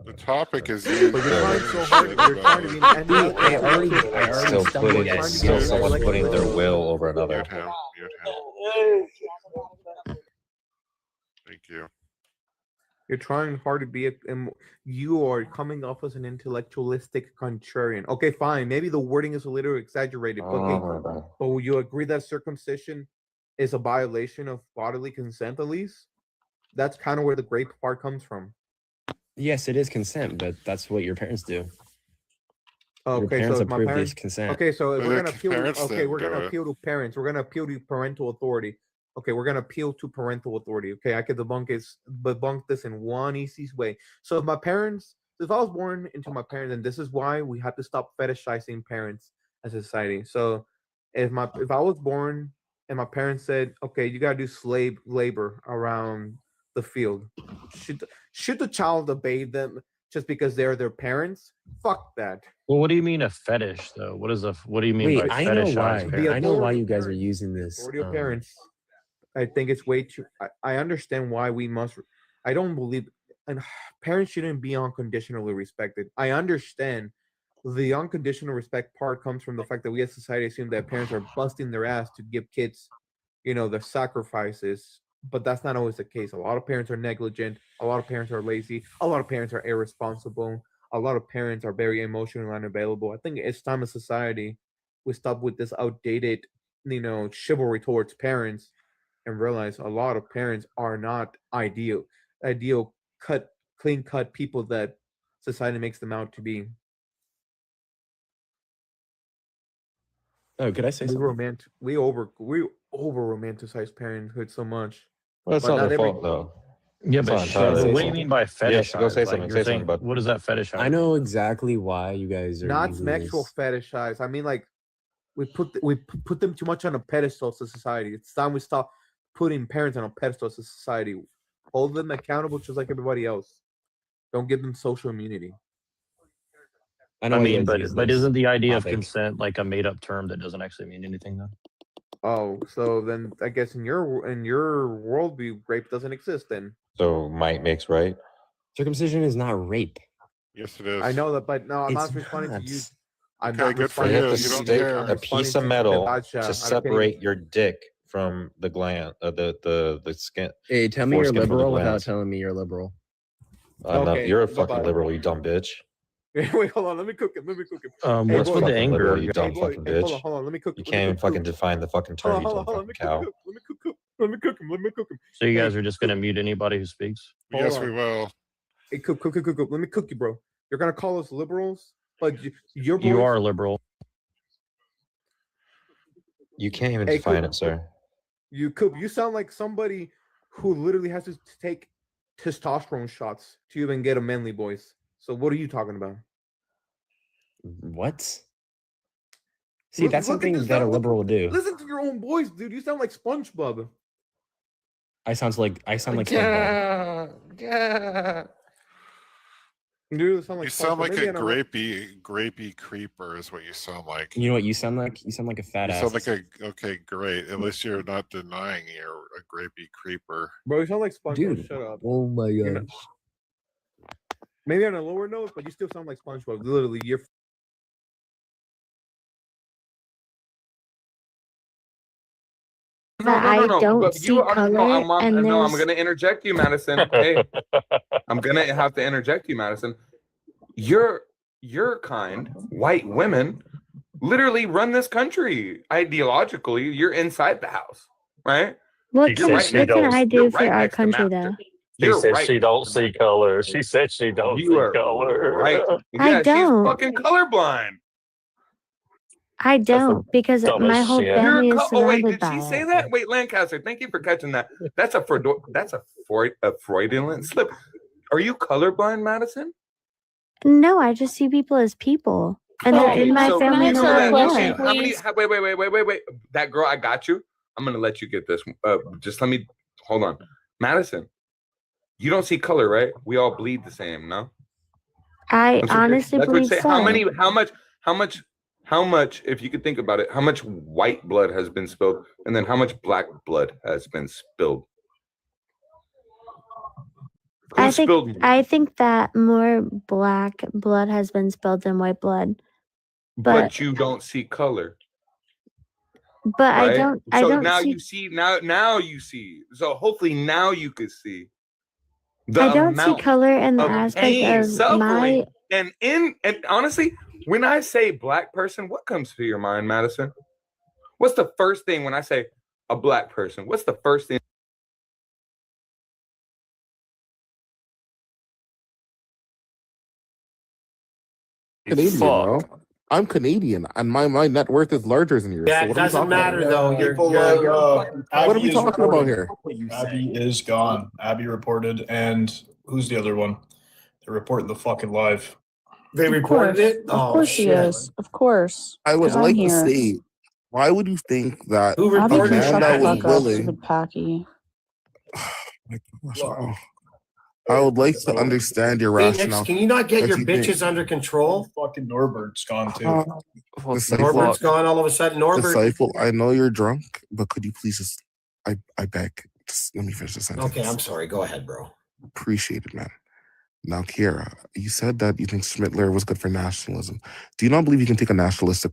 The topic is But you're trying so hard. You're trying to be Still someone putting their will over another. Mute him. Thank you. You're trying hard to be you are coming off as an intellectualistic contrarian. Okay, fine. Maybe the wording is a little exaggerated, but will you agree that circumcision is a violation of bodily consent at least? That's kind of where the grape part comes from. Yes, it is consent, but that's what your parents do. Okay, so if my parents consent. Okay, so if we're gonna appeal. We're gonna it. appeal to parents. We're gonna appeal to parental authority. Okay, we're gonna appeal to parental authority. Okay, I could debunk this in one easy way. So if I was born into my parents, and this is why we have to stop fetishizing parents as a society. So if I was born and my parents said, okay, you gotta do slave labor around the field, should the child obey them just because they're their parents? Fuck that. Well, what do you mean a fetish though? What do you mean by fetish? I know why you guys are using this. Authority of parents. I think it's way too. I understand why we must. I don't believe, and parents shouldn't be unconditionally respected. I understand the unconditional respect part comes from the fact that we as society assume that parents are busting their ass to give kids, their sacrifices. But that's not always the case. A lot of parents are negligent. A lot of parents are lazy. A lot of parents are irresponsible. A lot of parents are very emotionally unavailable. I think it's time as society we stop with this outdated, chivalry towards parents and realize a lot of parents are not ideal, clean cut people that society makes them out to be. Oh, could I say something? We over romanticize parenthood so much. Well, that's not their fault, though. Yeah, but what do you mean by fetish? Yes, go say something. Say something, bud. What is that fetish? I know exactly why you guys are not sexual fetishize. I mean, like we put them too much on a pedestal to society. It's time we stop putting parents on a pedestal to society. Hold them accountable just like everybody else. Don't give them social immunity. I mean, but isn't the idea of consent like a made up term that doesn't actually mean anything though? Oh, so then I guess in your worldview, rape doesn't exist then. So might makes right. Circumcision is not rape. Yes, it is. I know that, but no, I'm not responding to you. I'm Okay, not good for responding you. to You have to You don't stick care. a piece of metal to separate your dick from the gland, the skin. Hey, tell me you're foreskin from the liberal without glands. telling me you're liberal. Okay, You're a bye-bye. fucking liberal, you dumb bitch. Wait, hold on. Let me cook him. What's Hey, with boy. the anger? Liberal, you dumb Hey, boy. fucking Hey, bitch. hold on. Let me cook. You let me can't even cook- fucking define the fucking term, you dumb fucking cow. Let me cook him. Let me cook him. So you guys are just gonna mute anybody who speaks? Yes, Hold we will. Hey, cook. Let me cook you, bro. You're gonna call us liberals, but you're You are liberal. You can't even Hey, define cook. it, sir. You sound like somebody who literally has to take testosterone shots to even get a manly voice. So what are you talking about? What? See, that's Look at something this, that a look- liberal will do. Listen to your own voice, dude. You sound like SpongeBob. I sound like SpongeBob. Yeah. You sound like You sound SpongeBob. like Maybe a I don't know. grapey creeper is what you sound like. You know what you sound like? You sound like a fat You ass. sound like okay, great. At least you're not denying you're a grapey creeper. Bro, you sound like SpongeBob. Dude. Shut up. Oh my You're god. not- Maybe on a lower note, but you still sound like SpongeBob. Literally, you're. But I don't But see color, I'm and going there's to interject you, Madison. Hey, I'm going to have to interject you, Madison. Your kind, white women, literally run this country. Ideologically, you're inside the house, right? what She can, said what she can don't. I do You're for right our next to country Master. though? She You're said right. she don't see color. She said she don't You see are color. right. I Yeah, don't. she's fucking colorblind. I don't because dumbest my whole shit. family is Oh wait, surrounded did by she say it. that? Wait, Lancaster, thank you for catching that. That's a Freudian slip. Are you colorblind, Madison? No, I just see people as people, and they're in my so- family no so matter then, what. okay, wait. That girl, I got you. I'm gonna let you get this. Just let me hold on, Madison. You don't see color, right? We all bleed the same, no? I That's what honestly that's what believe say. so. How much, if you could think about it, how much white blood has been spilled, and then how much black blood has been spilled? Who spilled more? I think that more black blood has been spilled than white blood. But you don't see color. But right? I So don't now see, you see now you see. So hopefully now you could see the I don't see amount color in the of aspect pain, of suffering, my and honestly, when I say black person, what comes to your mind, Madison? What's the first thing when I say a black person? What's the first thing? Canadian, bro. I'm Canadian, and my net worth is larger than yours. Yeah, so it what are we doesn't talking matter about? though. What are we talking about here? Abby is gone. Abby reported, and who's the other one? They're reporting the fucking live. They reported it. Of course he is. Of course. I would 'Cause I'm like to here. say, why would you think that Who a Abby reported can man shut that the was fuck up, willing? stupid Packy. My gosh, oh. I would like to understand your Phoenix, rationale. can you not get What your do you think? bitches under control? Fucking Norbert's gone too. Norbert's gone all of a sudden. Norbert. Disciple, I know you're drunk, but could you please just, I beg, just let me finish the sentence. Okay, I'm sorry. Go ahead, bro. Appreciate it, man. Now, Kiera, you said that you think Schmittler was good for nationalism. Do you not believe you can take a nationalistic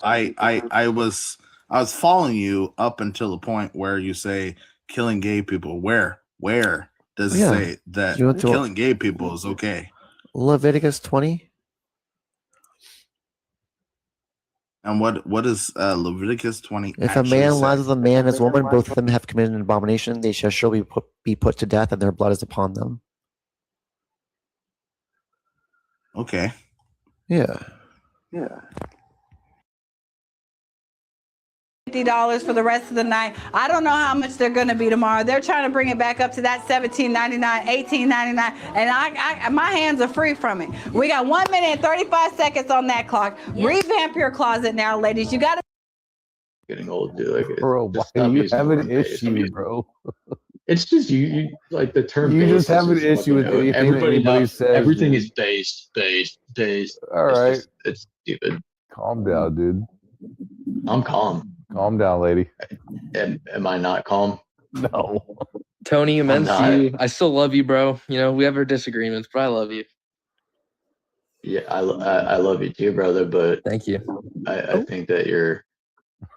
I was following you up until the point where you say killing gay people. Where does it say that killing gay people is okay? Leviticus 20. And what is Leviticus 20? If a man lies with a man and his woman, both of them have committed an abomination, they shall surely be put to death, and their blood is upon them. Okay. Yeah. $50 for the rest of the night. I don't know how much they're going to be tomorrow. They're trying to bring it back up to that $17.99, $18.99, and I my hands are free from it. We got 1 minute and 35 seconds on that clock. Revamp your closet now, ladies. You got to. Getting old, dude. Like, Bro, why do you have an issue, bro? It's just you like the term. You just have an basis is what issue with they know. anything that Everybody anybody says. everything dude. is based. All right. It's stupid. Calm down, dude. I'm calm. Calm down, lady. Am I not calm? No. Tony, immense not. you. I still love you, bro. You know, we have our disagreements, but I love you. Yeah, I love you too, brother. But thank you. I think that you're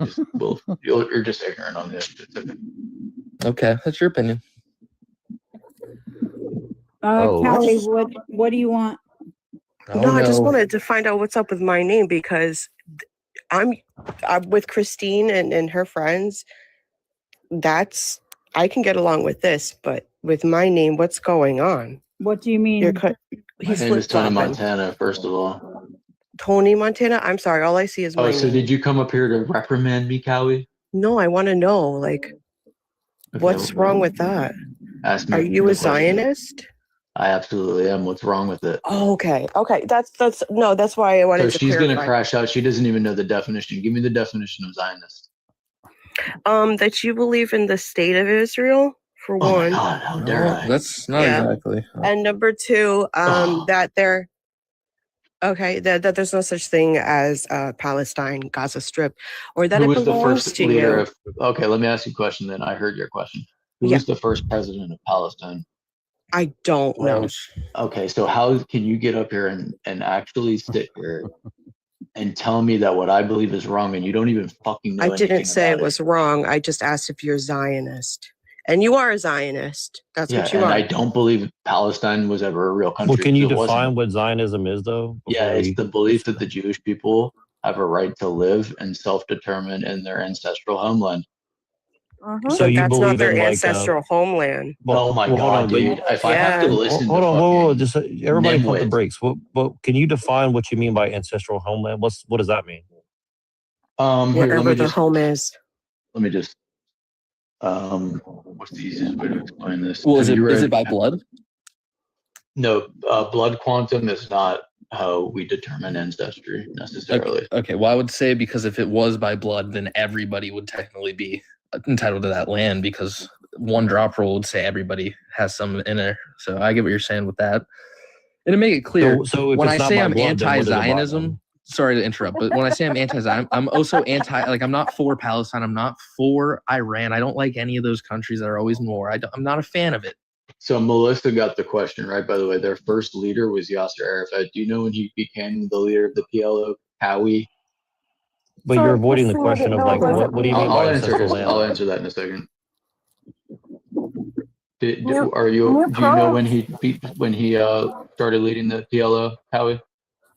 just you're just ignorant on this. Okay, that's your opinion. Callie, what do you want? No, I just wanted to find out what's up with my name because I'm with Christine and her friends. I can get along with this, but with my name, what's going on? What do you mean? My name is Tony Montana, first of all. Tony Montana? I'm sorry, all I see is my Oh, name. so did you come up here to reprimand me, Callie? No, I want to know, like, what's wrong with that? Ask me. Are you a Zionist? I absolutely am. What's wrong with it? Oh, okay. That's why I wanted So to she's clarify. gonna crash out. She doesn't even know the definition. Give me the definition of Zionist. That you believe in the state of Israel, for Oh one. my God, how dare I? That's not Yeah. exactly. And number two, that there's no such thing as Palestine, Gaza Strip, or that Who it was the belongs first to leader you. of? Okay, let me ask you a question. Then I heard your question. Who Yeah. was the first president of Palestine? I don't know. Okay, so how can you get up here and actually sit here and tell me that what I believe is wrong and you don't even fucking know I anything didn't say about it was wrong. I just asked if you're a Zionist. And you are a Zionist. That's what you and are. I don't believe Palestine was ever a real country. Well, can you because it wasn't. define what Zionism is, though? Yeah, it's the belief that the Jewish people have a right to live and self-determine in their ancestral homeland. So But you that's not believe their in like ancestral homeland. Oh my hold God, on, but dude! If I have to listen hold to on, whoa, just everybody pump the Nimwit. brakes. What can you define what you mean by ancestral homeland? What does that mean? Here, Wherever the home is. Let me just. What's the easiest way to explain this? Well, Have you is read- it by blood? No, blood quantum is not how we determine ancestry necessarily. Okay, well, I would say because if it was by blood, then everybody would technically be entitled to that land because one drop rule would say everybody has some in there. So I get what you're saying with that. And to make it clear, So if when it's I not say by I'm blood, then what is it by anti-Zionism, then? sorry to interrupt, but when I say I'm anti-Zion, I'm also like, I'm not for Palestine. I'm not for Iran. I don't like any of those countries that are always in war. I'm not a fan of it. So Melissa got the question right. By the way, their first leader was Yasser Arafat. Do you know when he became the leader of the PLO? Howie. But you're avoiding the question of like what do you mean by ancestral land? I'll answer that in a second. Do you know when he started leading the PLO, Howie?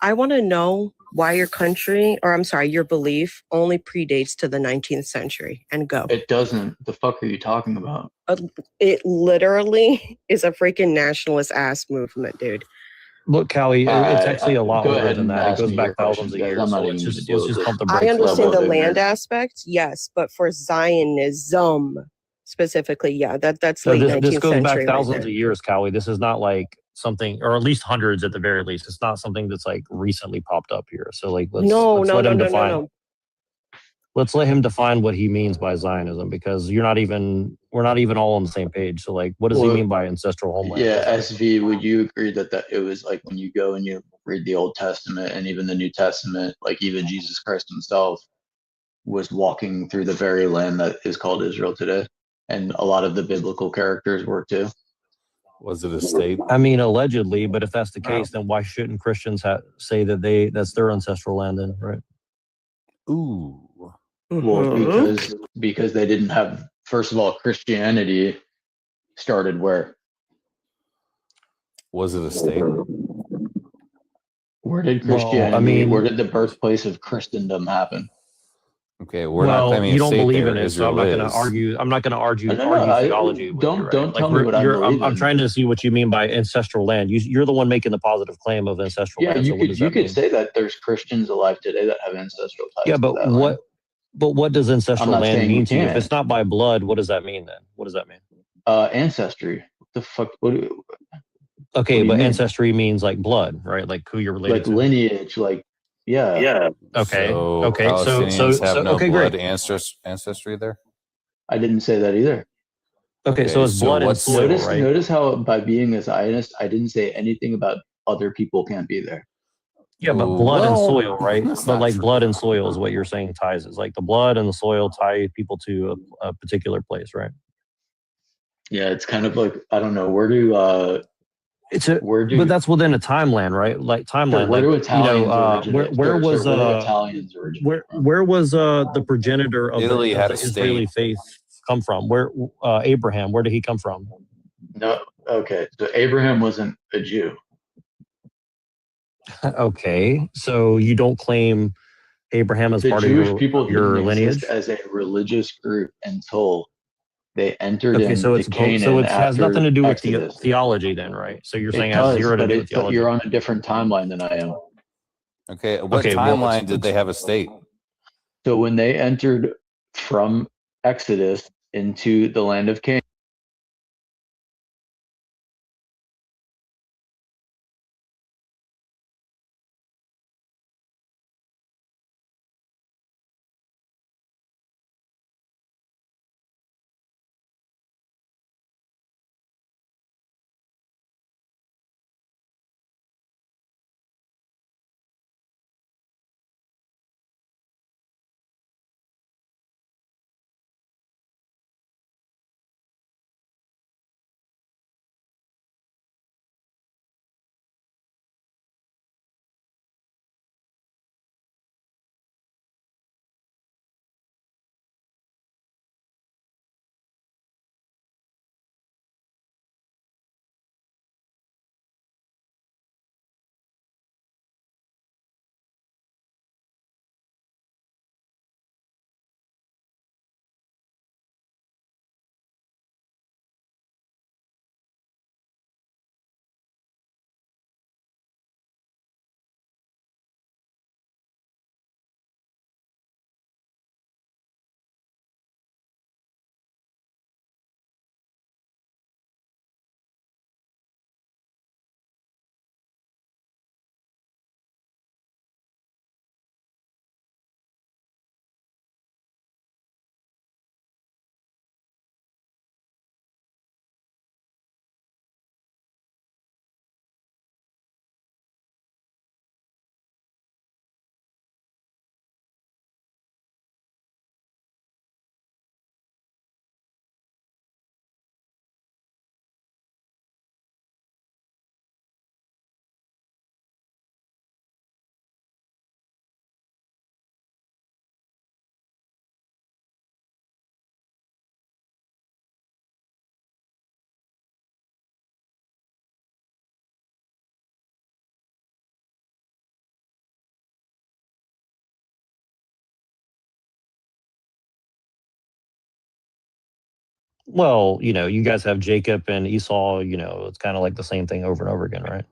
I want to know why your country, or I'm sorry, your belief only predates to the 19th century, and go. It doesn't. The fuck are you talking about? It literally is a freaking nationalist ass movement, dude. Look, Callie, it's actually a lot go older ahead than and that. It ask goes me back your thousands questions, of guys. years. I'm not So even let's gonna deal with just this. pump the I brakes. understand the level of land ignorance. aspect, yes, but for Zionism specifically, yeah, that's So late this 19th goes back century right thousands there. of years, Callie. This is not like something, or at least hundreds at the very least. It's not something that's like recently popped up here. So like let's let him define. Let's let him define what he means by Zionism because we're not even all on the same page. So like, what does he mean by ancestral homeland? Yeah, SV, would you agree that it was like when you go and you read the Old Testament and even the New Testament, like even Jesus Christ himself was walking through the very land that is called Israel today, and a lot of the biblical characters were too. Was it a state? I mean, allegedly, but if that's the case, then why shouldn't Christians say that that's their ancestral land then, right? Ooh. Well, because they didn't have. First of all, Christianity started where? Was it a state? Where did Christianity? I mean, where did the birthplace of Christendom happen? Okay, we're not claiming you a don't state believe there. in it, so I'm not going to argue. I'm not going to argue theology. With you, right? Don't tell me what I believe I'm in. trying to see what you mean by ancestral land. You're the one making the positive claim of ancestral land. Yeah, So you could say that there's Christians alive today that have ancestral ties. Yeah, to but that land. what does ancestral I'm not land saying mean you to you? If can't. it's not by blood, what does that mean then? What does that mean? Ancestry. What the fuck? Okay, what do but you mean? ancestry means like blood, right? Like who you're related Like to. lineage, like yeah. Okay. So Okay. Palestinians have no okay, blood great. ancestry there. I didn't say that either. Okay, so it's blood and soil, notice, right? notice how by being a Zionist, I didn't say anything about other people can't be there. Yeah, but Oh, blood and well, soil, right? that's But not like true. blood and soil is what you're saying ties is like the blood and the soil tie people to a particular place, right? Yeah, it's kind of like I don't know where do but that's within a timeline, right? Like timeline, where like do you Italians know, originate? where Sir, was where do Italians originate from? where was the progenitor of Italy had the a Israeli state. faith come from? Where Abraham? Where did he come from? No, okay. So Abraham wasn't a Jew. Okay, so you don't claim Abraham as The part of Jewish people didn't your exist lineage? as a religious group until they entered Okay, so into Canaan it has nothing after to do with Exodus. theology, then, right? So you're saying It it has does, zero to do with but theology. you're on a different timeline than I am. Okay, what Okay, well, timeline did they have a state? So when they entered from Exodus into the land of Canaan, Well, you know, you guys have Jacob and Esau. You know, it's kind of like the same thing over and over again, right?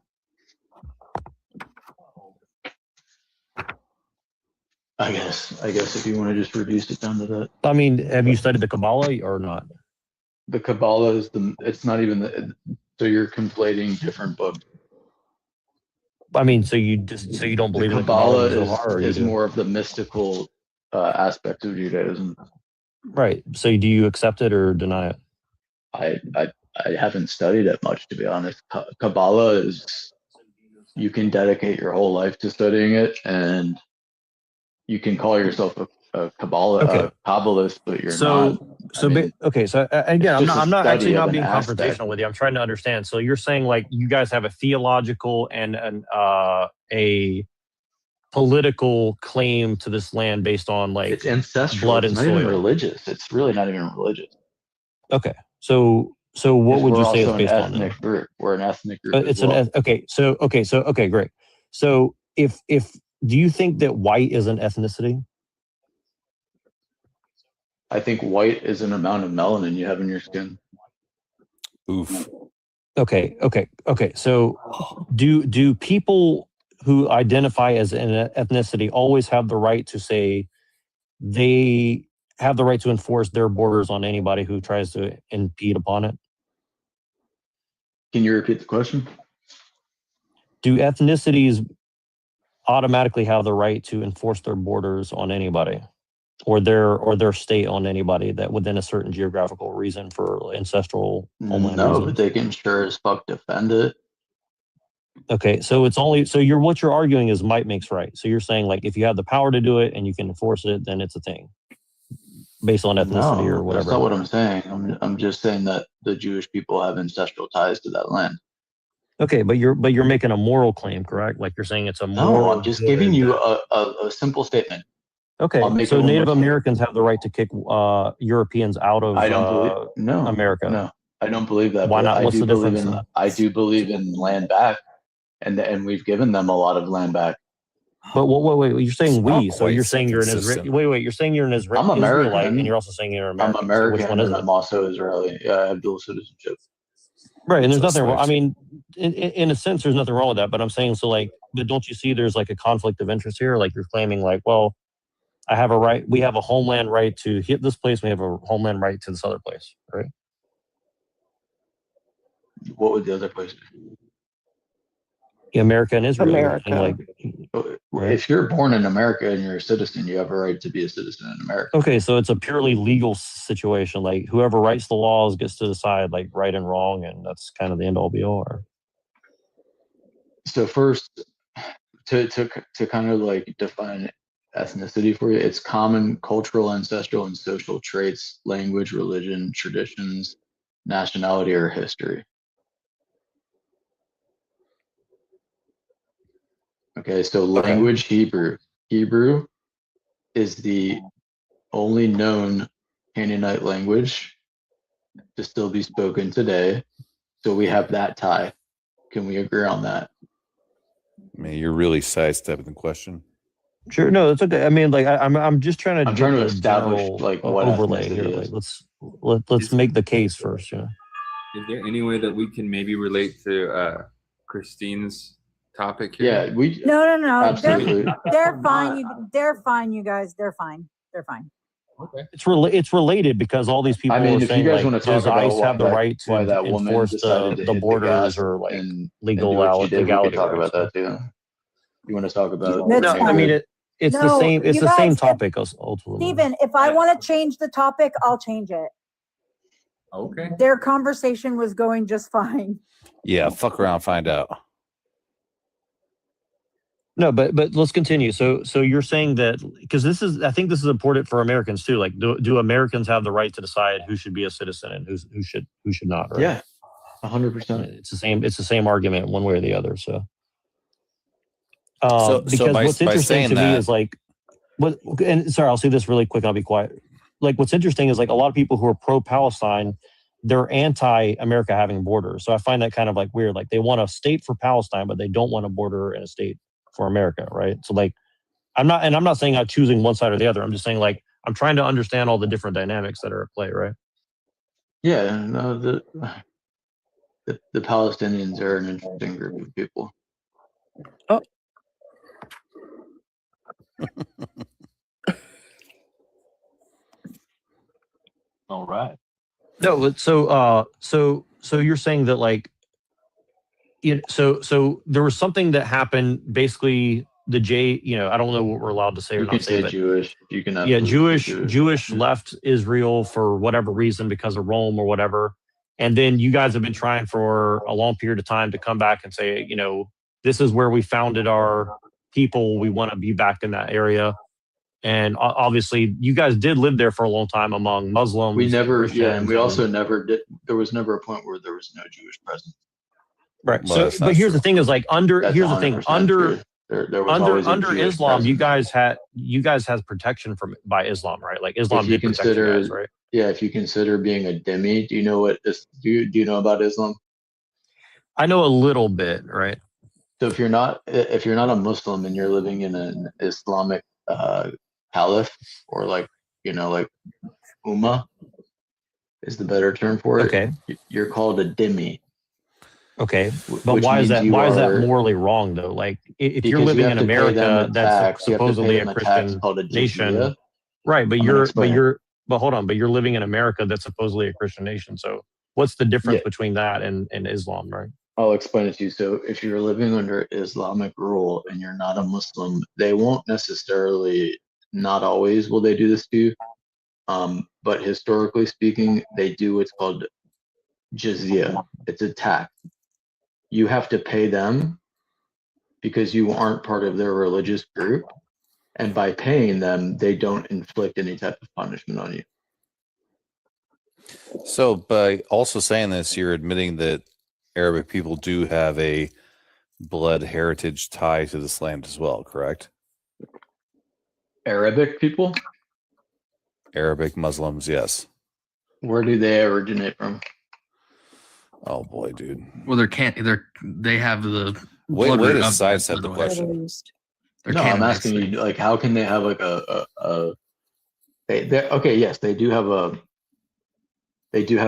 I guess if you want to just reduce it down to that. I mean, have you studied the Kabbalah or not? The Kabbalah is it's not even so you're conflating different books. I mean, so you don't believe in the Kabbalah and the Zohar, or you is do? more of the mystical aspect of Judaism. Right. So do you accept it or deny it? I haven't studied it much, to be honest. Kabbalah is you can dedicate your whole life to studying it, and you can call yourself a Kabbalist, but you're not. Okay. So again, I'm not actually not being aspect. confrontational with you. I'm trying to understand. So you're saying like you guys have a theological and a political claim to this land based on like It's ancestral. blood It's and not soil. even religious. It's really not even religious. Okay. So what would you say it's based on? Ethnic group. We're an ethnic group. It's okay. So okay, great. So if do you think that white is an ethnicity? I think white is an amount of melanin you have in your skin. Oof. Okay. So do people who identify as an ethnicity always have the right to say they have the right to enforce their borders on anybody who tries to impede upon it? Can you repeat the question? Do ethnicities automatically have the right to enforce their borders on anybody? or their state on anybody that within a certain geographical reason for ancestral homeland No, reasons. but they can sure as fuck defend it. Okay, so it's only what you're arguing is might makes right. So you're saying like if you have the power to do it and you can enforce it, then it's a thing based on ethnicity or No, whatever. that's not what I'm saying. I'm just saying that the Jewish people have ancestral ties to that land. Okay, but you're making a moral claim, correct? Like you're saying it's a moral. No, I'm just giving you a simple statement. Okay, so Native Americans have the right to kick Europeans out of I don't believe America. No, I don't believe that. Why but not? What's the difference? I do believe in land back, and we've given them a lot of land back. But wait, you're saying we, so quite you're saying you're an Israeli. Wait, you're saying you're an I'm Israelite, American. and you're also saying you're American. I'm American, so which one is and it? I'm also Israeli. Yeah, I have dual citizenship. Right, and there's That's nothing wrong. right. I mean, in a sense, there's nothing wrong with that. But I'm saying, so like, but don't you see there's like a conflict of interest here? Like you're claiming, like, well, I have a right. We have a homeland right to hit this place. We have a homeland right to this other place, right? What would the other place be? Yeah, America and Israel. America. And like, right? If you're born in America and you're a citizen, you have a right to be a citizen in America. Okay, so it's a purely legal situation. Like whoever writes the laws gets to decide like right and wrong, and that's kind of the end all be all. Or... So first, to kind of like define ethnicity for you, it's common cultural, ancestral, and social traits, language, religion, traditions, nationality, or history. Okay, so language, Hebrew. Hebrew is the only known Canaanite language to still be spoken today. So we have that tie. Can we agree on that? Man, you're really sidestepping the question. Sure, no, it's okay. I mean, like I'm just trying to get the establish general, like what overlay here. ethnicity Like let's make the case first. You know, Is there any way that we can maybe relate to Christine's topic here? Yeah, we No. absolutely. They're fine. They're fine, you guys. They're fine. They're fine. Okay. it's related because all these people I mean, are if saying you guys like, want to talk does about ICE have the right why to that woman enforce decided to the hit borders gas or like and legal do what she did, we legality? could talk right? about that too. You want to talk about? That's No, I fine. mean it's the No, same. It's you the same guys, topic ultimately. Steven, if I want to change the topic, I'll change it. Okay. Their conversation was going just fine. Yeah, fuck around, find out. No, but let's continue. So you're saying that because I think this is important for Americans too. Like, do Americans have the right to decide who should be a citizen and who should not? Right? Yeah, 100%. It's the same argument one way or the other. So, So because by- what's by interesting saying to me that- is like, and sorry, I'll say this really quick. And I'll be quiet. Like, what's interesting is like a lot of people who are pro-Palestine, they're anti-America having borders. So I find that kind of like weird. Like they want a state for Palestine, but they don't want a border and a state for America, right? So like, I'm not saying I'm choosing one side or the other. I'm just saying like I'm trying to understand all the different dynamics that are at play, right? Yeah, no, the Palestinians are an interesting group of people. Oh. All right. No, but so you're saying that like, so there was something that happened. Basically, I don't know what we're allowed to say or You not can say, say but Jewish. You can yeah, absolutely say Jewish left Israel for whatever reason because of Rome or whatever, and then you guys have been trying for a long period of time to come back and say, this is where we founded our people. We want to be back in that area. And obviously, you guys did live there for a long time among Muslims. We never, Christians, yeah, and we also never did. There was never a point where there was no Jewish presence. Right. Well, So, but here's the thing: is like here's the thing under there was always a Jewish Islam, presence. you guys had protection by Islam, right? Like Islam If you did protect you consider, guys, right? yeah, if you consider being a dhimmi, do you know what this? Do you know about Islam? I know a little bit, right? So if you're not a Muslim and you're living in an Islamic caliph, or like ummah is the better term for it. Okay. You're called a dhimmi. Okay, but why is that morally wrong though? Like if you're living in America that's supposedly a Christian nation, right? But hold on, but you're living in America that's supposedly a Christian nation. So what's the difference between that and Islam, right? I'll explain it to you. So if you're living under Islamic rule and you're not a Muslim, they won't necessarily not always will they do this to you. But historically speaking, they do what's called jizya. It's a tax. You have to pay them because you aren't part of their religious group. And by paying them, they don't inflict any type of punishment on you. So by also saying this, you're admitting that Arabic people do have a blood heritage tie to this land as well, correct? Arabic people? Arabic Muslims, yes. Where do they originate from? Oh boy, dude. Well, they have the Way blood to root of- sidestep by the way. question. They're No, I'm Canaanites. asking you, like, how can they have like okay, yes, they do have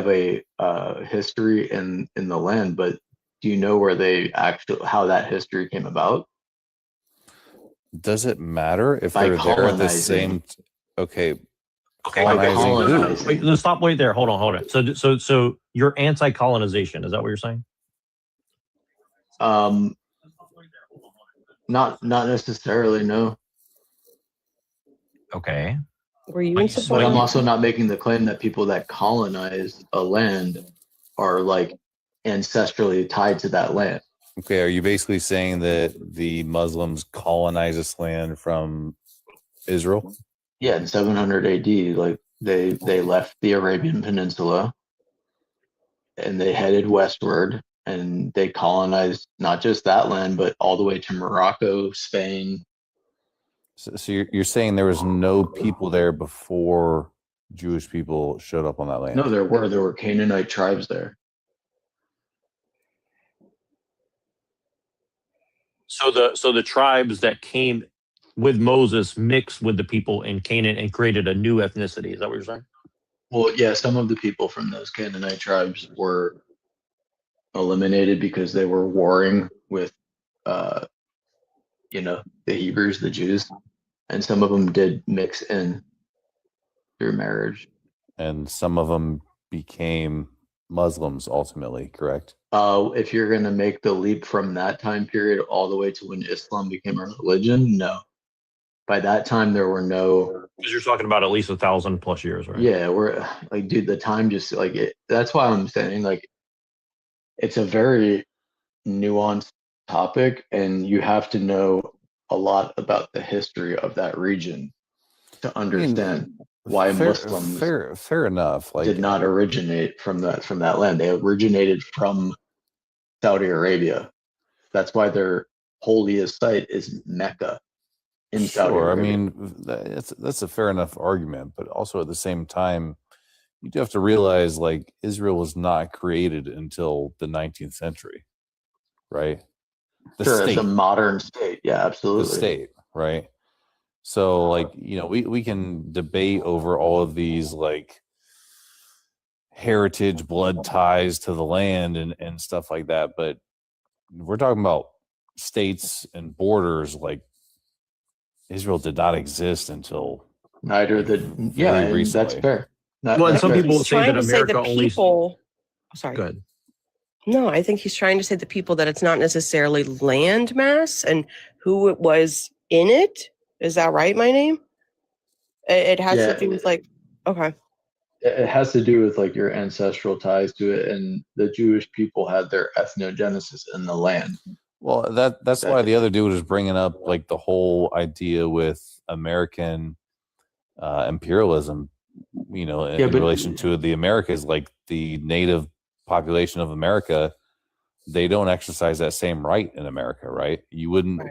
a history in the land, but do you know where they actually how that history came about? Does it matter if By they're there at the colonizing. same? Okay, Okay, colonizing who? wait, let's stop right there. Hold on. So you're anti-colonization. Is that what you're saying? Not necessarily, no. Okay. Were you in But support? I'm also not making the claim that people that colonize a land are like ancestrally tied to that land. Okay, are you basically saying that the Muslims colonized this land from Israel? Yeah, in 700 AD, like they left the Arabian Peninsula and they headed westward and they colonized not just that land, but all the way to Morocco, Spain. So you're saying there was no people there before Jewish people showed up on that land? No, there were Canaanite tribes there. So the tribes that came with Moses mixed with the people in Canaan and created a new ethnicity. Is that what you're saying? Well, yeah, some of the people from those Canaanite tribes were eliminated because they were warring with, the Hebrews, the Jews, and some of them did mix in through marriage. And some of them became Muslims ultimately, correct? If you're going to make the leap from that time period all the way to when Islam became a religion, no. By that time, there were no. Because you're talking about at least 1,000+ years, right? Yeah, we're like, dude, the time just like it. That's why I'm saying like, it's a very nuanced topic, and you have to know a lot about the history of that region to understand why Muslims fair enough. Like, did not originate from that land. They originated from Saudi Arabia. That's why their holiest site is Mecca in Saudi sure, Arabia. I mean that's a fair enough argument, but also at the same time, you do have to realize like Israel was not created until the 19th century, right? Sure, it's a modern state. Yeah, absolutely. The state, right? So like, we can debate over all of these like heritage blood ties to the land and stuff like that, but we're talking about states and borders. Like, Israel did not exist until neither did recently. That's fair. And some people He's say that trying to say America the only. people. Sorry. Good. No, I think he's trying to say the people that it's not necessarily land mass and who it was in it. Is that right, my name? It has to do with like, okay. It has to do with like your ancestral ties to it, and the Jewish people had their ethnogenesis in the land. Well, that's why the other dude was bringing up like the whole idea with American imperialism, in relation to the Americas, like the native population of America, they don't exercise that same right in America, right? You wouldn't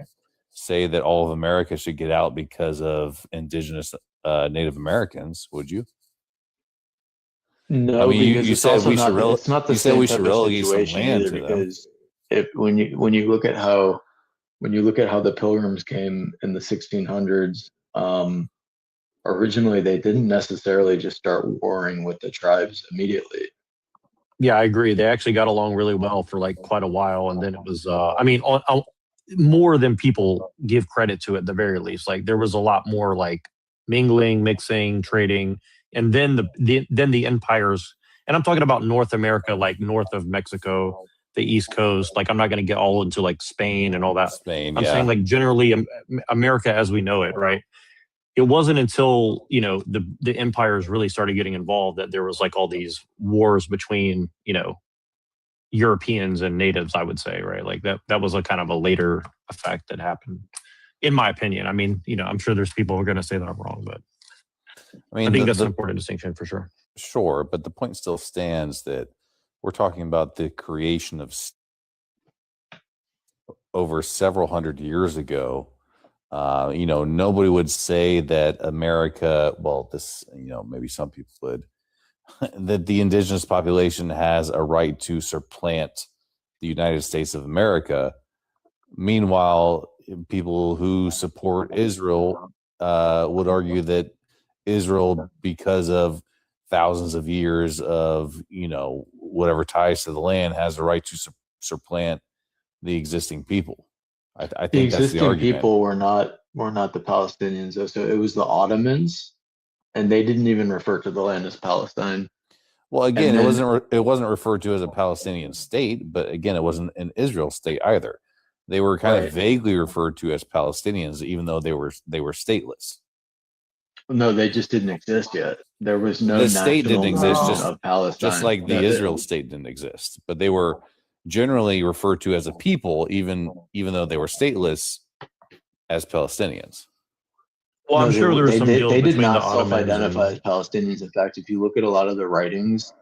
say that all of America should get out because of indigenous Native Americans, would you? No, I mean, because you it's said also we should not. It's not the you said same we type should of relegate some situation land either, to them. because when you look at how the Pilgrims came in the 1600s, originally they didn't necessarily just start warring with the tribes immediately. Yeah, I agree. They actually got along really well for like quite a while, and then it was. More than people give credit to at the very least. Like there was a lot more like mingling, mixing, trading, and then the empires. And I'm talking about North America, like north of Mexico, the East Coast. Like I'm not going to get all into like Spain and all that. Spain, I'm saying like generally America as we know it, right? it wasn't until, you know, the empires really started getting involved that there was like all these wars between, you know, Europeans and natives, I would say, right? Like that was a kind of a later effect that happened, in my opinion. I mean, you know, I'm sure there's people who are going to say that I'm wrong, but I mean, I think that's an important distinction for sure. Sure, but the point still stands that we're talking about the creation of over several hundred years ago. You know, nobody would say that America, well, this, you know, maybe some people would, that the indigenous population has a right to supplant the United States of America. Meanwhile, people who support Israel would argue that Israel, because of thousands of years of, you know, whatever ties to the land, has a right to supplant the existing people. I The think that's the existing argument. people were not the Palestinians, though. So it was the Ottomans, and they didn't even refer to the land as Palestine. Well, again, And it then- wasn't referred to as a Palestinian state, but again, it wasn't an Israel state either. They were kind Right. of vaguely referred to as Palestinians, even though they were stateless. No, they just didn't exist yet. There was no The state didn't national exist, movement just of Palestine. just like the No, Israel state didn't exist, but they were generally referred to as a people, even though they were stateless, as Palestinians. Well, I'm sure there's some deals they did between the not Ottomans self-identify and as Palestinians. In fact, if you look at a lot of the writings,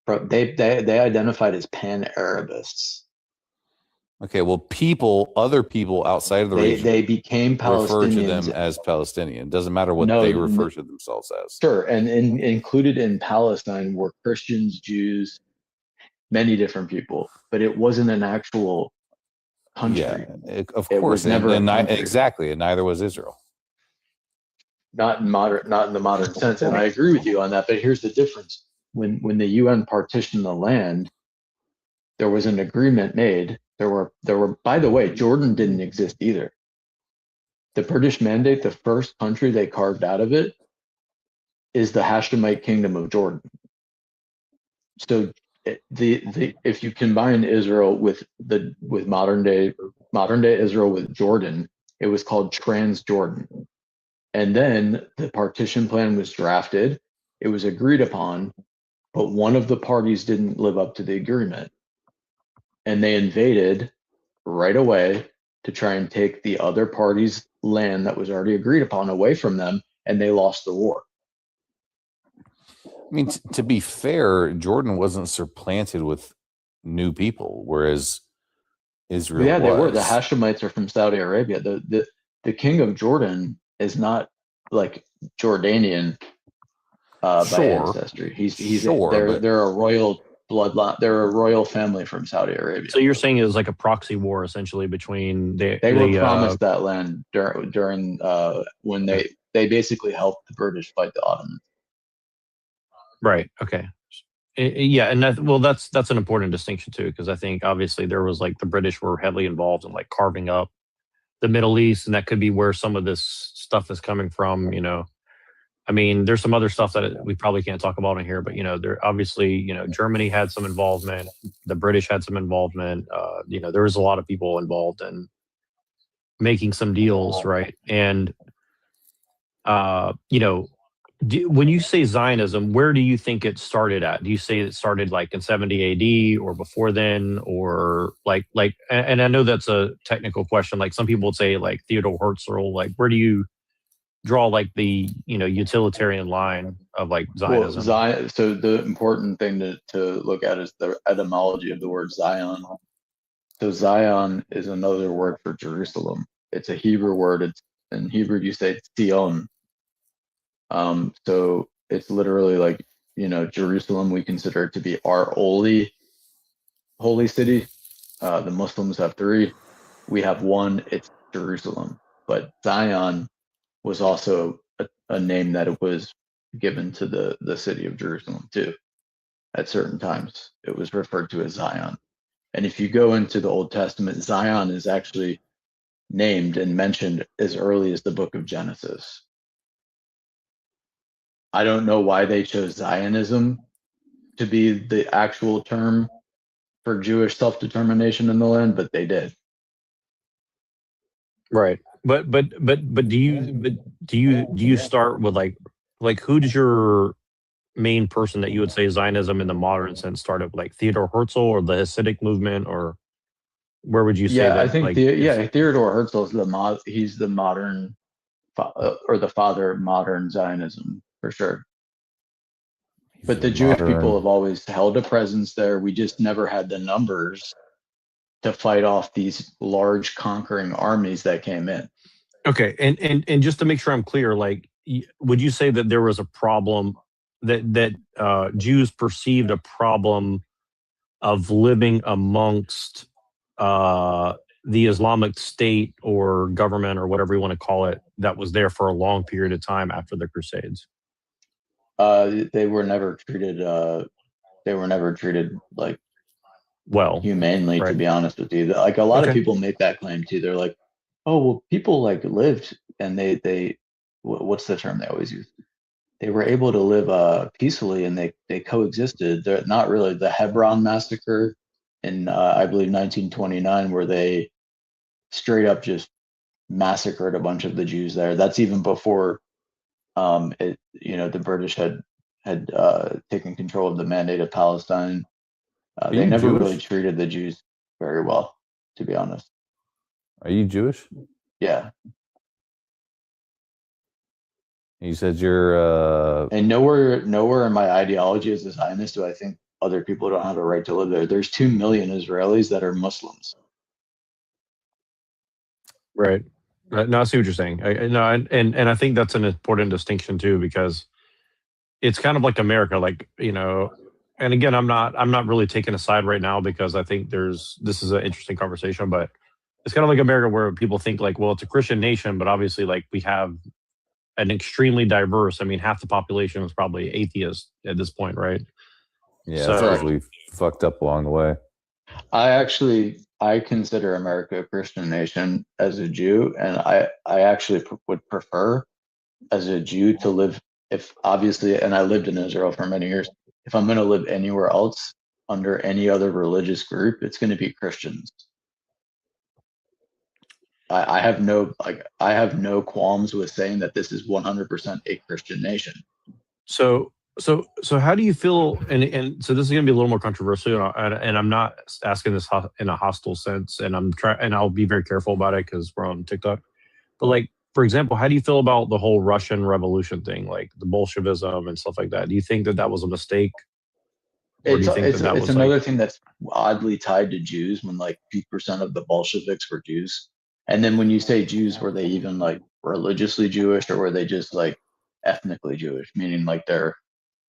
they identified as pan-Arabists. Okay, well, other people outside of the region, They became refer to them Palestinians. as Palestinian. Doesn't matter what No, they refer to themselves as. Sure, and included in Palestine were Christians, Jews, many different people, but it wasn't an actual country. Yeah, of It course, was never a country. exactly, and neither was Israel. Not in the modern sense, and I agree with you on that. But here's the difference: when the UN partitioned the land, there was an agreement made. There were. By the way, Jordan didn't exist either. The British Mandate, the first country they carved out of it, is the Hashemite Kingdom of Jordan. So if you combine Israel with modern day Israel with Jordan, it was called Transjordan. And then the partition plan was drafted. It was agreed upon, but one of the parties didn't live up to the agreement. And they invaded right away to try and take the other party's land that was already agreed upon away from them, and they lost the war. I mean, to be fair, Jordan wasn't supplanted with new people, whereas Israel Yeah, they were. was. The Hashemites are from Saudi Arabia. The king of Jordan is not like Jordanian by Sure. ancestry. He's Sure, they're a royal bloodline. They're a royal family from Saudi Arabia. so you're saying it was like a proxy war essentially between They were promised that land during when they basically helped the British fight the Ottomans. right. Okay. Yeah, and that's an important distinction too, because I think obviously there was like the British were heavily involved in like carving up the Middle East, and that could be where some of this stuff is coming from. You know, I mean, there's some other stuff that we probably can't talk about in here, but you know, there obviously, you know, Germany had some involvement, the British had some involvement. You know, there was a lot of people involved in making some deals, right? And you know, when you say Zionism, where do you think it started at? Do you say it started like in 70 AD or before then, or like? And I know that's a technical question. Like some people would say like Theodore Herzl. Like where do you draw like the utilitarian line of like Zionism? Well, so the important thing to look at is the etymology of the word Zion. So Zion is another word for Jerusalem. It's a Hebrew word. It's in Hebrew you say Zion. So it's literally like, you know, Jerusalem we consider it to be our holy city. The Muslims have three. We have one. It's Jerusalem. But Zion was also a name that it was given to the city of Jerusalem too. At certain times, it was referred to as Zion. And if you go into the Old Testament, Zion is actually named and mentioned as early as the book of Genesis. I don't know why they chose Zionism to be the actual term for Jewish self-determination in the land, but they did. Right. But do you start with like who's your main person that you would say Zionism in the modern sense started, like Theodore Herzl or the Hasidic movement, or where would you say Yeah, I that? think Theodore Herzl is he's the modern or the father of modern Zionism for sure. But the Jewish people have always held a presence there. We just never had the numbers to fight off these large conquering armies that came in. Okay, and just to make sure I'm clear, like, would you say that there was a problem that Jews perceived a problem of living amongst the Islamic State or government or whatever you want to call it that was there for a long period of time after the Crusades? They were never treated. They were never treated like humanely, right. to be honest with you. Like a lot of people make that claim too. They're like, "Oh, well, people like lived and what's the term they always use? They were able to live peacefully and they coexisted." They're not really. The Hebron massacre in I believe 1929, where they straight up just massacred a bunch of the Jews there. That's even before the British had taken control of the Mandate of Palestine. They never really treated the Jews very well, to be honest. Are you Jewish? Yeah. You said you're and nowhere in my ideology as a Zionist do I think other people don't have a right to live there. There's 2 million Israelis that are Muslims. Right. No, I see what you're saying. And I think that's an important distinction too, because it's kind of like America, like, and again, I'm not really taking a side right now because I think this is an interesting conversation, but it's kind of like America where people think like, well, it's a Christian nation, but obviously like we have an extremely diverse, I mean, half the population is probably atheist at this point, right? Yeah, so we fucked up along the way. I consider America a Christian nation as a Jew, and I actually would prefer as a Jew to live, if obviously, and I lived in Israel for many years, if I'm going to live anywhere else under any other religious group, it's going to be Christians. I have no qualms with saying that this is 100% a Christian nation. So how do you feel? And so this is going to be a little more controversial, and I'm not asking this in a hostile sense, and I'll be very careful about it because we're on TikTok. But like, for example, how do you feel about the whole Russian Revolution thing, like the Bolshevism and stuff like that? Do you think that was a mistake? Or do you think that was another thing that's oddly tied to Jews, when like 2% of the Bolsheviks were Jews. And then when you say Jews, were they even like religiously Jewish, or were they just like ethnically Jewish, meaning like their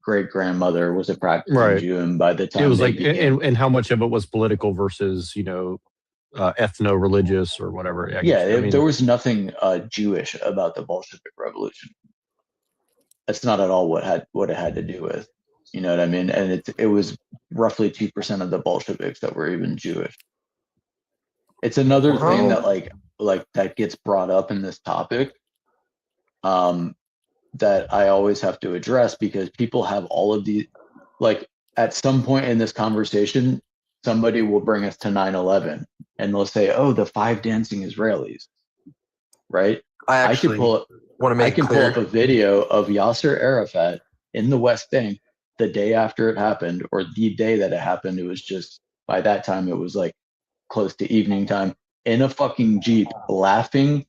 great grandmother was a practicing Jew, and by the time it was and how much of it was political versus ethno religious or whatever? There was nothing Jewish about the Bolshevik Revolution. That's not at all what it had to do with. You know what I mean? And it was roughly 2% of the Bolsheviks that were even Jewish. It's another thing that like that gets brought up in this topic, that I always have to address, because people have all of these, like at some point in this conversation, somebody will bring us to 9/11 and they'll say, "Oh, the 5 dancing Israelis," right? I can pull up a video of Yasser Arafat in the West Bank the day after it happened, or the day that it happened. It was just, by that time it was like close to evening time, in a fucking Jeep, laughing,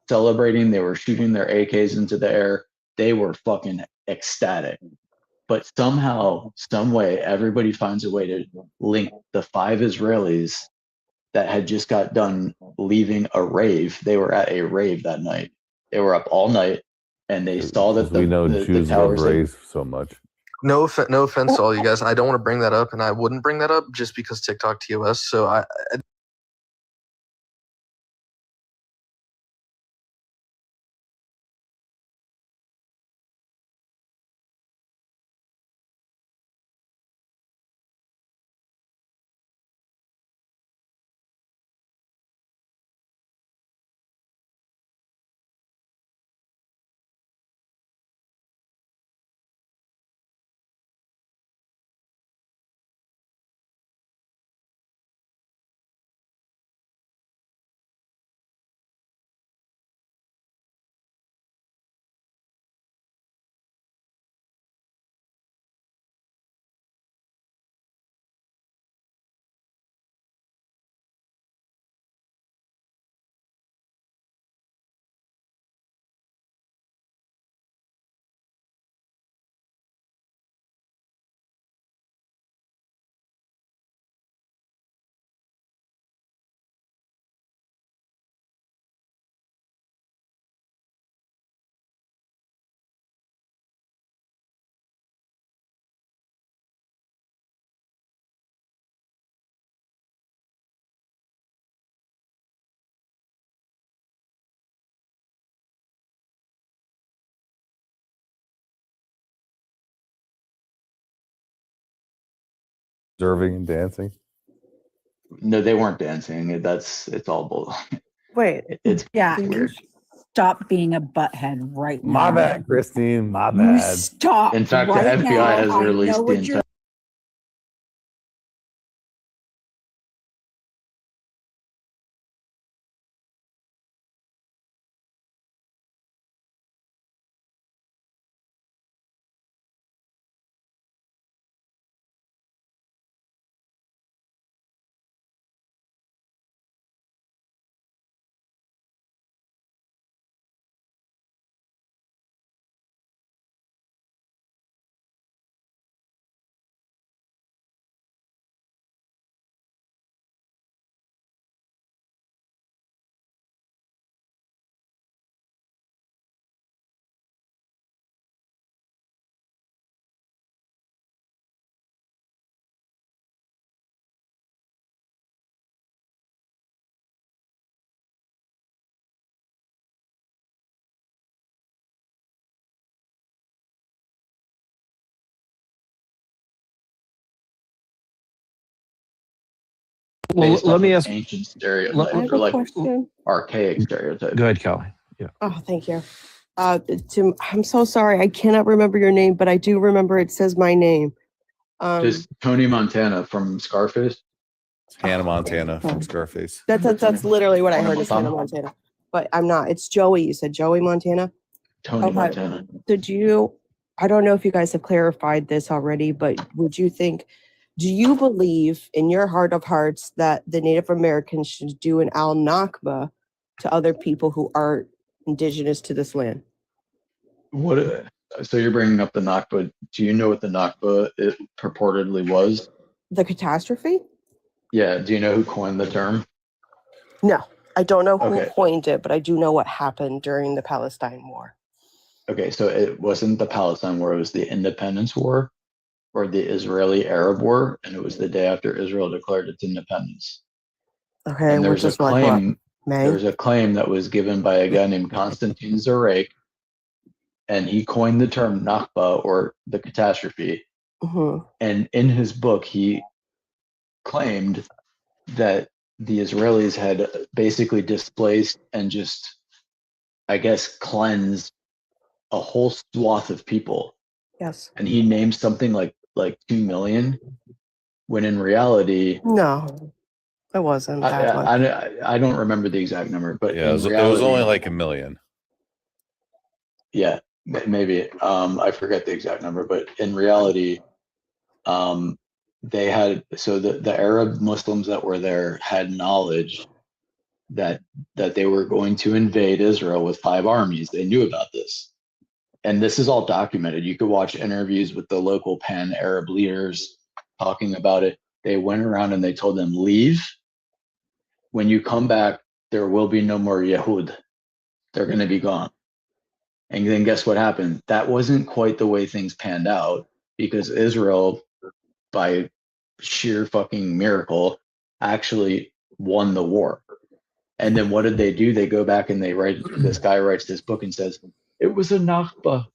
celebrating. They were shooting their AKs into the air. They were fucking ecstatic. But somehow, some way, everybody finds a way to link the 5 Israelis that had just got done leaving a rave. They were at a rave that night. They were up all night, and they saw that we know Jews love towers raves so much. No offense to all you guys. I don't want to bring that up, and I wouldn't bring that up just because TikTok TOS. So I Observing and dancing. No, they weren't dancing. It's all bull. Wait. It's Yeah. weird. Stop being a butthead right now. My bad, Christine. My You bad. stop. In fact, the right FBI now. has I know released the what entire. you're Well, Based let off me of ask. ancient I stereotypes have or a like question. archaic stereotypes. Go ahead, Kelly. Yeah. Oh, thank you. Tim, I'm so sorry. I cannot remember your name, but I do remember it says my name. Just Tony Montana from Scarface. Hannah Montana from Scarface. That's literally what I Hannah heard is Hannah Montana? Montana. But I'm not. It's Joey. You said Joey Montana? Tony Okay. Montana. I don't know if you guys have clarified this already, but do you believe in your heart of hearts that the Native Americans should do an Al Nakba to other people who aren't indigenous to this land? What? So you're bringing up the Nakba. Do you know what the Nakba it purportedly was? The catastrophe? Yeah. Do you know who coined the term? No, I don't know who Okay. coined it, but I do know what happened during the Palestine War. Okay, so it wasn't the Palestine War, it was the Independence War or the Israeli Arab War, and it was the day after Israel declared its independence. Okay, And which there's a is like what? claim May? there's a claim that was given by a guy named Konstantin Zarek, and he coined the term Nakba or the catastrophe. Mhm. And in his book, he claimed that the Israelis had basically displaced and just, I guess, cleansed a whole swath of people. Yes. And he named something like 2 million, when in reality, No, it wasn't that much. I don't remember the exact number, but Yeah, in it was reality, only like 1 million. yeah, maybe I forget the exact number, but in reality, they had, so the Arab Muslims that were there had knowledge that they were going to invade Israel with 5 armies. They knew about this. And this is all documented. You could watch interviews with the local pan-Arab leaders talking about it. They went around and they told them, leave. When you come back, there will be no more Yehud. They're going to be gone. And then guess what happened? That wasn't quite the way things panned out, because Israel, by sheer fucking miracle, actually won the war. And then what did they do? They go back and they write, this guy writes this book and says, it was a Nakba.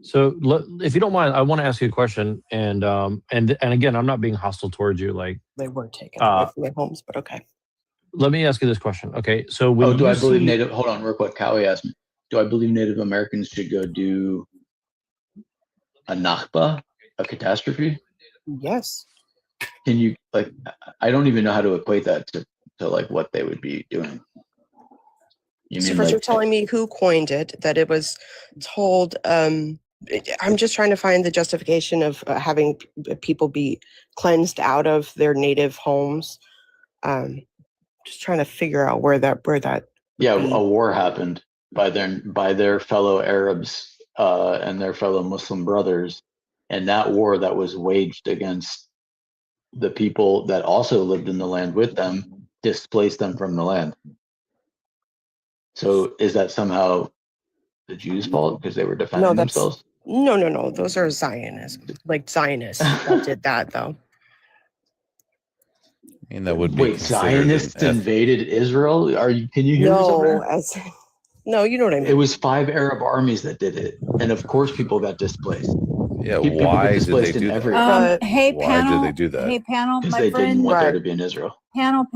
So, if you don't mind, I want to ask you a question, and again, I'm not being hostile towards you. Like, They were taken away from their homes, but okay. let me ask you this question. Okay, so when do you I believe see- Native? Hold on, real quick. Cowie asked me, do I believe Native Americans should go do a Nakba, a catastrophe? Yes. Can you, like? I don't even know how to equate that to like what they would be doing. You So mean first like? you're telling me who coined it, that it was told, I'm just trying to find the justification of having people be cleansed out of their native homes. Just trying to figure out where that Yeah, a war happened by their fellow Arabs and their fellow Muslim brothers, and that war that was waged against the people that also lived in the land with them displaced them from the land. So is that somehow the Jews' fault because they were defending themselves? No. Those are Zionists that did that though. I mean, that would be Wait, considered Zionists an invaded Israel? Can you hear me? No, you know what I mean. It was 5 Arab armies that did it, and of course people got displaced. Yeah, People get why did they displaced in do that? every Hey Why panel. did they do that? Hey panel. because My they didn't friend. want there to be an Israel. Panel.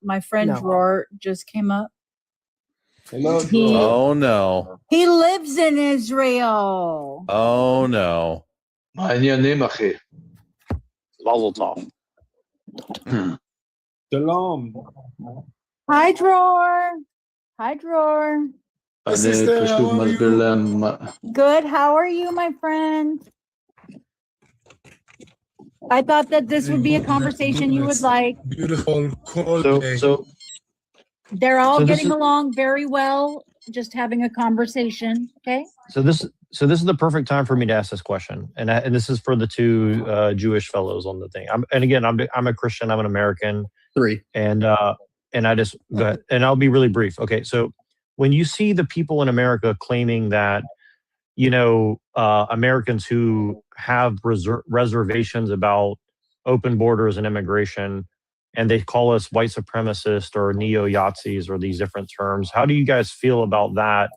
My friend No. Roar just came up. Hello, He Oh no. he lives in Israel. Oh no. Mazel tov. Shalom. Hi Dror. Hi Dror. Sister, how are you? Good. How are you, my friend? I thought that this would be a conversation you would like. Beautiful, cold day. They're all So this getting is- along very well, just having a conversation. Okay. So this is the perfect time for me to ask this question, and this is for the two Jewish fellows on the thing. I'm a Christian. I'm an American. 3. And I just go ahead, and I'll be really brief. Okay, so when you see the people in America claiming that, Americans who have reservations about open borders and immigration, and they call us white supremacists or neo-Yazis or these different terms, how do you guys feel about that?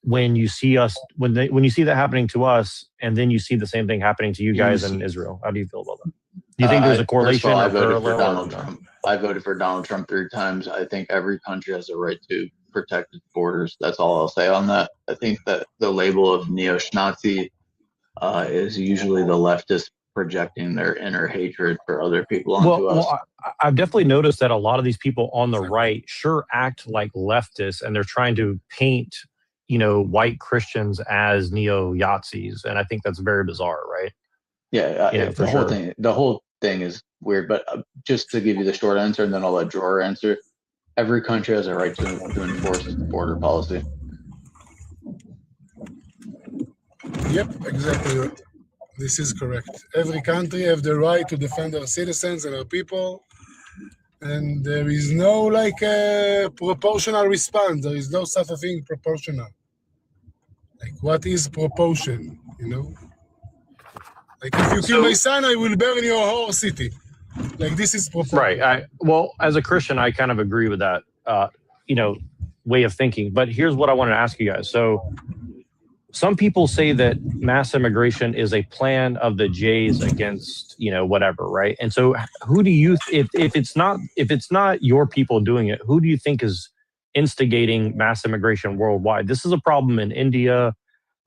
When you see when you see that happening to us, and then you see the same thing happening to you guys in Israel, how do you feel about that? Do you think there's a correlation? I or voted for parallel Donald Trump. I voted for Donald Trump 3 times. I think every country has a right to protect its borders. That's all I'll say on that. I think that the label of neo-Nazi is usually the leftists projecting their inner hatred for other people onto us. Well, I've definitely noticed that a lot of these people on the right sure act like leftists, and they're trying to paint, white Christians as neo-Yazis, and I think that's very bizarre, right? Yeah, for sure. The whole thing is weird. But just to give you the short answer, and then I'll let Drawer answer. Every country has a right to enforce its border policy. Yep, exactly right. This is correct. Every country have the right to defend their citizens and their people, and there is no proportional response. There is no such a thing proportional. Like, what is proportion? Like, if you kill my son, I will burn your whole city. Like, this is proportion. Right. Well, as a Christian, I kind of agree with that, way of thinking. But here's what I want to ask you guys. So, some people say that mass immigration is a plan of the Jays against, whatever, right? And so, who do you, if it's not your people doing it, who do you think is instigating mass immigration worldwide? This is a problem in India,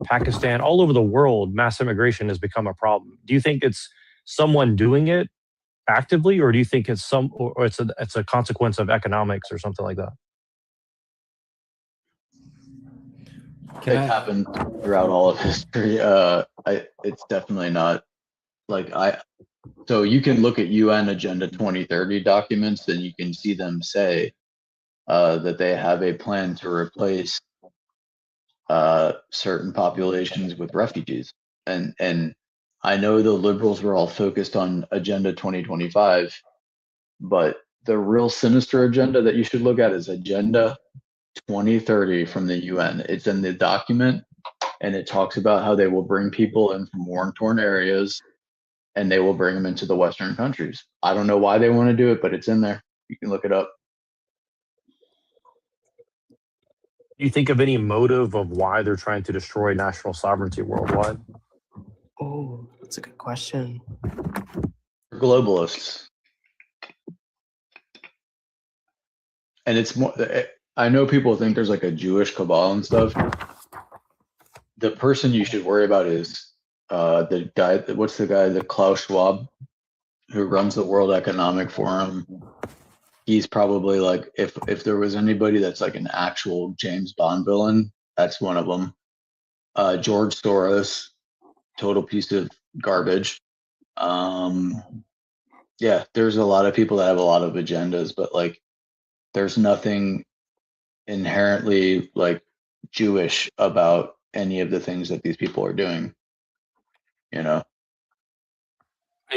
Pakistan, all over the world. Mass immigration has become a problem. Do you think it's someone doing it actively, or do you think it's it's a consequence of economics or something like that? It's happened throughout all of history. It's definitely not so you can look at UN Agenda 2030 documents, and you can see them say that they have a plan to replace certain populations with refugees. And I know the liberals were all focused on Agenda 2025, but the real sinister agenda that you should look at is Agenda 2030 from the UN. It's in the document, and it talks about how they will bring people in from war-torn areas, and they will bring them into the Western countries. I don't know why they want to do it, but it's in there. You can look it up. Do you think of any motive of why they're trying to destroy national sovereignty worldwide? Oh, that's a good question. Globalists. And it's more, I know people think there's like a Jewish cabal and stuff. The person you should worry about is the guy, the Klaus Schwab, who runs the World Economic Forum. He's probably like, if there was anybody that's like an actual James Bond villain, that's one of them. George Soros, total piece of garbage. Yeah, there's a lot of people that have a lot of agendas, but like, there's nothing inherently like Jewish about any of the things that these people are doing. And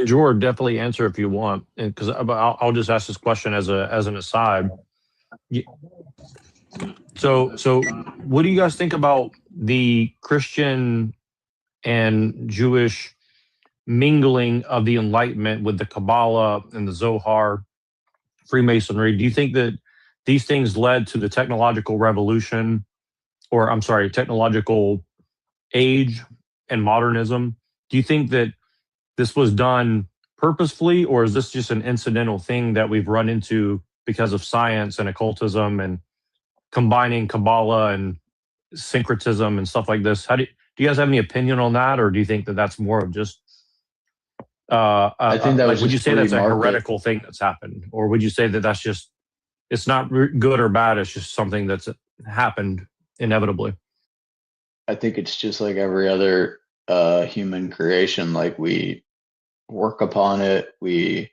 George, definitely answer if you want, because I'll just ask this question as an aside. So what do you guys think about the Christian and Jewish mingling of the Enlightenment with the Kabbalah and the Zohar, Freemasonry? Do you think that these things led to the technological revolution, or I'm sorry, technological age and modernism, do you think that this was done purposefully, or is this just an incidental thing that we've run into because of science and occultism and combining Kabbalah and syncretism and stuff like this? Do you guys have any opinion on that, or do you think that that's more of just I think that was would you just say that's a free market. heretical thing that's happened, or would you say that that's just, it's not good or bad, it's just something that's happened inevitably? I think it's just like every other human creation. Like we work upon it, we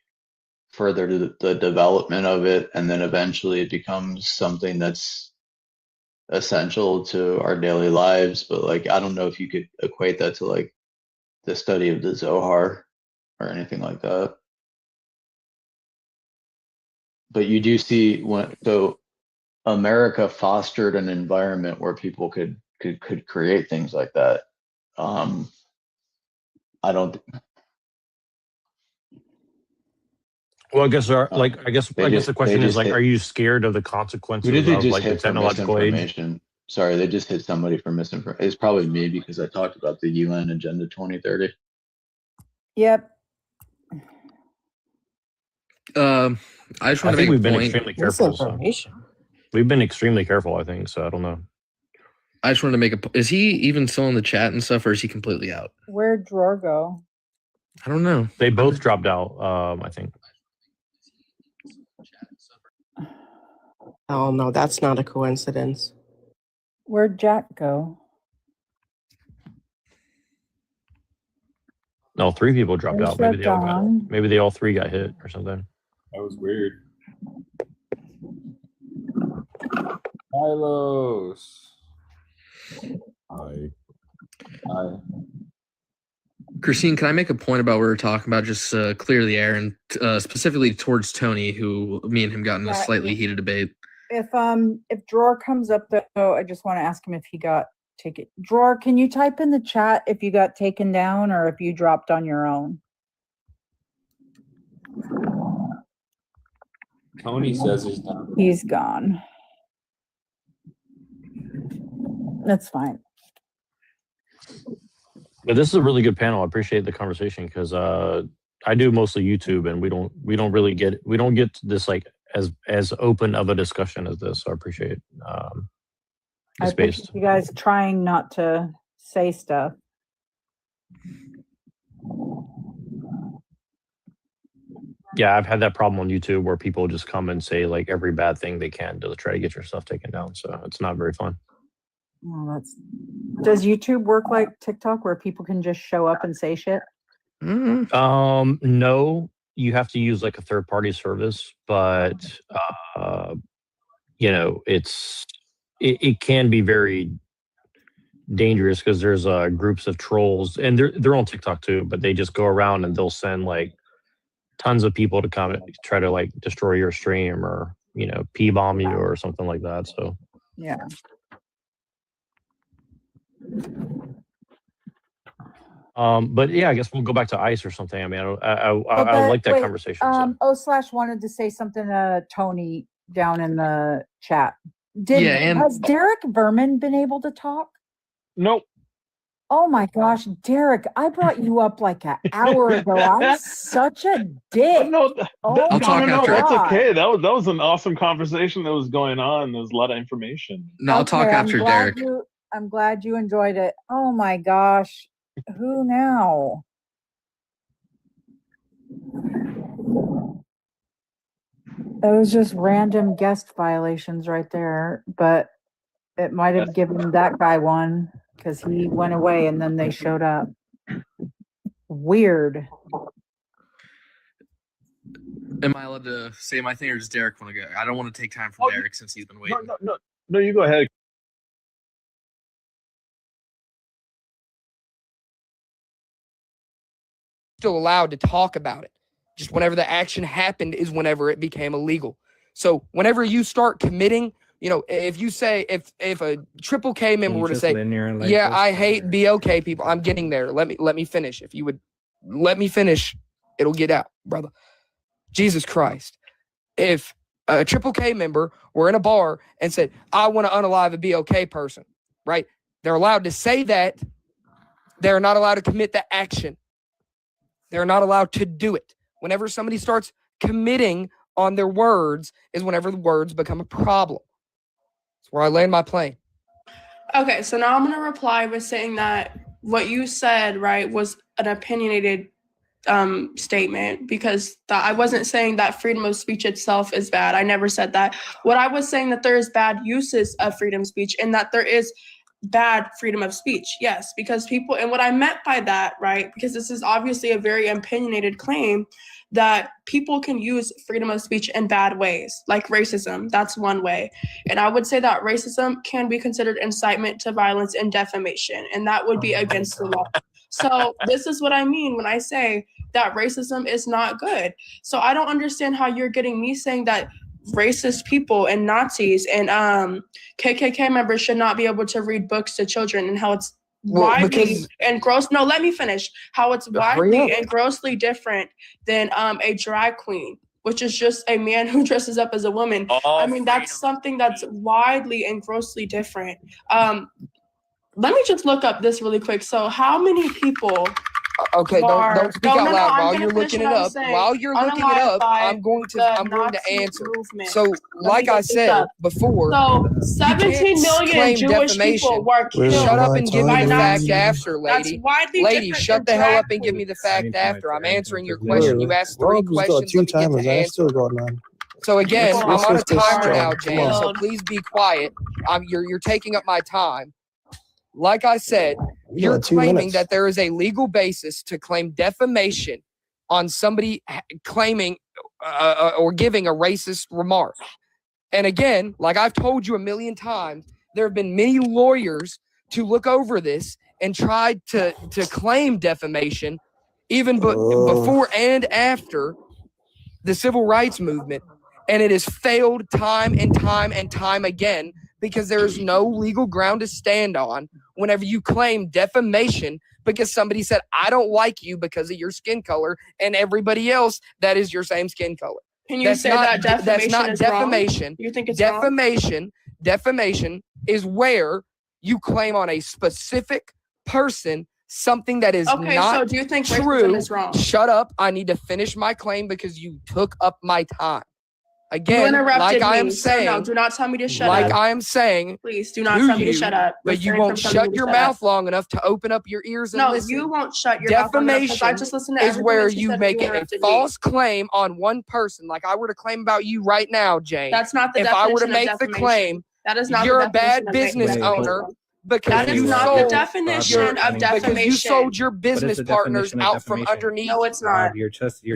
further the development of it, and then eventually it becomes something that's essential to our daily lives. But like, I don't know if you could equate that to like the study of the Zohar or anything like that. But you do see so America fostered an environment where people could create things like that. I don't. Well, I guess the question is like, are you scared of the consequences Who did they of just like the hit for technological age? misinformation? Sorry, they just hit somebody for misinformation. It's probably me because I talked about the UN Agenda 2030. Yep. I just want to make we've a been point. extremely careful. So. We've been extremely careful, I think. So I don't know. I just wanted to make a. Is he even still in the chat and stuff, or is he completely out? Where'd Dror go? I don't know. They both dropped out. I think. Oh no, that's not a coincidence. Where'd Jack go? No, 3 people dropped There's out. Maybe they all Dawn. got. Maybe they all 3 got hit or something. That was weird. Milos. Hi. Christine, can I make a point about what we were talking about? Just clear the air, and specifically towards Tony, who me and him got in a slightly heated debate. If Dror comes up though, I just want to ask him if he got taken. Dror, can you type in the chat if you got taken down or if you dropped on your own? Tony says he's not. He's gone. That's fine. But this is a really good panel. I appreciate the conversation because I do mostly YouTube, and we don't really get this like as open of a discussion as this. So I appreciate I the space. appreciate you guys trying not to say stuff. Yeah, I've had that problem on YouTube where people just come and say like every bad thing they can to try to get your stuff taken down. So it's not very fun. Well, does YouTube work like TikTok where people can just show up and say shit? No, you have to use like a third party service, but it can be very dangerous because there's groups of trolls, and they're on TikTok too, but they just go around and they'll send like tons of people to come and try to like destroy your stream or P-bomb you or something like that. So yeah. But yeah, I guess we'll go back to ICE or something. I mean, I like that conversation. So. Wanted to say something to Tony down in the chat. Has Derek Verman been able to talk? Nope. Oh my gosh, Derek, I brought you up like an hour ago. I'm such a dick. That's okay. That was an awesome conversation that was going on. There was a lot of information. No, I'll talk after Derek. I'm glad you enjoyed it. Oh my gosh. Who now? That was just random guest violations right there, but it might have given that guy one because he went away and then they showed up. Weird. Am I allowed to say my thing, or does Derek want to go? I don't want to take time from Derek since he's been waiting. No, you go ahead. Still allowed to talk about it. Just whenever the action happened is whenever it became illegal. So whenever you start committing, if you say, if a Triple K member were to say, I hate BOK people, I'm getting there. Let me finish. If you would let me finish, it'll get out, brother. Jesus Christ. If a Triple K member were in a bar and said, I want to unalive a BOK person, right? They're allowed to say that They're not allowed to commit the action. They're not allowed to do it. Whenever somebody starts committing on their words is whenever the words become a problem. That's where I land my plane. Okay, so now I'm going to reply with saying that what you said, right, was an opinionated statement, because I wasn't saying that freedom of speech itself is bad. I never said that. What I was saying that there is bad uses of freedom of speech and that there is bad freedom of speech. Yes, because people, and what I meant by that, right, because this is obviously a very opinionated claim, that people can use freedom of speech in bad ways, like racism. That's one way. And I would say that racism can be considered incitement to violence and defamation, and that would be against the law. So this is what I mean when I say that racism is not good. So I don't understand how you're getting me saying that racist people and Nazis and KKK members should not be able to read books to children, and how it's widely and gross. No, let me finish. How it's widely and grossly different than a drag queen, which is just a man who dresses up as a woman. I mean, that's something that's widely and grossly different. Let me just look up this really quick. So how many people Okay, don't speak out loud while you're looking it up. saying. While you're looking it up, I'm going to answer. So, like I said before, so 17 million Jewish people were killed. Shut up and give me the fact Nazis. after, lady. That's widely Lady, different shut than the hell drag up and give me the fact queens. after. I'm answering your question. You asked 3 questions. Let me get to answer. So again, I'm on a timer now, James. So please be quiet. You're taking up my time. Like I said, you're claiming that there is a legal basis to claim defamation on somebody claiming or giving a racist remark. And again, like I've told you a million times, there have been many lawyers to look over this and tried to claim defamation even before and after the civil rights movement. And it has failed time and time and time again, because there is no legal ground to stand on whenever you claim defamation because somebody said, I don't like you because of your skin color, and everybody else that is your same skin color. Can you say that defamation that's not is defamation. Wrong? You think it's defamation? Wrong? Defamation is where you claim on a specific person something that is not so do you think true. racism is wrong? Shut up. I need to finish my claim because you took up my time. Again, you interrupted like me. I am saying, no, do not tell me to shut up. Like I am saying, please do not tell me to shut up. But you won't shut your mouth long enough to open up your ears and listen. No, you won't shut your mouth long enough because I just listened to is where you said make you a false claim on one person. Like I were to claim about you right now, Jane. That's not the if definition I were to of make the claim, that is not you're the a bad definition business owner. Because that is not the definition of defamation. Because you sold your business partners out from underneath. No, it's not.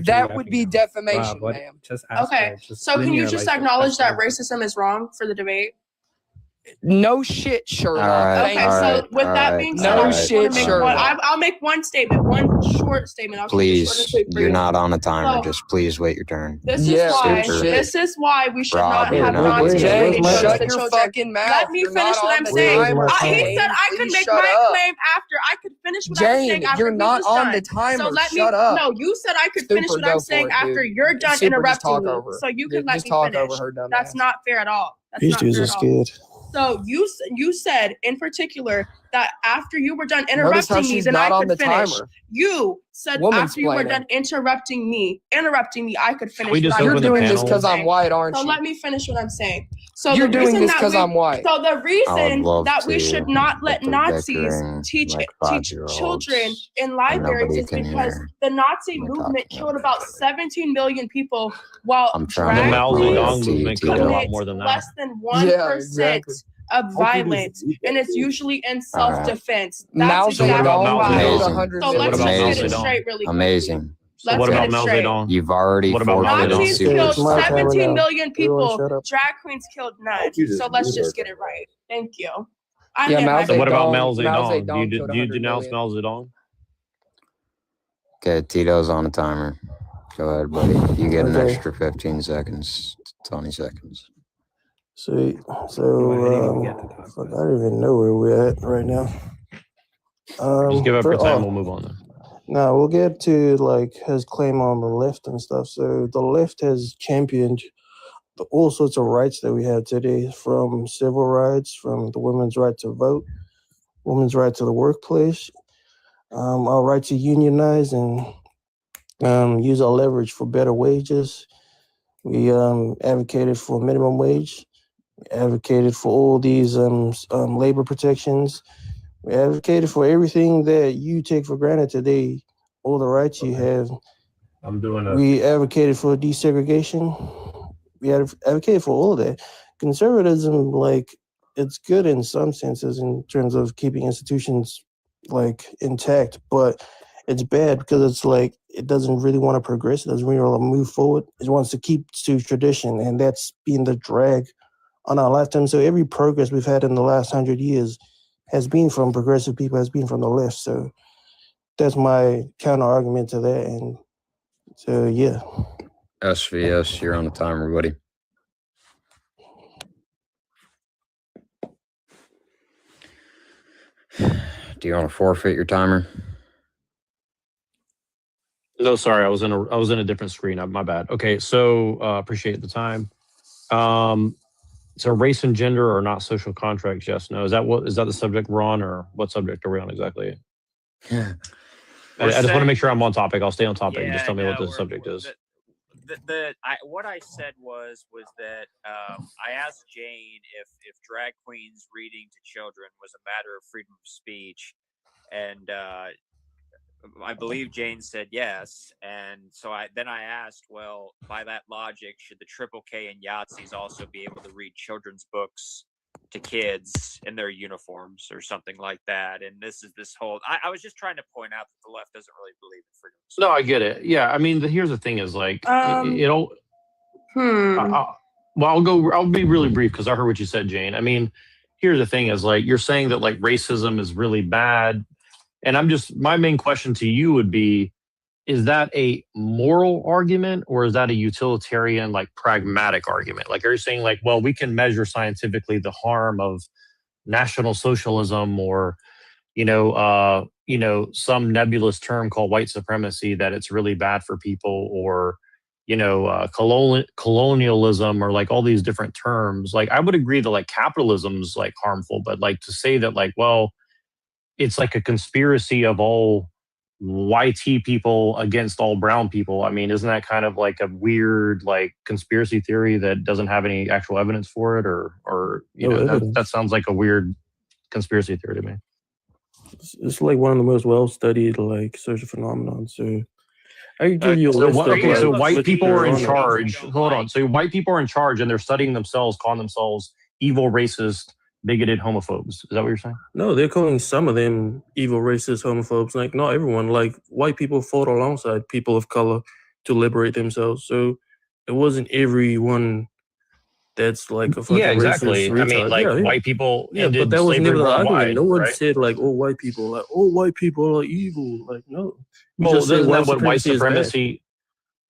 That would be defamation, ma'am. Okay, so can you just acknowledge that racism is wrong for the debate? No shit, Sherlock. Okay, so with that being said, I'll make one statement, one short statement. I'll please, you're not on a timer. Just please wait your turn. This is why we should not have Nazis shut your fucking mouth. Let me finish what I'm saying. He said I could make my claim after. I could finish what I'm saying after you're not on the timer. So let me. Shut up. No, you said I could finish what I'm saying after you're done interrupting me. So you can let me finish. That's not fair at all. These dudes are scared. So you said in particular that after you were done interrupting me, then I could finish. You said after you were done interrupting me, I could finish. You're doing this because I'm white, aren't you? So let me finish what I'm saying. So you're doing this because I'm white. So the reason that we should not let Nazis teach children in libraries is because the Nazi movement killed about 17 million people, while drag queens commit less than 1% of violence, and it's usually in self-defense. That's exactly why. So let's just get it straight really quick. Amazing. Let's what get about it straight. You've already forfeited. Nazis killed 17 million people. Drag queens killed none. So let's just get it right. Thank you. So what about Mao Zedong? Do you denounce Mao Zedong? Okay, Tito's on a timer. Go ahead, buddy. You get an extra 15 seconds, 20 seconds. Sweet. So, I don't even know where we're at right now. Just give up your time. We'll move on then. Now we'll get to like his claim on the left and stuff. So the left has championed all sorts of rights that we have today, from civil rights, from the women's right to vote, women's right to the workplace. our right to unionize and use our leverage for better wages. We advocated for minimum wage. We advocated for all these labor protections. We advocated for everything that you take for granted today, all the rights you have. I'm doing it. We advocated for desegregation. We advocated for all of that. Conservatism, like, it's good in some senses in terms of keeping institutions like intact, but it's bad because it's like it doesn't really want to progress. It doesn't really want to move forward. It wants to keep to tradition, and that's been the drag on our lifetime. So every progress we've had in the last 100 years has been from progressive people, has been from the left. So that's my counter argument to that. And so, yeah. SVS, you're on the timer, buddy. Do you want to forfeit your timer? No, sorry, I was in a different screen. My bad. Okay, so appreciate the time. So race and gender are not social contracts. Yes, no. Is that the subject we're on, or what subject are we on exactly? I just want to make sure I'm on topic. I'll stay on topic. Just tell me what the subject is. What I said was that I asked Jane if drag queens reading to children was a matter of freedom of speech, and I believe Jane said yes. And so I asked, well, by that logic, should the Triple K and Yahtzees also be able to read children's books to kids in their uniforms or something like that? And this whole, I was just trying to point out that the left doesn't really believe in freedom of speech. No, I get it. Yeah, I mean, here's the thing: is like Well, I'll be really brief because I heard what you said, Jane. I mean, here's the thing: is like you're saying that like racism is really bad. And my main question to you would be, is that a moral argument or is that a utilitarian, like pragmatic argument? Like, are you saying like, well, we can measure scientifically the harm of National Socialism or, some nebulous term called white supremacy, that it's really bad for people, or, colonialism, or like all these different terms? Like, I would agree that like capitalism's like harmful, but like to say that like, well, it's like a conspiracy of all YT people against all brown people. I mean, isn't that kind of like a weird like conspiracy theory that doesn't have any actual evidence for it, or that sounds like a weird conspiracy theory to me. It's like one of the most well-studied like social phenomenon. So I can give you a list of so white people are in charge. Hold on. So white people are in charge and they're studying themselves, calling themselves evil, racist, bigoted homophobes. Is that what you're saying? No, they're calling some of them evil, racist, homophobes. Like, not everyone. Like, white people fought alongside people of color to liberate themselves. So it wasn't everyone that's like a fucking exactly. racist retard. I mean, like white people. Yeah, but that was never the argument. No one right? said like, "Oh, white people are evil." Like, no. Well, isn't that what white supremacy?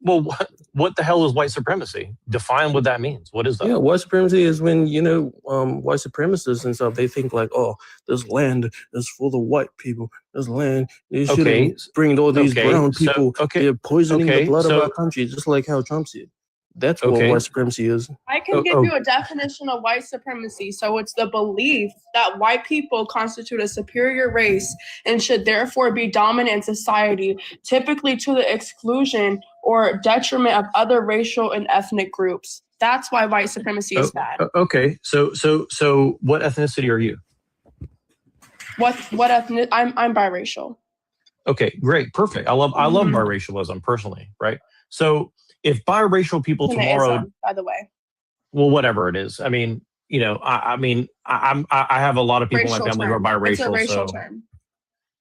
Well, what the hell is white supremacy? Define what that means. What is that? Yeah, white supremacy is when, white supremacists and stuff, they think like, oh, this land is for the white people. This land, they shouldn't bring all these brown people. They're poisoning the blood of our country, just like how Trump said. That's what white supremacy is. I can give you a definition of white supremacy. So it's the belief that white people constitute a superior race and should therefore be dominant in society, typically to the exclusion or detriment of other racial and ethnic groups. That's why white supremacy is bad. Okay. So what ethnicity are you? What ethnic? I'm biracial. Okay, great, perfect. I love biracialism personally, right? So if biracial people tomorrow, by the way, well, whatever it is, I mean, I have a lot of people in my family who are biracial. It's a racial term.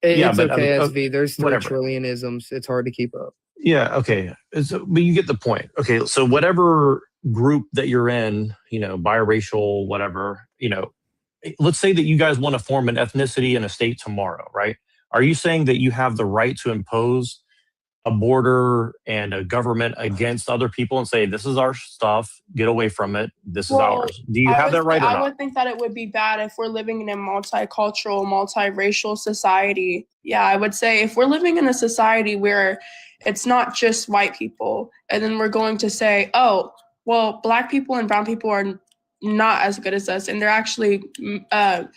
It's okay, SV. There's 3 trillion-isms. It's hard to keep up. Yeah, okay. But you get the point. Okay, so whatever group that you're in, biracial, whatever, let's say that you guys want to form an ethnicity and a state tomorrow, right? Are you saying that you have the right to impose a border and a government against other people and say, this is our stuff, get away from it, this is ours? Do you have that right or not? I would think that it would be bad if we're living in a multicultural, multiracial society. Yeah, I would say if we're living in a society where it's not just white people, and then we're going to say, oh, well, black people and brown people are not as good as us, and they're actually bad.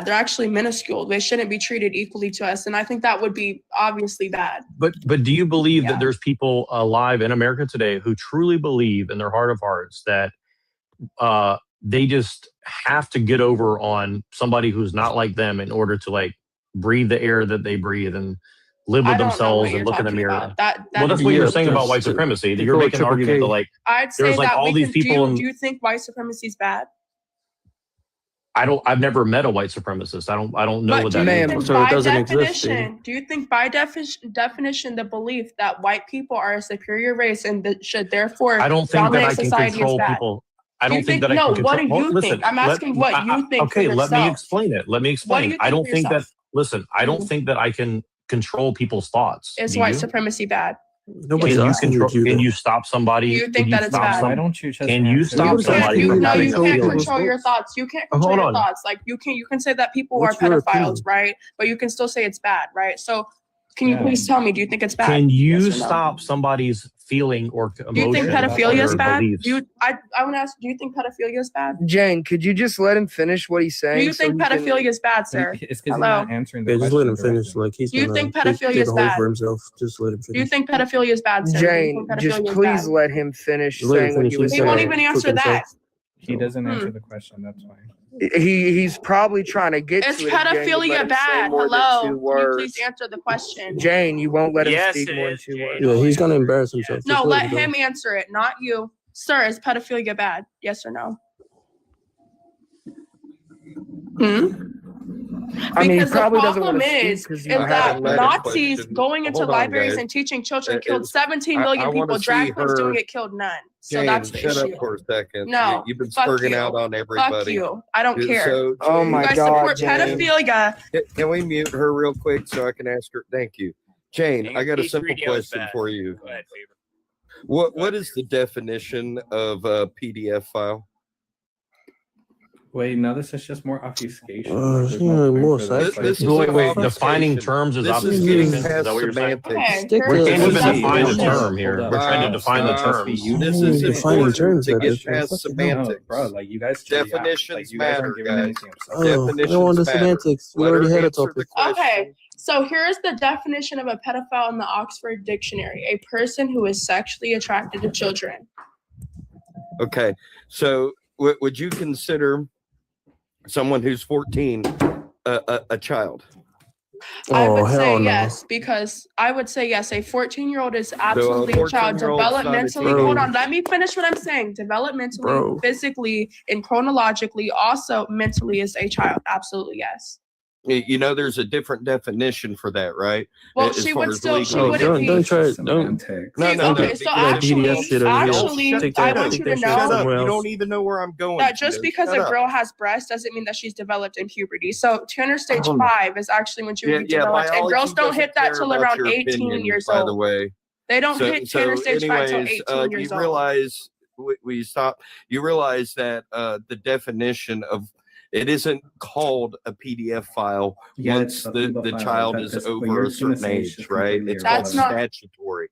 They're actually minuscule. They shouldn't be treated equally to us, and I think that would be obviously bad. But do you believe that there's people alive in America today who truly believe in their heart of hearts that they just have to get over on somebody who's not like them in order to like breathe the air that they breathe and live with themselves and look in the mirror? Well, that's what you're saying about white supremacy. You're making an argument that like I'd say there's like that all these people. do you think white supremacy is bad? I've never met a white supremacist. I don't know what that means. So it doesn't exist. Do you think by definition the belief that white people are a superior race and that should therefore I don't think that I can society control is bad? people. I don't think that I can control. What do you listen, think? I'm asking what you think. Okay, for let me yourself. explain it. Let me explain. I don't think that. Listen, I don't think that I can control people's thoughts. Is Do white you? supremacy bad? Nobody's Can you asking control? you Can that. you stop somebody? Do you think that it's bad? Why don't you just Can you stop somebody from No, having you a can't feeling? control your thoughts. You can't control Hold your on. thoughts. Like you can say that people What's are your pedophiles, opinion? right? But you can still say it's bad, right? So can you please tell me, do you think it's bad? Can you Yes or no? stop somebody's feeling or emotion? Do you think pedophilia is or bad? beliefs? I want to ask, do you think pedophilia is bad? Jane, could you just let him finish what he's saying? Do you think pedophilia is bad, sir? It's because he's Hello? not answering the Yeah, question. just let him directly. finish. Like he's Do you gonna think dig pedophilia a is hole bad? for himself. Just let him Do you finish. think pedophilia is bad, sir? Jane, Do you just think pedophilia is please bad? let him finish Let him saying what finish. he was He won't gonna even cook answer that. himself. He doesn't answer the question. That's why. He's probably trying to get Is to it. Jane, but let pedophilia him say bad? more than Hello? two Can you words. please answer the question? Jane, you won't let him Yes, speak it more than is, two Jane. words. Yeah, he's gonna embarrass himself. No, Just let go. him answer it, not you. Sir, is pedophilia bad? Yes or no? I mean, he Because the probably doesn't problem want to speak is because that Nazis going into libraries and teaching children killed 17 million people. Drag queens doing it killed none. So that's the shut issue. up for a second. No, You've been fuck spurging you. out on everybody. Fuck you. I don't care. So, Oh my you guys God, support Jane. pedophilia. Can we mute her real quick so I can ask her? Thank you, Jane. I got a simple question for you. Go ahead, Fever. What is the definition of a PDF file? Wait, no, this is just more obfuscation. more side Wait, defining terms is obfuscation. Is that what you're saying? Okay, We're here's can't the even define the definition. term here. We're trying to define the terms. This is defining important terms to at get this point. past semantics. Bro, like you guys Definitions matter, guys. Oh, I don't want the semantics. We Let already her had a answer the topic. Okay, so here's the definition of a pedophile in the Oxford Dictionary: a person who is sexually attracted to children. Okay, so would you consider someone who's 14 a child? I would Oh, hell say no. yes, because I would say yes. A 14-year-old is absolutely a child. 14-year-old's not a Developmentally, teenager. hold on, let me finish what I'm saying. Developmentally, Bro. physically, and chronologically, also mentally is a child. Absolutely yes. You know, there's a different definition for that, right? Well, As she far would as still, legal. she wouldn't be. Don't try it. Don't. Okay, so actually, I want you to know You don't even know where I'm going. that just Tito. because Shut a up. girl has breasts doesn't mean that she's developed in puberty. So Turner stage Oh. 5 is actually when she would be developed, and biology girls don't doesn't hit that care till about around your 18 opinion, years by old. the way. They don't hit Turner stage 5 till 18 years you old. realize we stop. You realize that the definition of it isn't called a PDF file once the child is over a certain age, right? It's called That's not- statutory.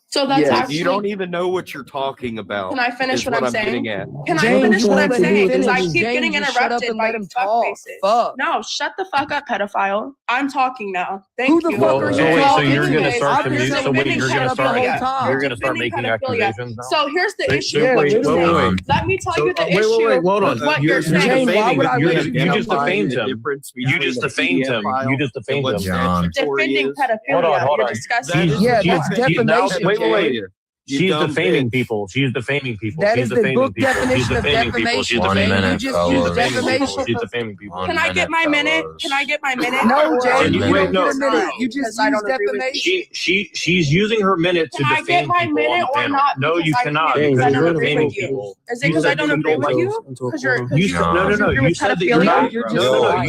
So that's actually. You don't even know what you're talking about. Can I finish is what I'm I'm saying? getting at. Can I Jane, finish what I'm let him saying? Because I finish. keep Jane, getting just shut up interrupted and by let you him fuck talk. faces. Fuck. No, shut the fuck up, pedophile. I'm talking now. Thank Who the you. fuck are you So wait, so talking you're to? gonna start I've been commuting. So wait, defending you're gonna pedophilia start. the whole time. You're gonna start making accusations now. So here's the issue. So What wait, you're saying. wait. Let me tell you the Wait, issue. hold on. with What you're saying. Jane, why defaming. would I You let just him defamed define him. the difference You just between defamed a him. PDF You just and defamed what him. statutory Defending is? pedophilia. Hold You're on. disgusting. That's defamation. Wait. You She's dumb defaming bitch. people. She's defaming people. That She's is the defaming book people. She's definition of defaming people. She's defamation. 1 defaming Jane, you minute, just She's used fellas. defaming people. defamation. She's defaming people. 1 Can I get my minute? fellas. Can I get my minute? No, Jane, you minute. don't no. get a minute. You just Because I used don't agree with defamation. She's using her minute to Can I get defame my people on minute the or panel. not? No, Because you I cannot can't, because I you're don't agree defaming with you. people. Is it You because I said don't you agree don't with like. you? Because you're. You said no. agree You with said that you're pedophilia? not. You're just No.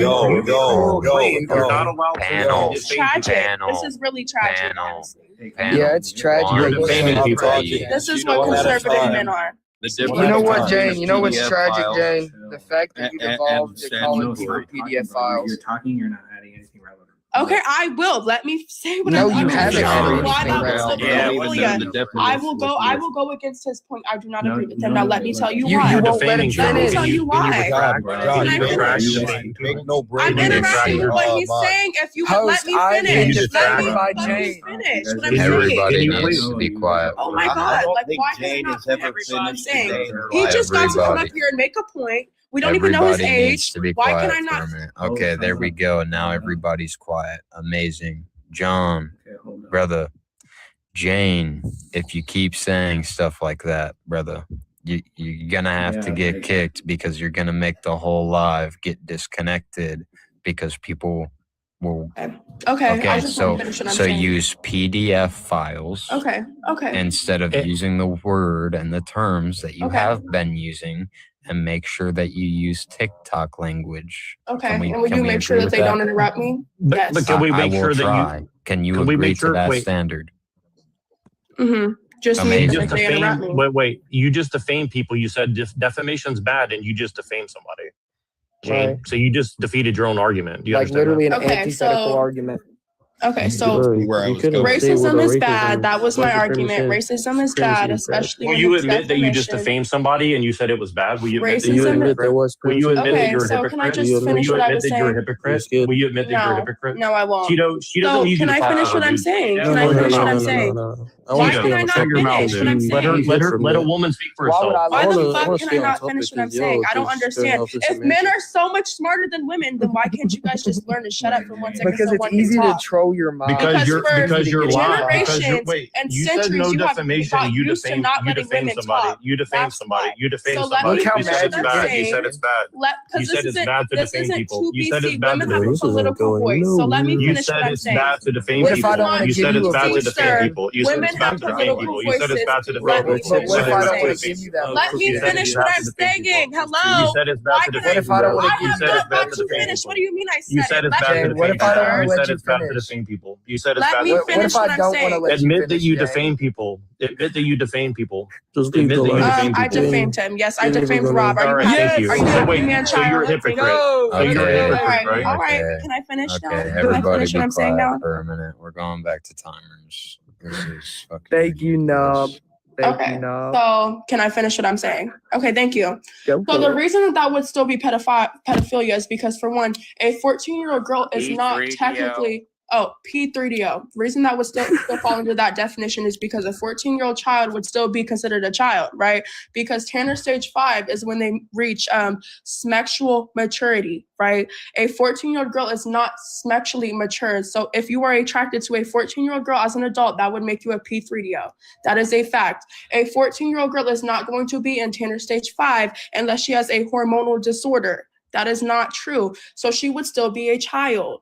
Go. You're not allowed to Panel. It's defame people. tragic. This is really tragic, honestly. Yeah, it's tragic. You're defaming people. This is what conservative men are. You know what, Jane? You know what's tragic, Jane? The fact that you devolved to calling people PDF files. You're talking. You're not adding anything relevant. Okay, I will. Let me say what No, I'm you going to haven't say. added Why anything, that would Ralph. still be Yeah, pedophilia. I will go against his point. I do not agree with him. Now let me tell you why. You won't let him Let me finish. tell you why. John, Can I finish? make no break. I'm interrupting what he's saying. If you would let me finish, let me finish what I'm saying. Everybody needs to be quiet. Oh my for a minute. God! Like, why can I not finish what I'm saying? He just got to come up here and make a point. We don't even know his Everybody needs age. to be Why quiet can I for not? a minute. Okay, there we go. And now everybody's quiet. Amazing. John, brother. Jane, if you keep saying stuff like that, brother, you're going to have to get kicked because you're going to make the whole live get disconnected because people will. Okay, I just want to finish what I'm saying. Use PDF files. Okay. Instead of using the word and the terms that you have been using, and make sure that you use TikTok language. Okay, and will you make sure that they don't interrupt me? Yes. But can we make sure that you can you agree to that standard? Just Amazing. mean that they interrupt me. Wait. You just defamed people. You said defamation's bad, and you just defamed somebody. Jane. Right. So you just defeated your own argument. Do you Like understand literally that? an antithetical argument. Okay, so racism is bad. That was my argument. Racism is bad, especially Will in you the admit that you just definition. defamed somebody and you said it was bad? Will you admit that Racism- you're a You admit hypocrite? there was Will you admit that Okay, you're a so hypocrite? can I just finish Will what I you was admit that you're a saying? hypocrite? Will you admit that you're a No, hypocrite? no, I won't. She doesn't So need you can to I talk finish to what her, I'm dude. saying? No, Can I no, finish no, what no, I'm no, saying? no. Why Cheetah, can I not shut your mouth, finish what I'm dude. saying? Let a woman speak for herself. Why the fuck can I not finish what I'm saying? I don't understand. If men are so much smarter than women, then why can't you guys just learn to shut up for 1 second Because so it's one can easy to talk? troll your mom. Because you're lying. Because you're generations wait. and You said centuries, no you have defamation. got And you used to defamed. not You letting defamed women somebody. talk. You defamed That's somebody. why. You defamed So let somebody. me You finish said what it's I'm bad. You saying. said it's bad. You Because said it's bad to this defame isn't people. You said it's 2 BC. bad to Women have a defame people. political voice. So let me You finish what said I'm it's saying. bad to defame What if people. I don't wanna You give said it's you a bad to voice, defame sir? people. You said Women it's bad have to defame political people. You said it's voices. bad to defame Let me people. finish You what said I'm it's bad to saying. defame people. Let me You said finish it's what bad I'm to defame people. saying. You Hello. said it's bad Why to can defame I? people. I You have said not it's bad let to you defame finish. people. What do you mean I You said said it? it's Let bad me to Jane, what defame if I don't people. want to You let said you it's bad to finish? defame people. You said it's Let bad me to What finish if I what I'm don't want to saying. let you admit that finish, you Jane? defame people. Admit that you defame people. Just leave Admit the that you live. defame I people. defamed him. Yes, I You're never defamed gonna- Rob. Are All you right, happy? thank you. Are you So happy, wait, man, so you're a child? hypocrite. No. So you're a Okay. hypocrite, right? All right. Okay. Can I finish now? Okay, Can I everybody finish be what I'm saying quiet now? for a minute. We're going back to timers. This is fucking Thank you, Knob. ridiculous. Thank Okay. you, Knob. So can I finish what I'm saying? Okay, thank you. Go So for the it. reason that would still be pedophilia is because, for one, a 14-year-old girl is not P3DO. technically P3DO. The reason that would still fall under that definition is because a 14-year-old child would still be considered a child, right? Because Tanner stage 5 is when they reach sexual maturity, right? A 14-year-old girl is not sexually mature. So if you are attracted to a 14-year-old girl as an adult, that would make you a P3DO. That is a fact. A 14-year-old girl is not going to be in Tanner stage 5 unless she has a hormonal disorder. That is not true. So she would still be a child.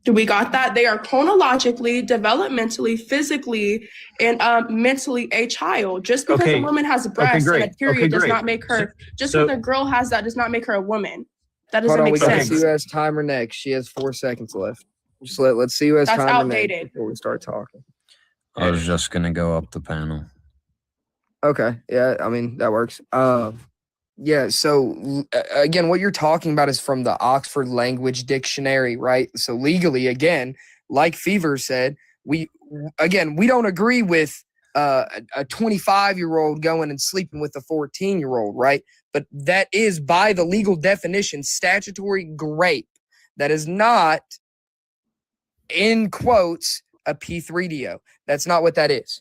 Do we got that? They are chronologically, developmentally, physically, and mentally a child. Just because a Okay. woman has Okay, breasts and a great. period Okay, does great. not make her. Just So- because a girl has that does not make her a woman. That Hold doesn't on, make we gotta sense. see who has timer next. She has 4 seconds left. Just let's see who has That's timer outdated. next before we start talking. I was just gonna go up the panel. Okay, yeah, I mean that works. Yeah, so again, what you're talking about is from the Oxford Language Dictionary, right? So legally, again, like Fever said, we don't agree with a 25-year-old going and sleeping with a 14-year-old, right? But that is, by the legal definition, statutory grape. That is not, in quotes, a P3DO. That's not what that is.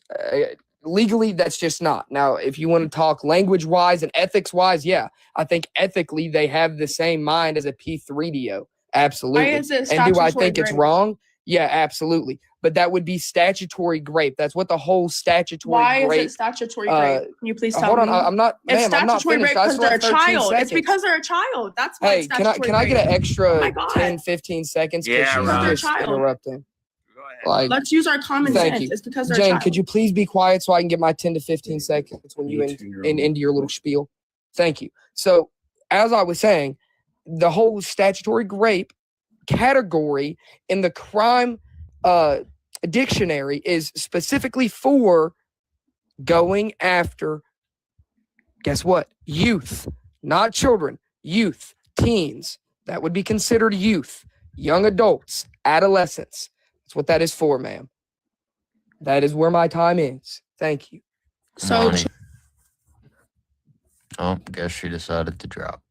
Legally, that's just not. Now, if you want to talk language-wise and ethics-wise, yeah, I think ethically they have the same mind as a P3DO. Absolutely. Why is it And do I statutory think it's grape? wrong? Yeah, absolutely. But that would be statutory grape. That's what the whole statutory Why grape. is it statutory rape? Can you please tell Hold me? on, I'm not. It's Ma'am, I'm not statutory finished. rape I because still they're a have 13 child. seconds. It's because they're a child. That's why Hey, it's can statutory I get an rape. extra Oh my God. 10, 15 seconds? Yeah, Because she's Rob. They're a just child. interrupting. Like, Let's use our common thank sense. you. It's because they're a Jane, child. could you please be quiet so I can get my 10 to 15 seconds when you end your little spiel? Thank you. So, as I was saying, the whole statutory grape category in the crime dictionary is specifically for going after, guess what? Youth, not children, youth, teens. That would be considered youth, young adults, adolescents. That's what that is for, ma'am. That is where my time is. Thank you. So Money. Oh, guess she decided to drop.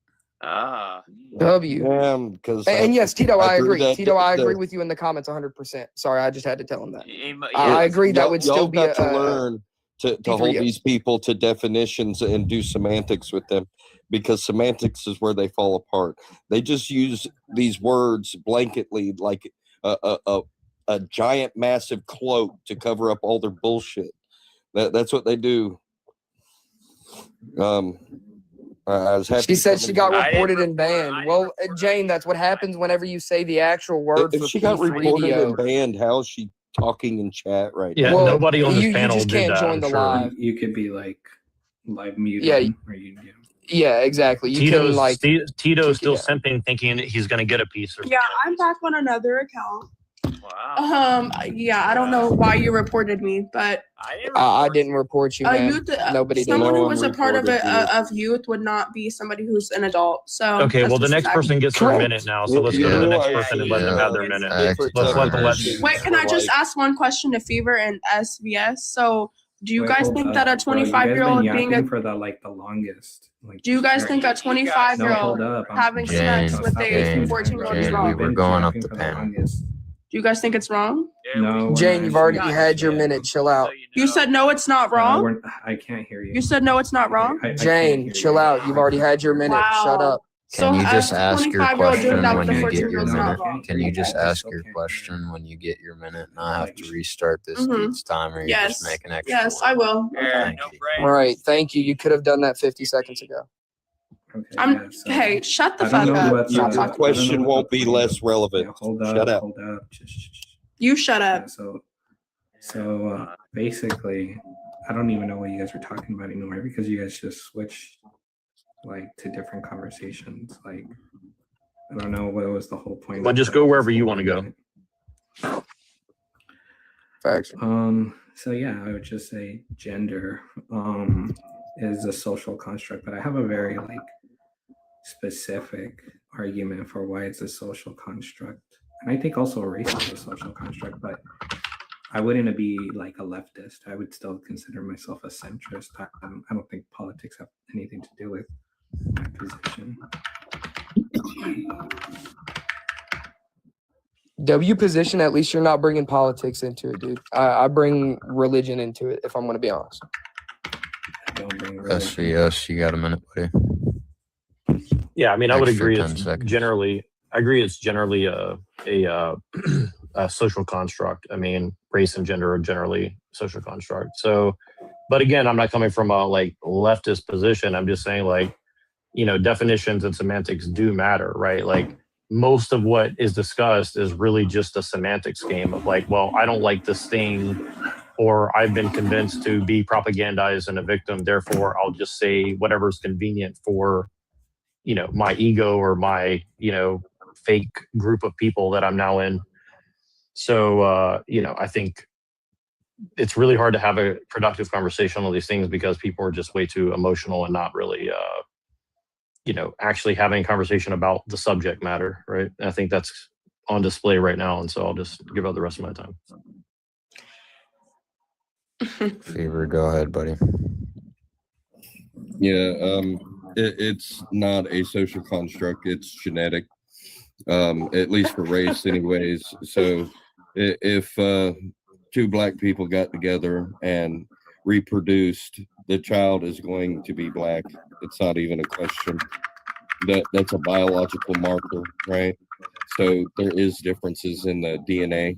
W. Because And yes, Tito, I agree. that Tito, I the- agree with you in the comments 100%. Sorry, I just had to tell him that. Yeah. I agree that Y'all- would y'all still be got a, to learn to for hold you. these people to definitions and do semantics with them, because semantics is where they fall apart. They just use these words blanketly like a giant massive cloak to cover up all their bullshit. That's what they do. I was happy She to said come she in got here. reported and banned. Well, Jane, that's what happens whenever you say the actual word If for she got reported P3DO. and banned, how is she talking in chat right Yeah, now? Well, nobody on this you panel just did can't that, join I'm the sure. live. You could be like live muted. Yeah. Or you, Yeah, exactly. You can like Tito's kick it still down. simping, thinking he's gonna get a piece. Or Yeah, I'm back on another account. Wow. Yeah, I don't know why you reported me, but I didn't report you, man. youth, Nobody did. someone No who one was a part of it reported you. of youth would not be somebody who's an adult. So Okay, that's well, the just next fact. person gets their Correct. minute now, so let's You go to the next realize person and that, let them have their it's minute. different Let's let the definitions Wait, can for, I just like- ask one question to Fever and SVS? So, do you Wait, guys hold think up, that a bro. You guys been 25-year-old being a yapping for the longest? Like, do you guys just think a right. 25-year-old No, hold up. having Jane, sex with a Jane, 14-year-old is Jane, we wrong? were Do going up yapping the for panel. longest. you guys think it's wrong? No, we're Jane, not you've already answering had that your yet. minute. Chill out. You said no, it's not wrong. I can't hear you. You said no, it's not wrong. I can't Jane, hear chill you. out. You've already had your minute. Shut Wow. up. So Can you just a ask your 25-year-old doing question that with when a you get your 14-year-old is not minute? wrong. Can you just I ask still your can't hear question when you get your minute? And I have to restart this Mhm. each time, or you Yes. just make an extra Yes, one. I will. Thank you. Right. Thank you. You could have done that 50 seconds ago. Okay, I'm yeah, so hey, shut the I don't fuck know up. what Your I don't question know what won't the be point less of- relevant. Yeah, hold up. Shut up. Hold up. You shut up. Yeah, so basically, I don't even know what you guys were talking about anymore because you guys just switched like to different conversations. Like, I don't know what was the whole point. Well, of just the go wherever you whole want to go. minute. Facts. So yeah, I would just say gender is a social construct, but I have a very like specific argument for why it's a social construct. And I think also race is a social construct, but I wouldn't be like a leftist. I would still consider myself a centrist. I don't think politics have anything to do with my position. W position, at least you're not bringing politics into it, dude. I bring religion into it, if I'm going to be honest. I don't bring religion. SVS, you got a minute, buddy? Yeah, I mean, I would Extra agree. 10 It's seconds. generally, I agree. It's generally a social construct. I mean, race and gender are generally social construct. So, but again, I'm not coming from a like leftist position. I'm just saying like, definitions and semantics do matter, right? Like most of what is discussed is really just a semantics game of like, well, I don't like this thing, or I've been convinced to be propagandized and a victim. Therefore, I'll just say whatever's convenient for my ego or my, fake group of people that I'm now in. So, I think it's really hard to have a productive conversation on these things because people are just way too emotional and not really, actually having a conversation about the subject matter, right? And I think that's on display right now. And so I'll just give out the rest of my time. Fever, go ahead, buddy. Yeah, it's not a social construct. It's genetic, at least for race anyways. So if two black people got together and reproduced, the child is going to be black. It's not even a question. That's a biological marker, right? So there is differences in the DNA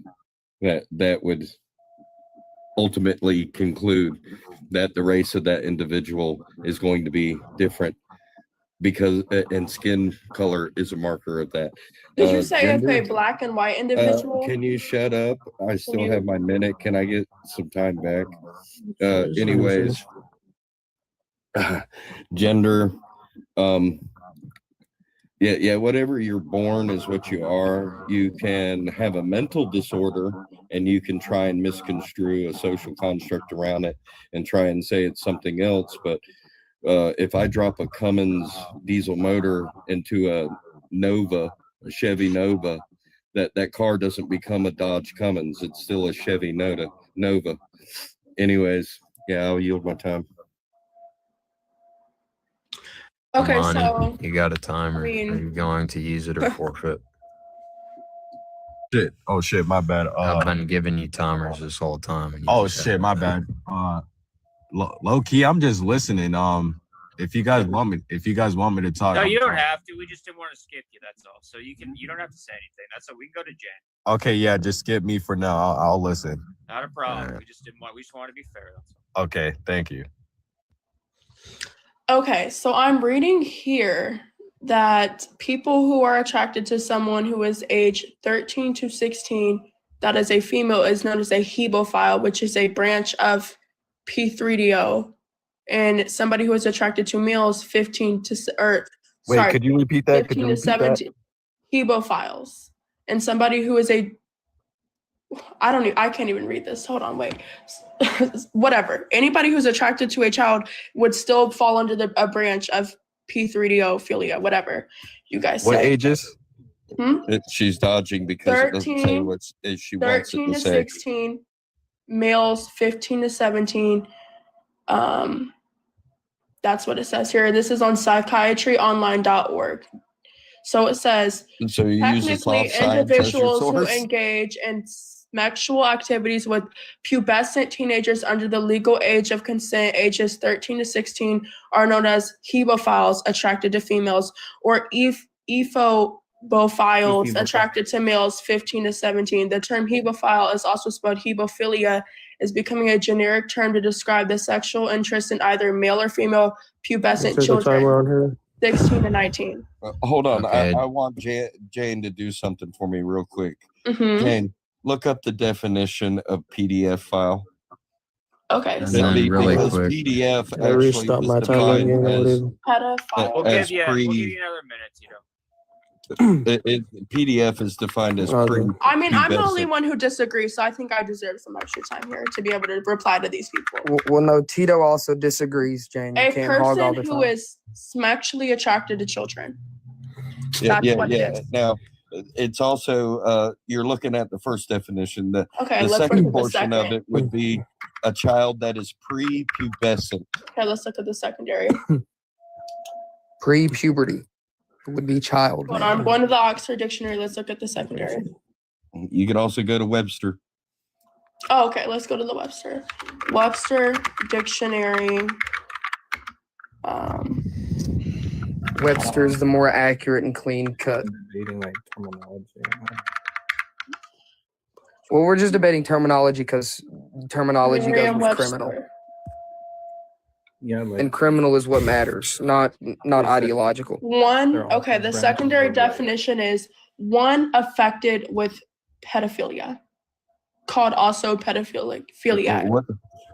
that would ultimately conclude that the race of that individual is going to be different because and skin color is a marker of that. Did you say Gender, if a black and white individual? can you shut up? I still you- have my minute. Can I get some time back? Anyways, gender, yeah, whatever you're born is what you are. You can have a mental disorder and you can try and misconstrue a social construct around it and try and say it's something else. But if I drop a Cummins diesel motor into a Nova, a Chevy Nova, that car doesn't become a Dodge Cummins. It's still a Chevy Nova. Anyways, yeah, I'll yield my time. Okay, Money, so you got a timer. I mean- Are you going to use it or forfeit? Shit. Oh shit, my bad. I've been giving you timers this whole time. And you Oh just shit, my bad. Low key, I'm just listening. If you guys want me to talk. No, I'm you don't fine. have to. We just didn't want to skip you. That's all. So you don't have to say anything. That's all. We can go to Jen. Okay, yeah, just skip me for now. I'll listen. Not a problem. Alright. We just want to be fair. That's all. Okay, thank you. Okay, so I'm reading here that people who are attracted to someone who is age 13 to 16, that is a female, is known as a hebophile, which is a branch of P3DO. And somebody who is attracted to males 15 to Wait, could you repeat that? 15 to 17 hebophiles. And somebody who is I can't even read this. Hold on, wait. Whatever. Anybody who's attracted to a child would still fall under a branch of P3DO philia, whatever you guys say. What ages? She's dodging because it doesn't say what she wants it 13 to to say. 16, males 15 to 17. That's what it says here. This is on psychiatryonline.org. So it says, So you use the technically, soft science as your individuals who source? engage in sexual activities with pubescent teenagers under the legal age of consent, ages 13 to 16, are known as hebophiles attracted to females, or ephobophiles attracted to males 15 to 17. The term hebophile is also spelled hebophilia, is becoming a generic term to describe the sexual interest in either male or female pubescent There's a timer on children, here. 16 to 19. Hold on. Okay. I want Jane to do something for me real quick. Mhm. Jane, look up the definition of PDF file. Okay, And so then really because quick. PDF I actually restart is my timer again, defined I as, believe. pedophile. We'll as give you pre. another minute, Tito. PDF is defined as Okay. pre. I mean, I'm the only pubescent. one who disagrees, so I think I deserve some extra time here to be able to reply to these people. Well, no, Tito also disagrees, Jane. You A can't hog all person the who time. is sexually attracted to children. Yeah, That's what it is. Now, it's also you're looking at the first definition. The Okay, the let's look at second the portion of second. it would be a child that is pre-pubescent. Okay, let's look at the secondary. Pre-puberty would be child. Hold on, I'm going to the Oxford Dictionary. Let's look at the secondary. You can also go to Webster. Oh, okay, let's go to the Webster. Webster Dictionary. Webster is the more accurate and clean cut. Debating like terminology. Well, we're just debating terminology because terminology goes with Merriam-Webster. criminal, Yeah, like and criminal is what matters, not ideological. One, They're all okay, the branches secondary of- definition is one affected with pedophilia, called also pedophiliac.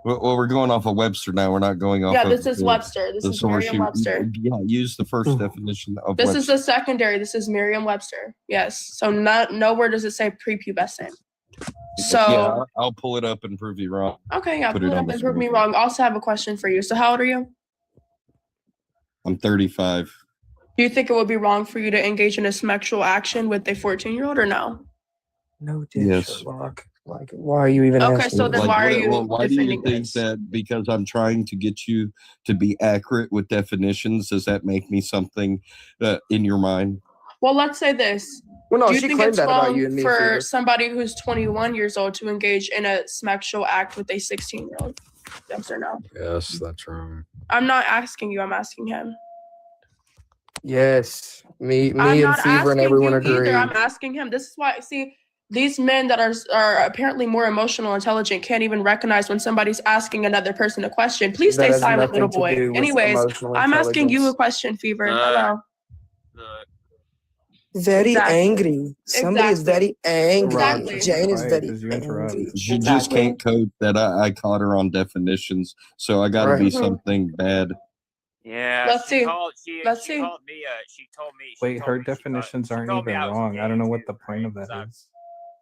Well, we're going off of Webster now. We're not going off. Yeah, of this is the- Webster. This the is source you- Merriam-Webster. Yeah, use the first definition of This Webster. is the secondary. This is Merriam-Webster. Yes. So nowhere does it say prepubescent. So yeah, I'll pull it up and prove you wrong. okay, yeah, Put pull it it on up the and prove me screen. wrong. I also have a question for you. So how old are you? I'm 35. Do you think it would be wrong for you to engage in a sexual action with a 14-year-old or no? No, Yes. Sherlock. Like, why are you even Okay, asking? so then this? why are you why do you defending think this? that because I'm trying to get you to be accurate with definitions, does that make me something in your mind? Well, let's say this. Well, no, Do you she think claimed it's that about wrong you and me, for Fever. somebody who's 21 years old to engage in a sexual act with a 16-year-old? Yes or no? Yes, that's wrong. I'm not asking you. I'm asking him. Yes, me I'm and not Fever and asking everyone you agree. either. I'm asking him. This is why. See, these men that are apparently more emotional, intelligent, can't even recognize when somebody's asking another person a question. Please That stay has silent, nothing little to boy. do with Anyways, emotional I'm asking you a intelligence. question, Fever. Hello. Very Exactly. angry. Somebody is Exactly. very angry. Exactly. Jane is very because you interrupt. angry. She just can't code that I caught her on definitions, so I got to Right. be Mhm. something bad. Yeah. Let's she see. Called, Let's she see. called me. She told me. Wait, her definitions aren't told me even I was wrong. I gay don't know what too, the point of that is.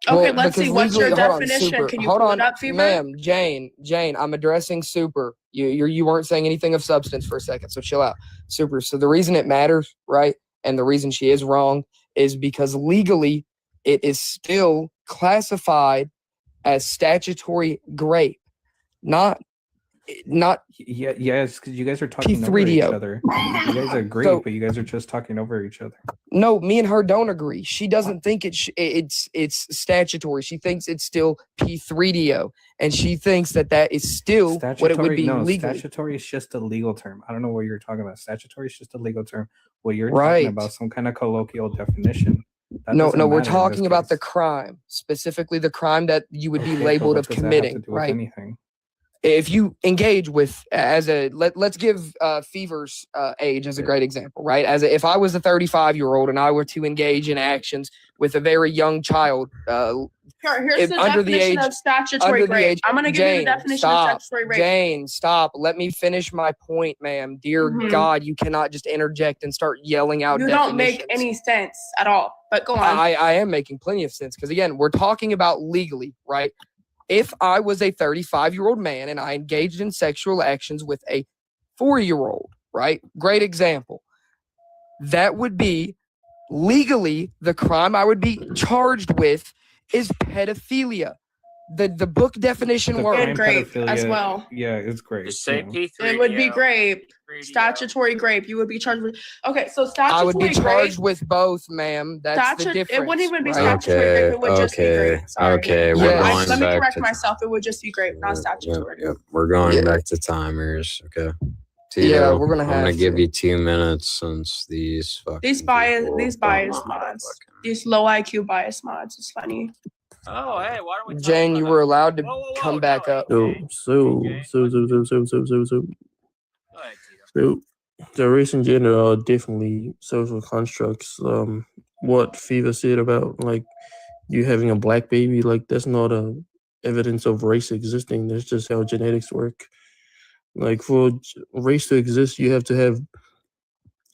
Okay, Well, let's see. because What's your legally- hold on, definition? Super. Can you Hold pull on, it up, Fever? ma'am, Jane, I'm addressing Super. You weren't saying anything of substance for a second, so chill out. Super. So the reason it matters, right, And the reason she is wrong is because legally it is still classified as statutory grape, not Yeah, yes, because you guys are talking over each P3DO. other. You guys agree, So- but you guys are just talking over each other. No, me and her don't agree. She doesn't think it's statutory. She thinks it's still P3DO, and she thinks that is still what it would be No, legally. statutory is just a legal term. I don't know what you're talking about. Statutory is just a legal term. What you're Right. talking about, some kind of colloquial definition. That No, doesn't we're matter in talking this about the case. crime, specifically the crime that you would be Okay, but labeled what of does that have committing, to do with right? anything? If you engage with let's give Fever's age as a great example, right? If I was a 35-year-old and I were to engage in actions with a very young child, Here's the under the definition age of statutory under the rape. age, I'm going to give you the definition of statutory rape. Jane, stop. Let me finish my point, ma'am. Dear Mhm. God, you cannot just interject and start yelling out You definitions. don't make any sense at all. But go on. I am making plenty of sense because, again, we're talking about legally, right? If I was a 35-year-old man and I engaged in sexual actions with a 4-year-old, right? Great example. That would be legally the crime I would be charged with is pedophilia. The book definition The word. crime And grape as pedophilia, well. Yeah, it's great. Just say you know. P3. It would be grape. Statutory grape. You would be charged with. Okay, so statutory I would be grape. charged with both, ma'am. That's the difference. It wouldn't even be right? statutory grape. It would just be grape. Sorry. Okay, we're Yes. going Let me back correct to myself. It would just be grape, not statutory. Yep, we're going Yeah. back to timers. Okay. Yeah, Tito, we're gonna I'm have gonna give to. you 2 minutes since these fucking These bias people- mods. These low IQ bias mods. It's funny. Oh, hey, why don't we? Jane, you were allowed to come back up. So the race and gender are definitely social constructs. What Fever said about like you having a black baby, like that's not a evidence of race existing. That's just how genetics work. Like for race to exist, you have to have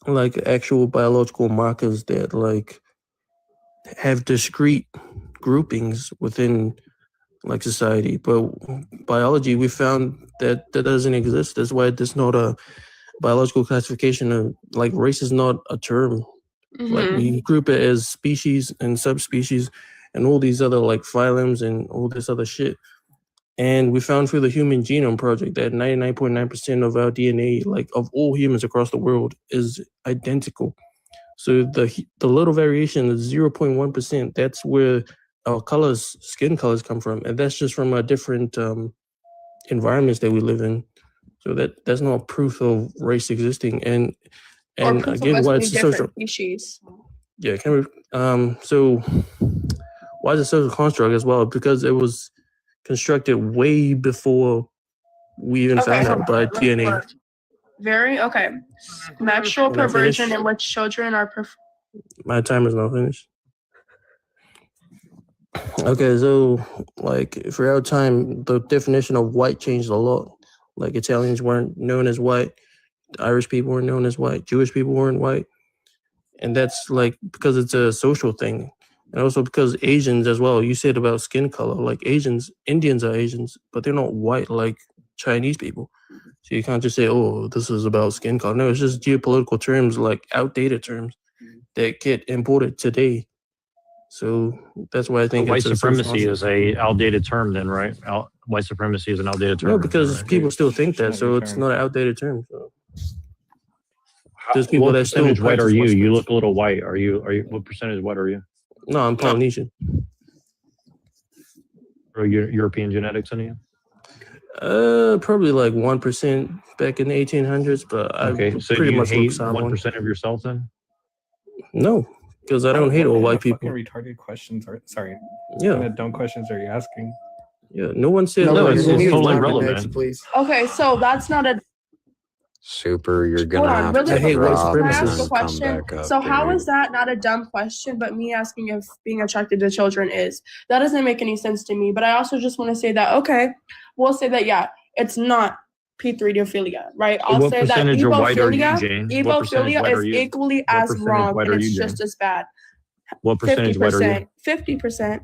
like actual biological markers that like have discrete groupings within like society. But biology, we found that doesn't exist. That's why there's not a biological classification of like race is not a term. Like we group it as species and subspecies and all these other like phylums and all this other shit. And we found through the Human Genome Project that 99.9% of our DNA, like of all humans across the world, is identical. So the little variation is 0.1%. That's where our colors, skin colors, come from, and that's just from our different environments that we live in. So that's not proof of race existing. And Or proof again, of us why being it's social? different species. Yeah, can we? So why is it social construct as well? Because it was constructed way before we even found out by DNA. Very okay. Sexual Can I perversion finish? in which children are. My timer's not finished. Okay, so like for our time, the definition of white changed a lot. Like Italians weren't known as white, Irish people weren't known as white, Jewish people weren't white, and that's like because it's a social thing, and also because Asians as well. You said about skin color, like Indians are Asians, but they're not white like Chinese people. So you can't just say, "Oh, this is about skin color." No, it's just geopolitical terms, like outdated terms that get imported today. So that's why I think White it's a supremacy social is a outdated term then, right? White supremacy is an outdated term. No, because right? people still think that, so it's not an outdated term. So. There's people What that still percentage white are practice you? Western. You look a little white. Are you? What percentage white are you? No, I'm Polynesian. Or European genetics in you? Probably like 1% back in the 1800s, but Okay, I so pretty do you much look hate Samoan. 1% of yourself then? No, because I don't hate all white people. Fucking retarded questions are sorry. Yeah. What kind of dumb questions are you asking? Yeah, no one said. No, like, it's totally relevant. Please. Okay, so that's not a. Super, you're Hold gonna on, have really to quick. drop Can and I ask a then come question? back up. So how dude. is that not a dumb question, but me asking if being attracted to children is? That doesn't make any sense to me. But I also just want to say that, okay, we'll say that, yeah, it's not P3ophilia, right? I'll What say that percentage of white are you, ebophilia, Jane? What percentage ebophilia white are is you? equally What as percentage wrong, white and are it's you, just Jane? as bad. What percentage white are you? 50%.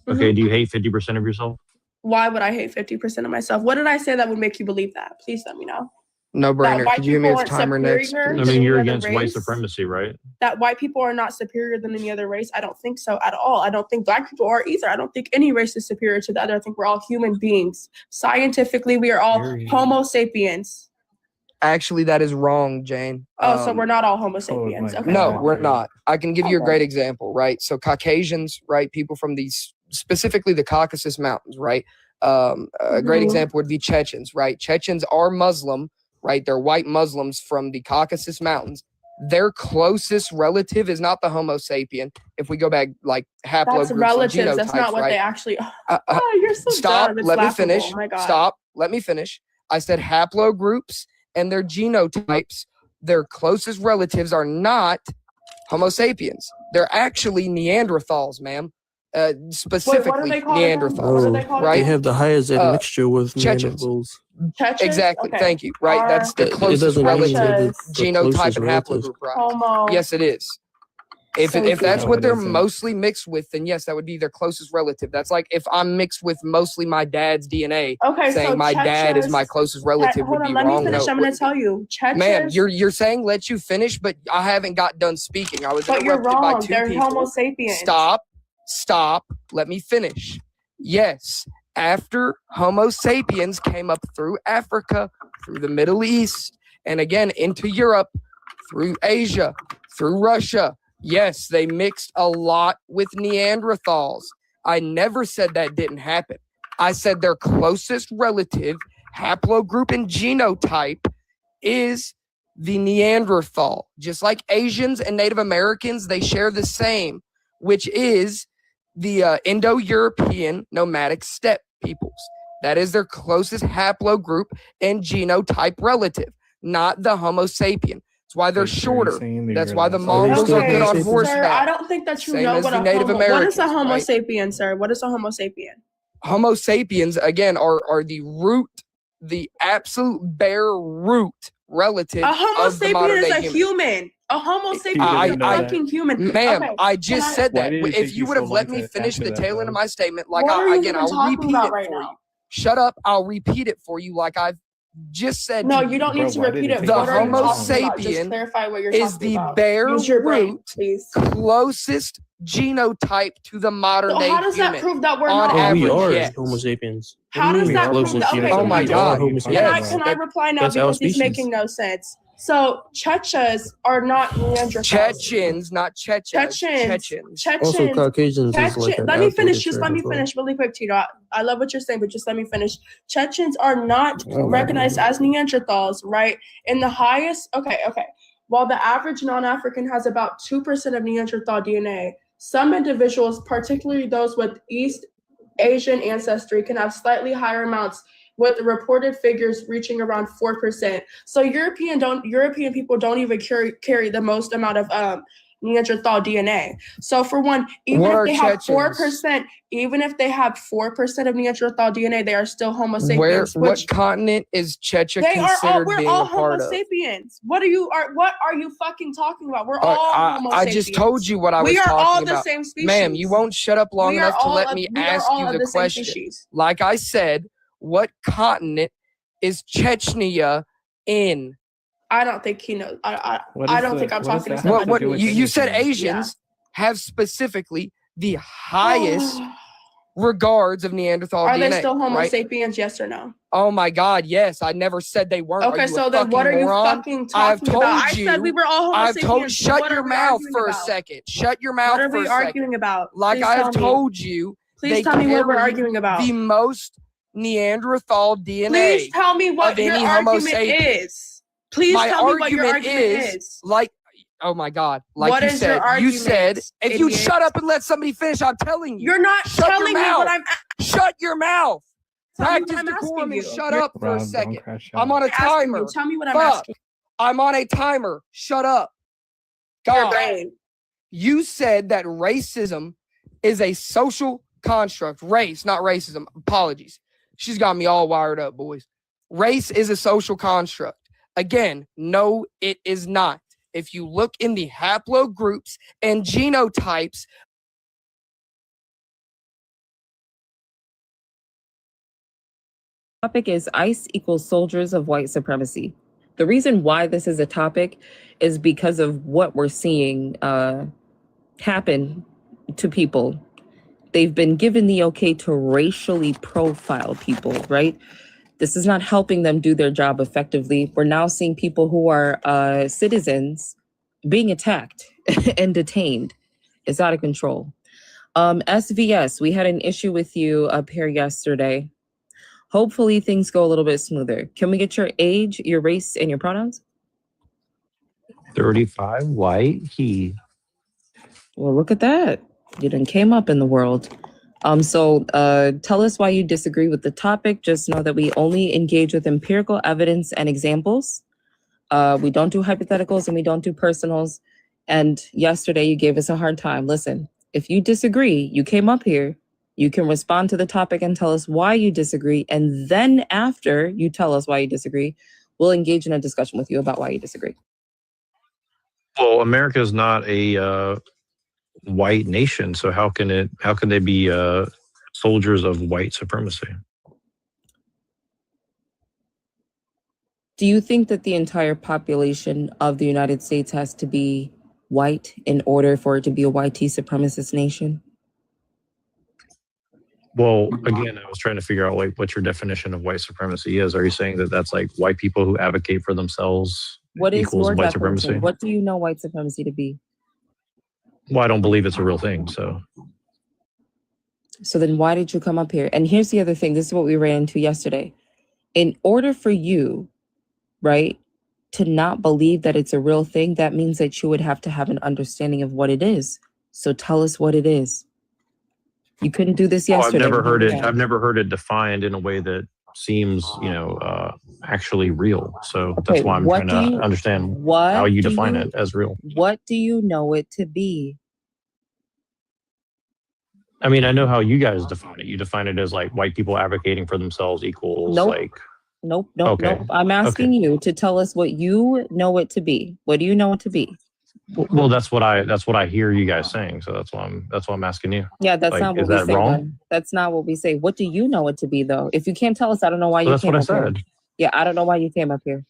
Okay, do you hate 50% of yourself? Why would I hate 50% of myself? What did I say that would make you believe that? Please let me know. No brainer. white Could you give me people a aren't timer next? superior please? I than mean, any you're other against white race? supremacy, right? That white people are not superior than any other race? I don't think so at all. I don't think black people are either. I don't think any race is superior to the other. I think we're all human beings. Scientifically, we are all Homo sapiens. Actually, that is wrong, Jane. Oh, so we're not all Homo sapiens. Okay. No, cool. we're not. I can give you a Okay. great example, right? So Caucasians, right? People from these, specifically the Caucasus Mountains, right? A great Mhm. example would be Chechens, right? Chechens are Muslim, right? They're white Muslims from the Caucasus Mountains. Their closest relative is not the Homo sapien. If we go back like That's haplogroups and relatives. That's genotypes, not what right? they actually. Oh, you're so Stop. dumb. It's Let me laughable. finish. Oh my god. Stop. Let me finish. I said haplogroups and their genotypes. Their closest relatives are not Homo sapiens. They're actually Neanderthals, ma'am. Specifically they called again? Neanderthals. What are they called right? They have the highest admixture with Chechens. Neanderthals. Chechens? Exactly. Okay. Thank you. Right. That's the It closest doesn't mean they're relative the genotype closest and relatives. haplogroup. Right. Homo. Yes, it is. If So that's dumb. what they're No, it isn't. mostly mixed with, then yes, that would be their closest relative. That's like if I'm mixed with mostly my dad's DNA, Okay, saying so my dad is my Chechens- closest relative Hold would on, be let me wrong. finish. No, I'm going to tell you. ma'am, Chechens, you're saying let you finish, but I haven't got done speaking. I was but you're interrupted by wrong. 2 They're people. Homo sapiens. Stop. Let me finish. Yes, after Homo sapiens came up through Africa, through the Middle East, and again into Europe, through Asia, through Russia. Yes, they mixed a lot with Neanderthals. I never said that didn't happen. I said their closest relative, haplogroup and genotype, is the Neanderthal. Just like Asians and Native Americans, they share the same, which is the Indo-European nomadic steppe peoples. That is their closest haplogroup and genotype relative, not the Homo sapien. That's why they're shorter. That's why the Mongols are good on Sir, horseback. I don't think that you Same know as what the a Native homo. What is a Americans, Homo right? sapien, sir? What is a Homo sapien? Homo sapiens, again, are the root, the absolute bare root relative A Homo of the modern sapien is day a human. human. A Homo sapien is a fucking human. Ma'am, Okay, I can just said Why that. did it If take you you would so have let long me to finish answer the that, tail end of though? my statement, like What are you again, even I'll talking repeat about it right for now? you. Shut up. I'll repeat it for you like I've just said. No, to you don't need Bro, to why did repeat it it. take The What you are so you Homo talking about? Just sapien clarify what you're is talking the about. bare Use your brain, root, please. closest genotype to the modern So day how does that human. prove that we're On not Oh, we average, are yes. Homo sapiens. What How do you does mean that prove closest that? Okay, genotype? Oh my We are God. Homo sapiens. Can I reply now That's our because he's species. making no sense? So Chechens are not Neanderthals. Chechens, not Chechens. Chechens. Also, Caucasians is like an Let me finish. outdated Just term let me as well. finish really quick, Tito. I love what you're saying, but just let me finish. Chechens are not Oh, recognized as Neanderthals, right? In the highest, okay. While the average non-African has about 2% of Neanderthal DNA, some individuals, particularly those with East Asian ancestry, can have slightly higher amounts, with the reported figures reaching around 4%. So European people don't even carry the most amount of Neanderthal DNA. So for one, even What if are they have Chechens? 4%, even if they have 4% of Neanderthal DNA, they are still Homo Where? sapiens. What continent is Checha They are all. considered We're being all a Homo part of? sapiens. What are you fucking talking about? We're all Homo I sapiens. just told you what I was We are talking all about. the same species. Ma'am, you won't shut up long We are enough to all let of- me we are ask all you of the the same question. species. Like I said, what continent is Chechnya in? I don't think he knows. I What I is don't the- think I'm what does talking to that have What? to somebody. do with You said anything? Asians have specifically the highest regards of Neanderthal Are DNA. they still Homo right? sapiens? Yes or no? Oh my God, yes. I never said they weren't. Okay, Are you so a then what are fucking you moron? fucking I've talking told about? you. I said we were all Homo I've sapiens. told. so Shut what are your we mouth arguing for a about? second. Shut your mouth What are for we a second. arguing about? Like Please I have tell me. told you, Please they tell me what we're carry arguing about. the most Neanderthal DNA. Please tell me what of your any Homo argument sapien. is. Please My tell me what your argument argument is. like, oh my God, like What you is your said, you said, argument, if you idiot? shut up and let somebody finish, I'm telling you. You're not Shut telling your me mouth. what I'm. Shut your mouth. Tell me what Practice I'm decorum asking and you. shut You're up for a Rob, second. don't crash I'm out. on a asking you. timer. Tell me what I'm Fuck. asking. I'm on a timer. Shut up. Your God. brain. You said that racism is a social construct. Race, not racism. Apologies. She's got me all wired up, boys. Race is a social construct. Again, no, it is not. If you look in the haplogroups and genotypes, Topic is ICE equals soldiers of white supremacy. The reason why this is a topic is because of what we're seeing happen to people. They've been given the okay to racially profile people, right? This is not helping them do their job effectively. We're now seeing people who are citizens being attacked and detained. It's out of control. SVS, we had an issue with you up here yesterday. Hopefully things go a little bit smoother. Can we get your age, your race, and your pronouns? 35, white, he. Well, look at that. You done came up in the world. So tell us why you disagree with the topic. Just know that we only engage with empirical evidence and examples. We don't do hypotheticals and we don't do personals. And yesterday you gave us a hard time. Listen, if you disagree, you came up here, you can respond to the topic and tell us why you disagree. And then after you tell us why you disagree, we'll engage in a discussion with you about why you disagree. Well, America is not a white nation, so how can they be soldiers of white supremacy? Do you think that the entire population of the United States has to be white in order for it to be a white supremacist nation? Well, again, I was trying to figure out like what your definition of white supremacy is. Are you saying that that's like white people who advocate for themselves What is equals your white definition? supremacy? What do you know white supremacy to be? Well, I don't believe it's a real thing, so. So then why did you come up here? And here's the other thing. This is what we ran into yesterday. In order for you, right, to not believe that it's a real thing, that means that you would have to have an understanding of what it is. So tell us what it is. You couldn't do this yesterday. I've never heard it defined in a way that seems, actually real. So that's why I'm trying to understand how you define it as real. What do you know it to be? I mean, I know how you guys define it. You define it as like white people advocating for themselves equals like. Nope. Okay. I'm asking you to tell us what you know it to be. What do you know it to be? Well, that's what I hear you guys saying. So that's why I'm asking you. Yeah, that's like, not what we say. Then. That's not what we say. What do you know it to be, though? If you can't tell us, I don't know why you came up here. Yeah, I don't know why you came up here.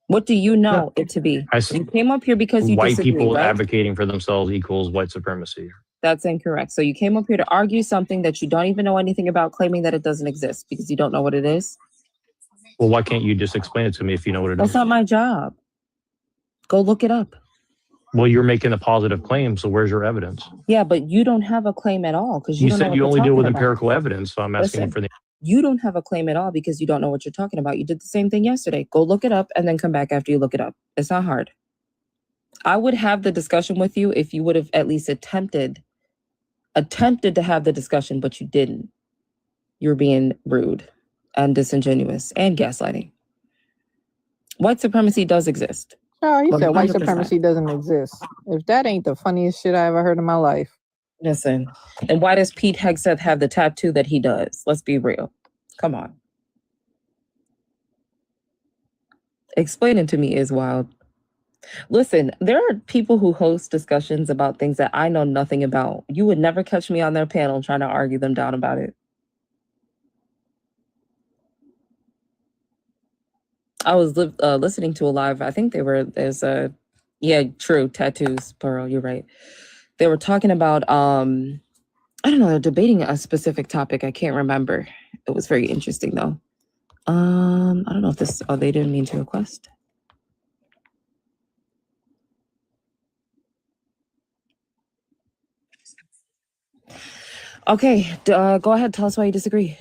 What do you know it to be? You came up here because you white disagree, people right? advocating for themselves equals white supremacy. That's incorrect. So you came up here to argue something that you don't even know anything about, claiming that it doesn't exist because you don't know what it is. Well, why can't you just explain it to me if you know what it is? That's not my job. Go look it up. Well, you're making a positive claim, so where's your evidence? Yeah, but you don't have a claim at all because you don't know said what you you're only deal with talking about. empirical evidence, so I'm asking for the. You don't have a claim at all because you don't know what you're talking about. You did the same thing yesterday. Go look it up and then come back after you look it up. It's not hard. I would have the discussion with you if you would have at least attempted to have the discussion, but you didn't. You're being rude and disingenuous and gaslighting. White supremacy does exist. Oh, he said white 100%. supremacy doesn't exist. If that ain't the funniest shit I ever heard in my life. Listen, and why does Pete Hegseth have the tattoo that he does? Let's be real. Come on. Explaining to me is wild. Listen, there are people who host discussions about things that I know nothing about. You would never catch me on their panel trying to argue them down about it. I was listening to a live, I think tattoos, Pearl, you're right. They were talking about, I don't know, they're debating a specific topic. I can't remember. It was very interesting though. I don't know if they didn't mean to request. Okay, go ahead. Tell us why you disagree.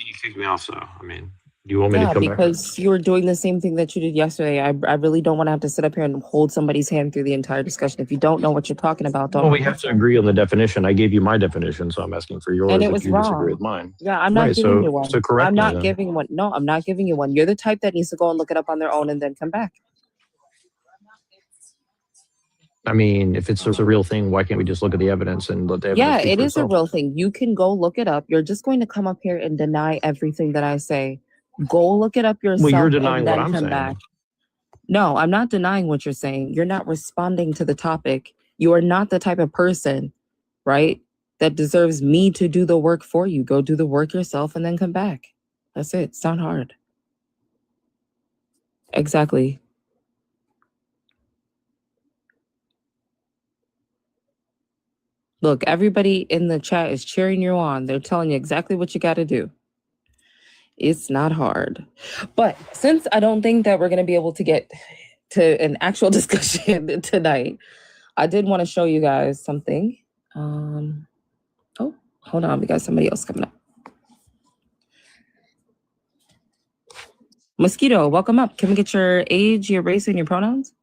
You kicked me off, so I mean, do you want me to come back? Because you were doing the same thing that you did yesterday. I really don't want to have to sit up here and hold somebody's hand through the entire discussion. If you don't know what you're talking about, don't. Well, we have to agree on the definition. I gave you my definition, so I'm asking for yours. And it if was you wrong. disagree with mine. Yeah, I'm not giving you one. So correct I'm me not then. giving one. No, I'm not giving you one. You're the type that needs to go and look it up on their own and then come back. I mean, if it's a real thing, why can't we just look at the evidence and let the evidence Yeah, speak it for is a itself? real thing. You can go look it up. You're just going to come up here and deny everything that I say. Go look it up yourself. Well, you're denying and then what I'm come saying. back. No, I'm not denying what you're saying. You're not responding to the topic. You are not the type of person, right, that deserves me to do the work for you. Go do the work yourself and then come back. That's it. It's not hard. Exactly. Look, everybody in the chat is cheering you on. They're telling you exactly what you got to do. It's not hard. But since I don't think that we're going to be able to get to an actual discussion tonight, I did want to show you guys something. Oh, hold on. We got somebody else coming up. Mosquito, welcome up. Can we get your age, your race, and your pronouns?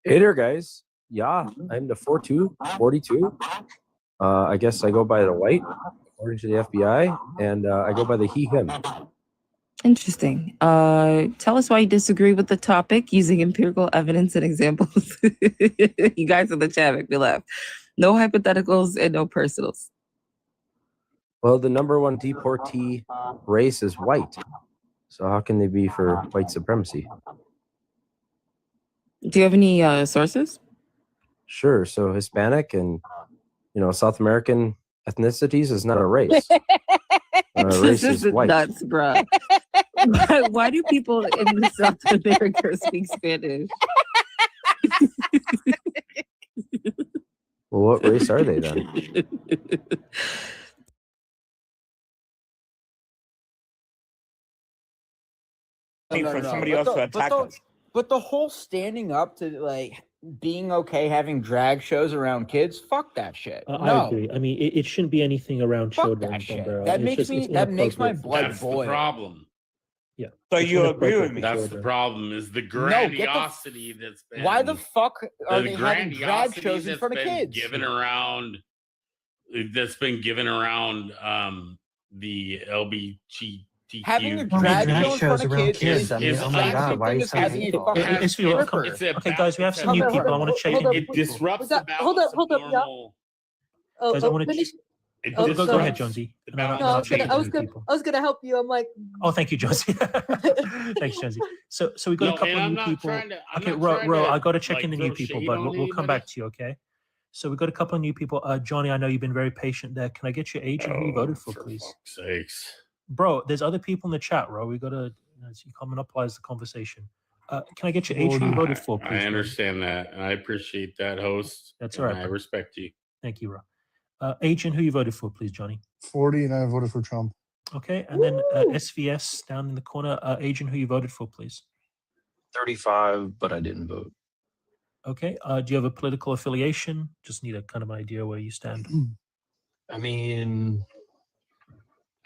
Hey there, guys. Yeah, I'm the 42. I guess I go by the white, according to the FBI, and I go by the he, him. Interesting. Tell us why you disagree with the topic using empirical evidence and examples. You guys in the chat make me laugh. No hypotheticals and no personals. Well, the number one deportee race is white. So how can they be for white supremacy? Do you have any sources? Sure. So Hispanic and, South American ethnicities is not a race. Race This is white. nuts, bro. Why do people in South America speak Spanish? Well, what race are they then? For somebody else to attack us. But the whole standing up to like being okay having drag shows around kids, fuck that shit. I agree. I mean, it shouldn't be anything around Fuck children. that shit. Bombero. That It's makes my inappropriate. blood That's boil. the problem. Yeah. So It's you agree inappropriate with for me? That's the children. problem. Is the No, grandiosity that's been. Why the fuck are the they having drag grandiosity shows in that's front of been kids? Given around. That's been given around the LBGTQ. Having a drag show in front of kids is oh my God, why are you having a fucking Okay, guys, we have some new people. I want to check in. It disrupts the Hold up, balance of y'all. Oh, Guys, I want to. finish. Go ahead, Jonesy. And then No, I'll check in with new people. I was gonna help you. I'm like, Oh, thank you, Jonesy. Thanks, Jonesy. So we got a couple of new people. Okay, Ro, I got to check in the new people, but we'll come back to you. Okay. So we got a couple of new people. Johnny, I know you've been very patient there. Can I get your age and who you voted for, please? Sakes. Bro, there's other people in the chat, Ro. We got to monopolize the conversation. Can I get your age and who you voted for, please? I understand that, and I appreciate that, host. That's all right. I respect you. Thank you, Ro. Age and who you voted for, please, Johnny. 40, and I voted for Trump. Okay, and then SVS down in the corner. Age and who you voted for, please. 35, but I didn't vote. Okay. Do you have a political affiliation? Just need a kind of idea where you stand. I mean,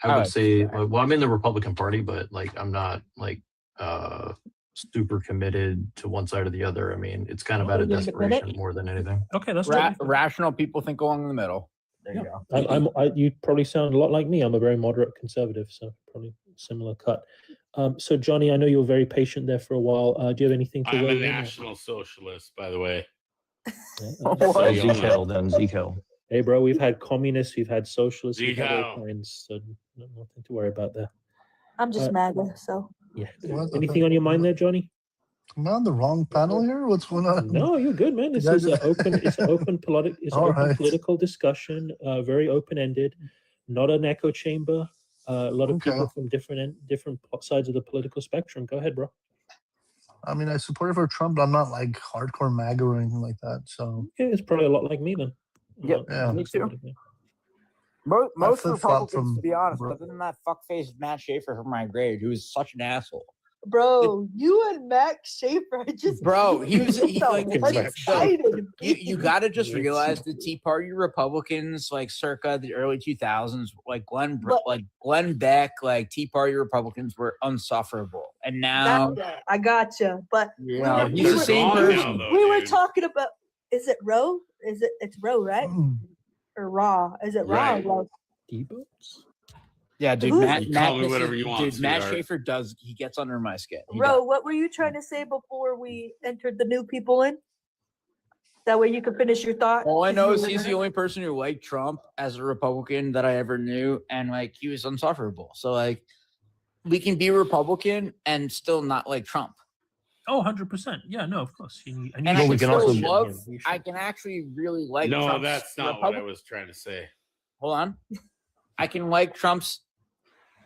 I would say, well, I'm in the Republican Party, but like I'm not like super committed to one side or the other. I mean, it's kind of out of desperation more than anything. Okay, that's rational people think along the middle. There you go. You probably sound a lot like me. I'm a very moderate conservative, so probably similar cut. So Johnny, I know you were very patient there for a while. Do you have anything to I'm a weigh in? national socialist, by the way. Zeke-Hell, then Zeke-Hell. Hey, bro, we've had communists, we've had socialists, we've had all kinds, so nothing to worry about there. I'm just MAGA, so. Yeah. Anything on your mind there, Johnny? Am I on the wrong panel here? What's going on? No, you're good, man. This is an open political discussion, very open-ended, not an echo chamber. A lot of people from different sides of the political spectrum. Go ahead, bro. I mean, I supported for Trump, but I'm not like hardcore MAGA or anything like that. So yeah, it's probably a lot like me then. Yep, me too. Most Republicans, to be honest, other than that fuckface Matt Schaefer from my grade, who is such an asshole. Bro, you and Max Schaefer just he was excited. You got to just realize the Tea Party Republicans, like circa the early 2000s, like Glenn Beck, like Tea Party Republicans were unsufferable, and now I gotcha. But yeah, he's the same person. We were talking about. Is it Roe? It's Roe, right? Or Raw? Is it Raw? Or Roe? Yeah, dude. Matt Schaefer Schaefer he gets under my skin. Ro, what were you trying to say before we entered the new people in? That way you can finish your thought. All I know is he's the only person who liked Trump as a Republican that I ever knew, and like he was insufferable. So like, we can be Republican and still not like Trump. Oh, 100%. Yeah, no, of course. I can actually really like No, Trump's that's not what I was trying to say. hold on. I can like Trump's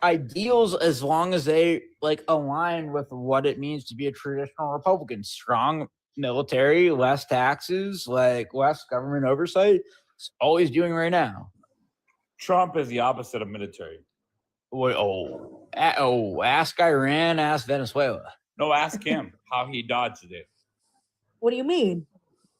ideals as long as they like align with what it means to be a traditional Republican. Strong military, less taxes, like less government oversight. It's all he's doing right now. Trump is the opposite of military. Wait, ask Iran, ask Venezuela. No, ask him how he dodged it. What do you mean?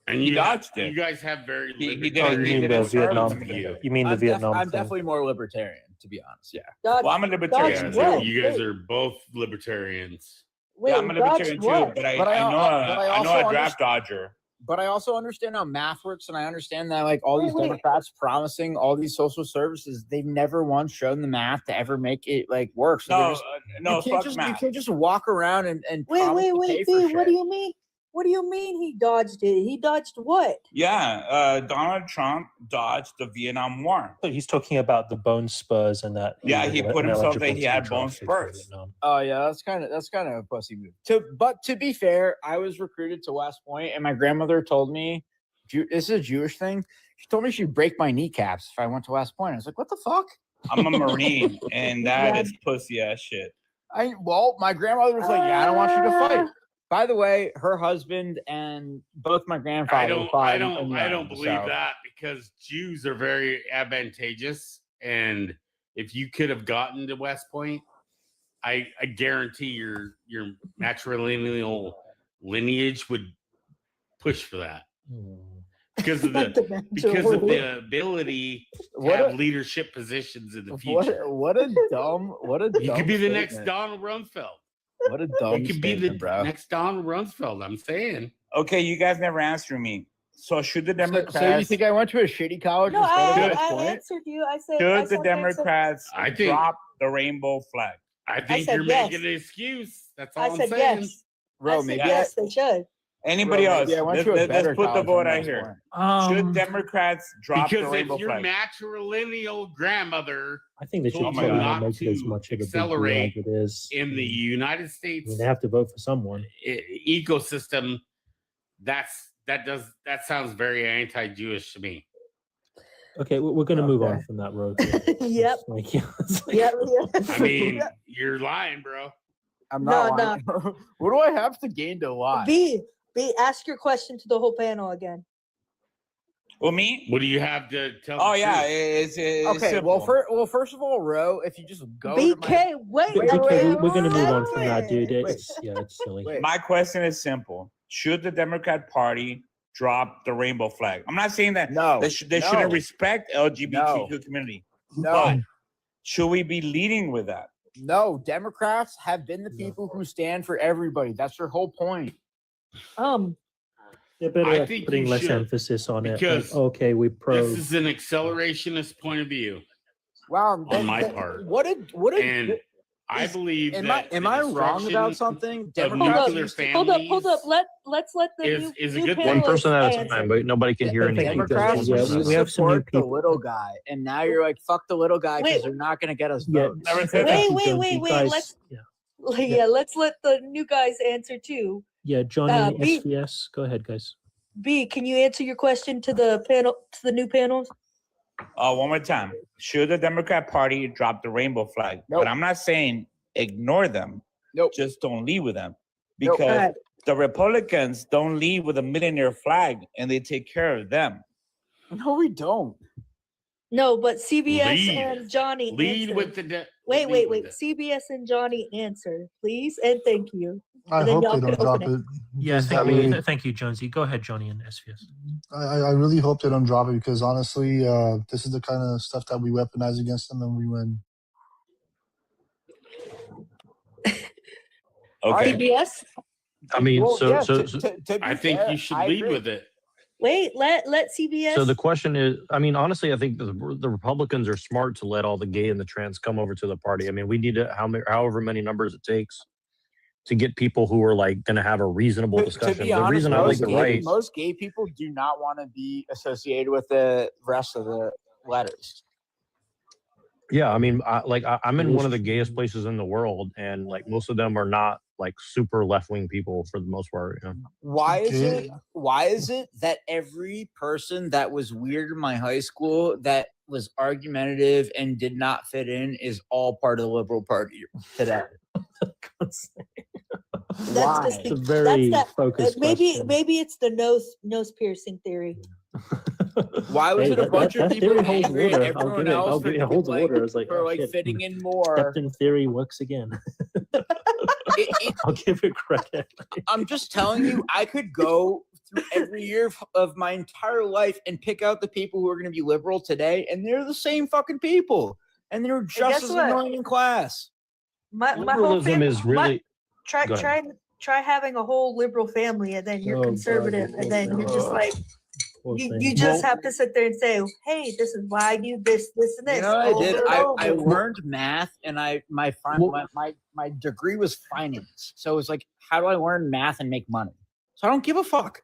And he dodged it. You guys have very. He limited- didn't- he you mean didn't the serve Vietnam? you. You mean the Vietnam? I'm thing. definitely more libertarian, to be honest. Yeah. Well, I'm a libertarian too. You guys are both libertarians. Wait, Yeah, I'm a libertarian dodge too, what? but I But I know also a draft dodger. But I also understand how math works, and I understand that like all these Wait. Democrats promising all these social services, they've never once shown the math to ever make it like work. So they're No, just- no, you can't fuck just math. you can't just walk around and Wait, promise wait, to pay wait, for B. shit. What do you mean? What do you mean he dodged it? He dodged what? Yeah, Donald Trump dodged the Vietnam War. So he's talking about the bone spurs and that. Yeah, he put an himself eligible that he to had be bone drafted for spurs. Vietnam. Oh yeah, that's kind of a pussy move. But to be fair, I was recruited to West Point, and my grandmother told me, this is a Jewish thing. She told me she'd break my kneecaps if I went to West Point. I was like, what the fuck? I'm a Marine, and that is pussy ass shit. My grandmother was like, yeah, I don't want you to fight. By the way, her husband and both my grandfather. I don't believe that because Jews are very advantageous, and if you could have gotten to West Point, I guarantee your matrilineal lineage would push for that because of the ability to have leadership positions in the future. What a dumb. You could be the next Donald Rumsfeld. What a dumb. You could be the bro. next Donald Rumsfeld. I'm saying. Okay, you guys never answered me. So should the Democrats? So you think I went to a shitty college? No, instead of I West Point? answered you. I said. Should the Democrats I think- drop the rainbow flag? I think said you're yes. making an excuse. That's all I I'm said saying. yes. Bro, I said maybe yes, they should. Anybody Bro, else? maybe I went to a Let's better put the college vote than out West here. Point. Should Democrats drop the Because if rainbow your flag? matrilineal grandmother I think they should told try you not not make it as to much of a big deal accelerate as it is. in the United I States mean, they have to vote for someone. ecosystem, that sounds very anti-Jewish to me. Okay, we're going to move on from that road. Yep. Like, yeah, it's like- Yep. I mean, you're lying, bro. I'm not. No, lying. What do I have to gain to lie? B. Ask your question to the whole panel again. Well, me? What do you have to tell? Oh the yeah, truth? it's Okay. simple. First of all, Ro, if you just go. BK, wait. BK, we're going to move on from wait. that, dude. It's silly. Wait. My question is simple: should the Democrat Party drop the rainbow flag? I'm not saying that No. they shouldn't respect LGBTQ No. community. No. But should we be leading with that? No, Democrats have been the people who stand for everybody. That's their whole point. They're better I at think putting you less should, emphasis on it. Like, because okay, we pro. This is an accelerationist point of view Wow. on my part, What a. and I believe Am that I the wrong about destruction something? of Democrats nuclear Hold up. families Let's let the is a new good panelists One person at a answer. time, but nobody can hear anything. Democrats Yeah, we have some new support the people. little guy, and now you're like, fuck the little guy because Wait. they're not going to get us Yeah, votes. Never said Wait, that. wait, wait, wait. Guys, Let's let the new guys answer too. yeah, Johnny, B- SVS. Go ahead, guys. B, can you answer your question to the panel, to the new panels? One more time. Should the Democrat Party drop the rainbow flag? Nope. But I'm not saying ignore them. Nope. Just don't lead with them. Nope. Because Alright. the Republicans don't lead with a millionaire flag and they take care of them. No, we don't. No, but CBS Lead. and Johnny lead answer. with the Wait, lead wait. with it. CBS and Johnny answer, please, and thank you. I And then hope y'all they can don't drop open it. Yeah, because thank you, Jonesy. Go ahead, Johnny and SVS. I really hope they don't drop it because honestly, this is the kind of stuff that we weaponize against them and we win. Okay. CBS. I mean, Well, so yeah, so to so, be I think fair, you should I lead agree. with it. Wait, let CBS. so the question is, I mean, honestly, I think the Republicans are smart to let all the gay and the trans come over to the party. I mean, we need however many numbers it takes to get people who are like going to have a reasonable To discussion. be The honest, reason I like the right. most gay people do not want to be associated with the rest of the letters. Yeah, I mean, I'm in one of the gayest places in the world, and like most of them are not like super left wing people for the most part. You know? Why is it that every person that was weird in my high school that was argumentative and did not fit in is all part of the Liberal Party today? That's just It's a very focused maybe it's the nose piercing theory. Why was it a bunch of people theory holds angry at water. everyone else It holds water. I was like, for oh, like shit. fitting in more? Captain Theory works again. I'll give it credit. I'm just telling you, I could go through every year of my entire life and pick out the people who are going to be liberal today, and they're the same fucking people, and they're just as annoying in class. My whole Liberalism family, is really. Go ahead. try having a whole liberal family, and then you're conservative, and then you're just like. You just have to sit there and say, "Hey, this is why I do this, this, and this." You know what I did? I learned math, and my degree was finance. So it was like, how do I learn math and make money? So I don't give a fuck.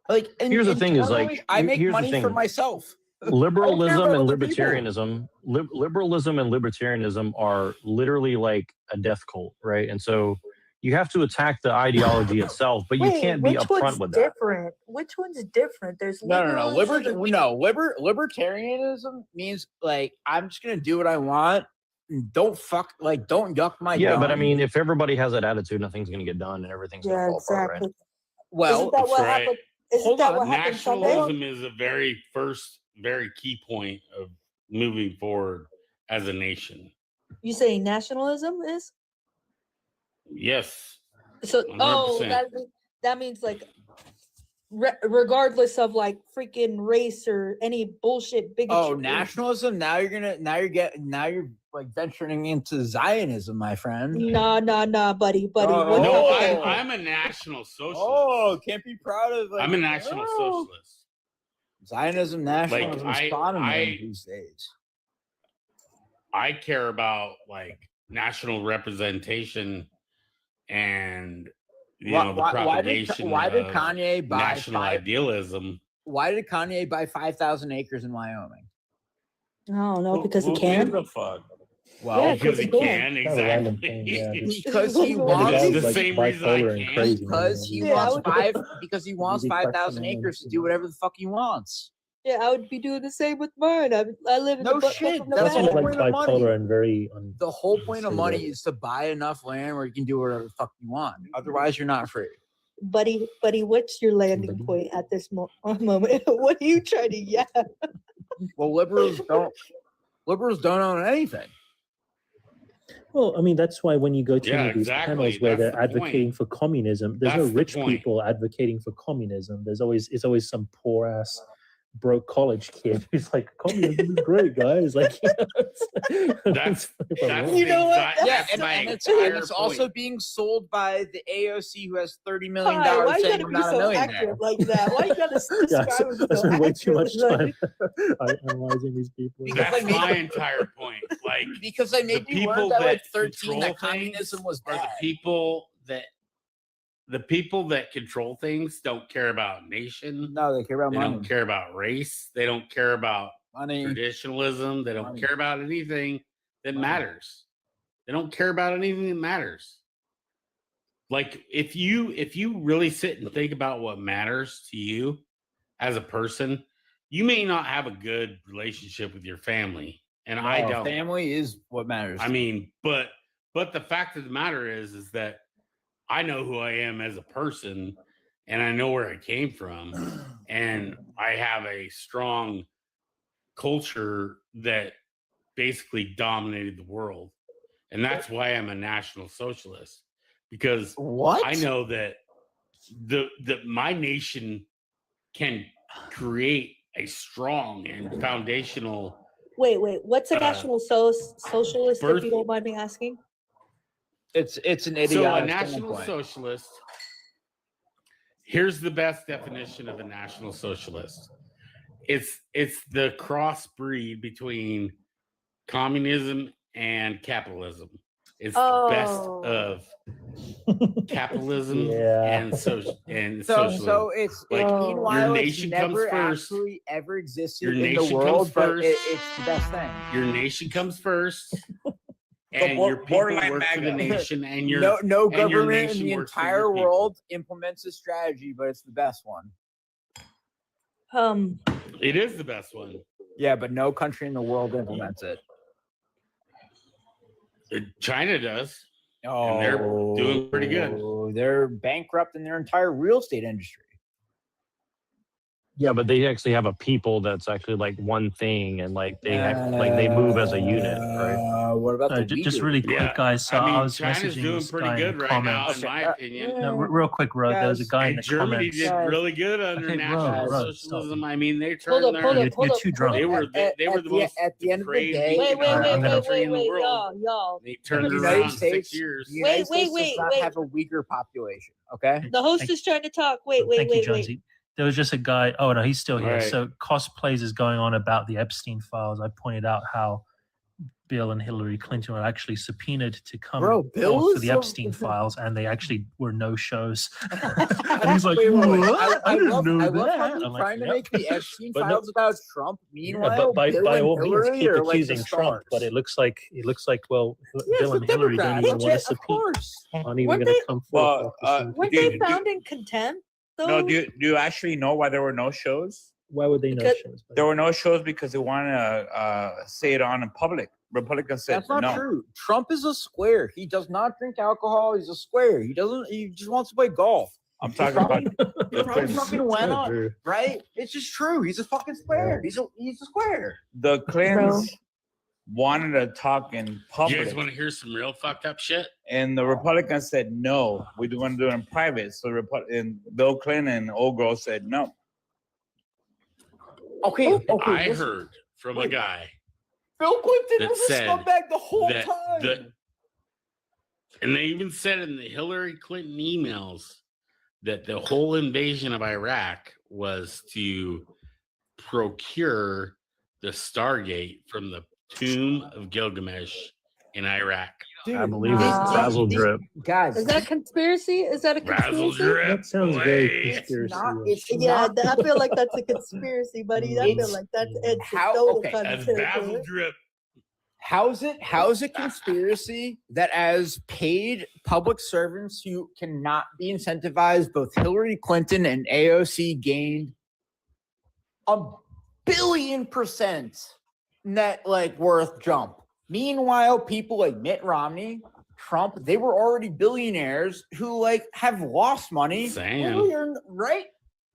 Like, Here's the thing: is like I make money for myself. Liberalism and libertarianism, liberalism and libertarianism are literally like a death cult, right? And so you have to attack the ideology itself, but you can't be upfront with that. Different. Which one's different? There's No. liberalism Libertarianism means like I'm just gonna do what I want. Don't yuck my. Yeah, yum. but I mean, if everybody has that attitude, nothing's gonna get done, and everything's gonna fall apart, right? Well, isn't that what happened? Isn't that what happened Sunday? Nationalism is a very key point of moving forward as a nation. You saying nationalism is? Yes. So 100%. that means like regardless of like freaking race or any bullshit bigotry. Oh, nationalism. Now you're like venturing into Zionism, my friend. Nah, buddy. No, I'm a national socialist. Oh, can't be proud of. I'm a national socialist. Zionism, nationalism, I these days. I care about like national representation and the propagation why did of Kanye buy national idealism. Why did Kanye buy 5,000 acres in Wyoming? I don't know, because he can. The fuck? Well, Yeah, because he can, exactly. Because he wants the same reason I can. Because he wants 5,000 acres to do whatever the fuck he wants. Yeah, I would be doing the same with mine. I live in no shit. That's the whole point of bipolar and very. The whole point of money is to buy enough land where you can do whatever the fuck you want. Otherwise, you're not free. Buddy, what's your landing point at this moment? What are you trying to yell? Well, liberals don't own anything. Well, I mean, that's why when you go to these panels where they're advocating for communism, there's no rich people advocating for communism. It's always some poor ass broke college kid who's like, communism is great, guys. Like, that's you know what? Yeah, and it's also being sold by the AOC, who has $30 million saying I'm not a millionaire. Like that? Why you gotta I spend way too much time analyzing these people. That's my entire point. Like, because I made you learn that like 13 that communism was bad. The people that control things don't care about nation. No, they care about money. They don't care about race. They don't care about money. Traditionalism. They don't care about anything that matters. They don't care about anything that matters. Like if you really sit and think about what matters to you as a person, you may not have a good relationship with your family. And I don't. Family is what matters. I mean, but the fact of the matter is that I know who I am as a person, and I know where I came from, and I have a strong culture that basically dominated the world, and that's why I'm a national socialist, because I know that my nation can create a strong and foundational. Wait, what's a national socialist? If you don't mind me asking. It's an idiotic. So a national socialist. Here's the best definition of a national socialist. It's the crossbreed between communism and capitalism. It's the best of capitalism and socialism. So it's your nation comes first. Actually ever existed in the world, but it's the best thing. Your nation comes first. and your people borderline work for the MAGA. nation, and your no and your government in nation the works for entire your people. world implements a strategy, but it's the best one. It is the best one. Yeah, but no country in the world implements it. China does. Oh, and they're doing pretty good. They're bankrupt in their entire real estate industry. Yeah, but they actually have a people that's actually like one thing, and like they have, like they move as a unit, right? What about the just Uyghurs? really quick, guys. So I mean, I was China's messaging doing this pretty guy in good the right now, comments. in my opinion. No, real quick, Ro. There was a guy in And the Germany comments. did really good under Okay, national Ro, socialism. I mean, they turned Hold up, their. hold up, hold You're up. too drunk. They were the most at the end of the depraved day. Wait, country in the world. y'all. They turned it The around United in States, 6 years. the United Wait, States does not have a Uyghur population. Okay. The host is trying to talk. Wait, Thank you, Jonesy. There was just a guy. Oh no, he's still here. Right. So cosplays is going on about the Epstein files. I pointed out how Bill and Hillary Clinton were actually subpoenaed to come Bill for is the so- Epstein files, and they actually were no shows. And he's like, Wait. "What? I didn't love, know I love that." how you're I'm like, trying to "Yep." make the Epstein But no- files about Trump. Meanwhile, but Bill by and all means, Hillary keep are like accusing the Trump. stars. But it looks like well, Yes, Bill the and Hillary don't Democrats. even want to Of subpoena. course. Aren't even Weren't going to they- come forward. Weren't they found in contempt? Though? No, do you actually know why there were no shows? Why would they know Because- shows? There were no shows because they wanted to say it on in public. Republicans said That's not no. true. Trump is a square. He does not drink alcohol. He's a square. He doesn't. He just wants to play golf. I'm talking about He the probably Clintons. fucking went on, right? It's just true. He's a fucking square. He's a square. The Clintons wanted to talk in You public, guys want to hear some real fucked up shit? and the Republicans said no. We want to do it in private. So and Bill Clinton and old girl said no. Okay. I listen. heard from a guy Bill Clinton that was a said scumbag the whole that time. and they even said in the Hillary Clinton emails that the whole invasion of Iraq was to procure the Stargate from the tomb of Gilgamesh in Iraq. Dude, I believe it's Nah. Basil Drip. guys, Is that conspiracy? Is that a Razzle conspiracy? drip. That sounds very boy. conspiracy. it's Yeah, not. I feel like that's a conspiracy, buddy. I feel It's- like that's it's how- total okay, kind That's of Basil drip. How's it conspiracy that as paid public servants who cannot be incentivized, both Hillary Clinton and AOC gained $1 billion% net worth jump. Meanwhile, people like Mitt Romney, Trump, they were already billionaires who have lost money. Saying. earlier, right?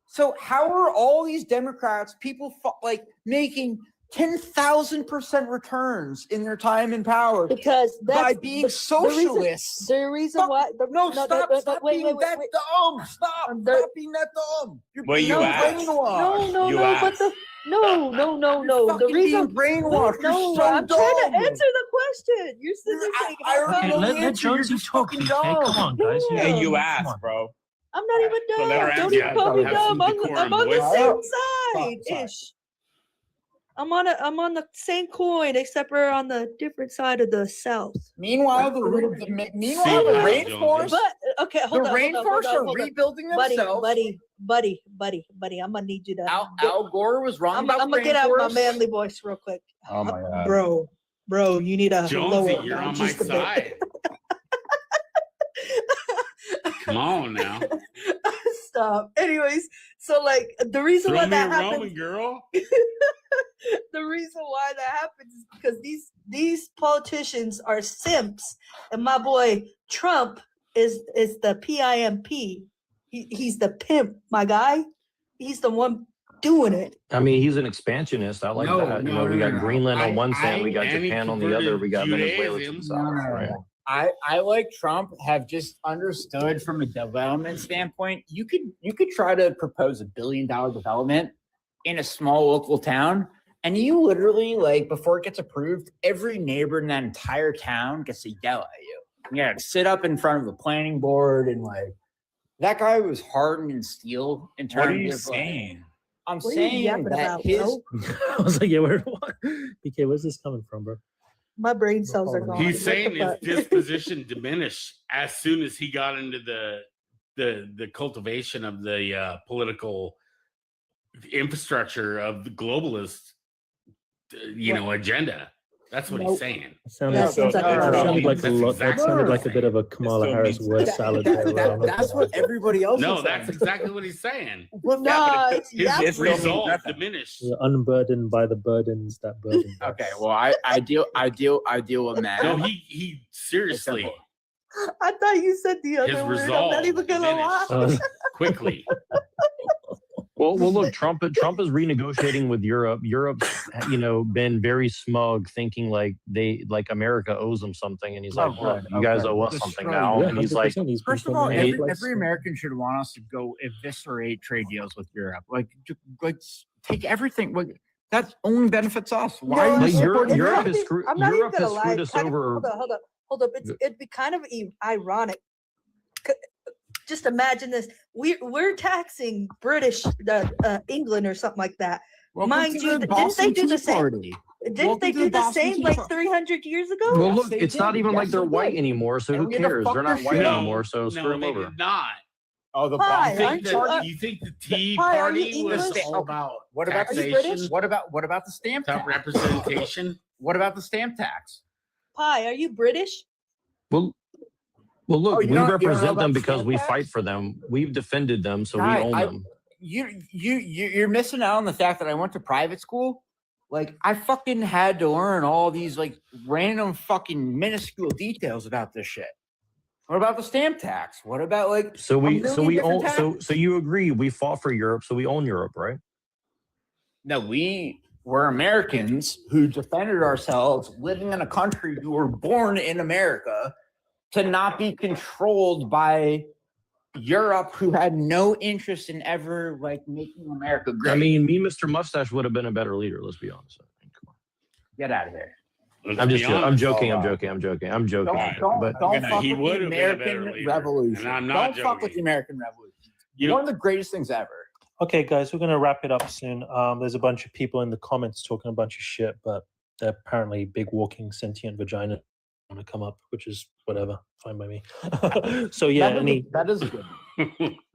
So how are all these Democrats, people making 10,000% returns in their time in power because by that's being socialists? The reason why Stop being that dumb. Stop being that dumb. You're Well, being you asked. brainwashed. No, You but asked. no. The fucking reason being brainwashed. You're No, so I'm trying to dumb. answer the question. You're sitting there saying, I already Okay, know the let answer. You're Jonesy just talk. fucking Okay, dumb. come on, guys. No. And you Come asked, on. bro. I'm not even So let her dumb. Don't answer. even call me Have dumb. some I'm decorum, on the boys. same Sorry. side ish. I'm on the same coin, except we're on the different side of the south. Meanwhile, the rainforest, But okay, hold the on. rainforests are rebuilding themselves. Buddy. I'm gonna need you to. Al Gore was wrong I'm about gonna get out my rainforests. manly voice real quick. Oh my god, Bro, you need to Jonesy, lower it you're down on my just a bit. side. Come on now. Stop. Anyways, so the reason Throw why me that a happens, Roman girl. the reason why that happens is because these politicians are simps, and my boy Trump is the PIMP. He's the pimp, my guy. He's the one doing it. I mean, he's an expansionist. I like that. We got Greenland on one side, we got and he Japan on the other, we got converted Venezuela to the Judaism. south, right? I like Trump have just understood from a development standpoint. You could try to propose $1 billion development in a small local town, and you literally before it gets approved, every neighbor in that entire town gets to yell at you. You gotta sit up in front of the planning board and that guy was hardened in steel in terms What are you of saying? I'm What are you saying yapping that about, his bro? I was like, yeah, BK, where's this coming from, bro? My brain cells are gone. He's What saying the his fuck? disposition diminished as soon as he got into the cultivation of the political infrastructure of the globalist, agenda. That's what he's saying. That sounded, That seems like that a sounded like a That's lot. exactly That sounded what like he's a bit of a Kamala Harris word salad. there, Ron. That's what everybody else No, is that's saying. exactly what he's saying. Well, no, His resolve diminished. You're unburdened by the burdens that burden. us. Okay, well, I deal with that. No, he seriously. I thought you said the other His word. I'm resolve not even gonna lie. diminished quickly. Well, look, Trump is renegotiating with Europe. Europe's, been very smug, thinking like America owes them something, and he's like, "Look, you guys owe us something now." Yeah, and he's like, First of all, and he- every American should want us to go eviscerate trade deals with Europe. Like take everything. Like that only benefits us. Why are you supporting Europe Europe? has screwed. I'm not even Europe gonna has lie. screwed us Kind of- over. Hold up. It'd be kind of ironic. Just imagine this: we're taxing British, England, or something like that. Welcome Mind to you, the didn't Boston they do the Tea same? Party. Didn't Welcome they to do the the Boston same Tea like Party. 300 years ago? Well, Yes, look, they it's not did. even Yes, like they're they white did. anymore, so And who we had to cares? fuck They're not their white shit up. anymore, so screw No, them they over. did not. Oh, the Pie, Boston You think the Tea Pie, are Party you was English? all about What about Are you taxation, British? What about the stamp top tax? representation? What about the stamp tax? Pie, are you British? Well, look, Oh, you we don't know represent about them the because stamp we tax? fight for them. We've defended them, so we Guy, own them. You're missing out on the fact that I went to private school. Like I fucking had to learn all these like random fucking minuscule details about this shit. What about the stamp tax? What about like So a we million own. different So you agree? We fought for Europe, so we own Europe, right? No, we were Americans who defended ourselves, living in a country who were born in America, to not be controlled by Europe, who had no interest in ever like making America great. I mean, Mr. Mustache would have been a better leader. Let's be honest. Get out of there. I'm joking. But Don't fuck he with would the have been a better American leader, Revolution. and I'm not Don't fuck with joking. the American Revolution. You know- One of the greatest things ever. Okay, guys, we're gonna wrap it up soon. There's a bunch of people in the comments talking a bunch of shit, but they're apparently big walking sentient vagina want to come up, which is whatever, fine by me. So yeah, that is good.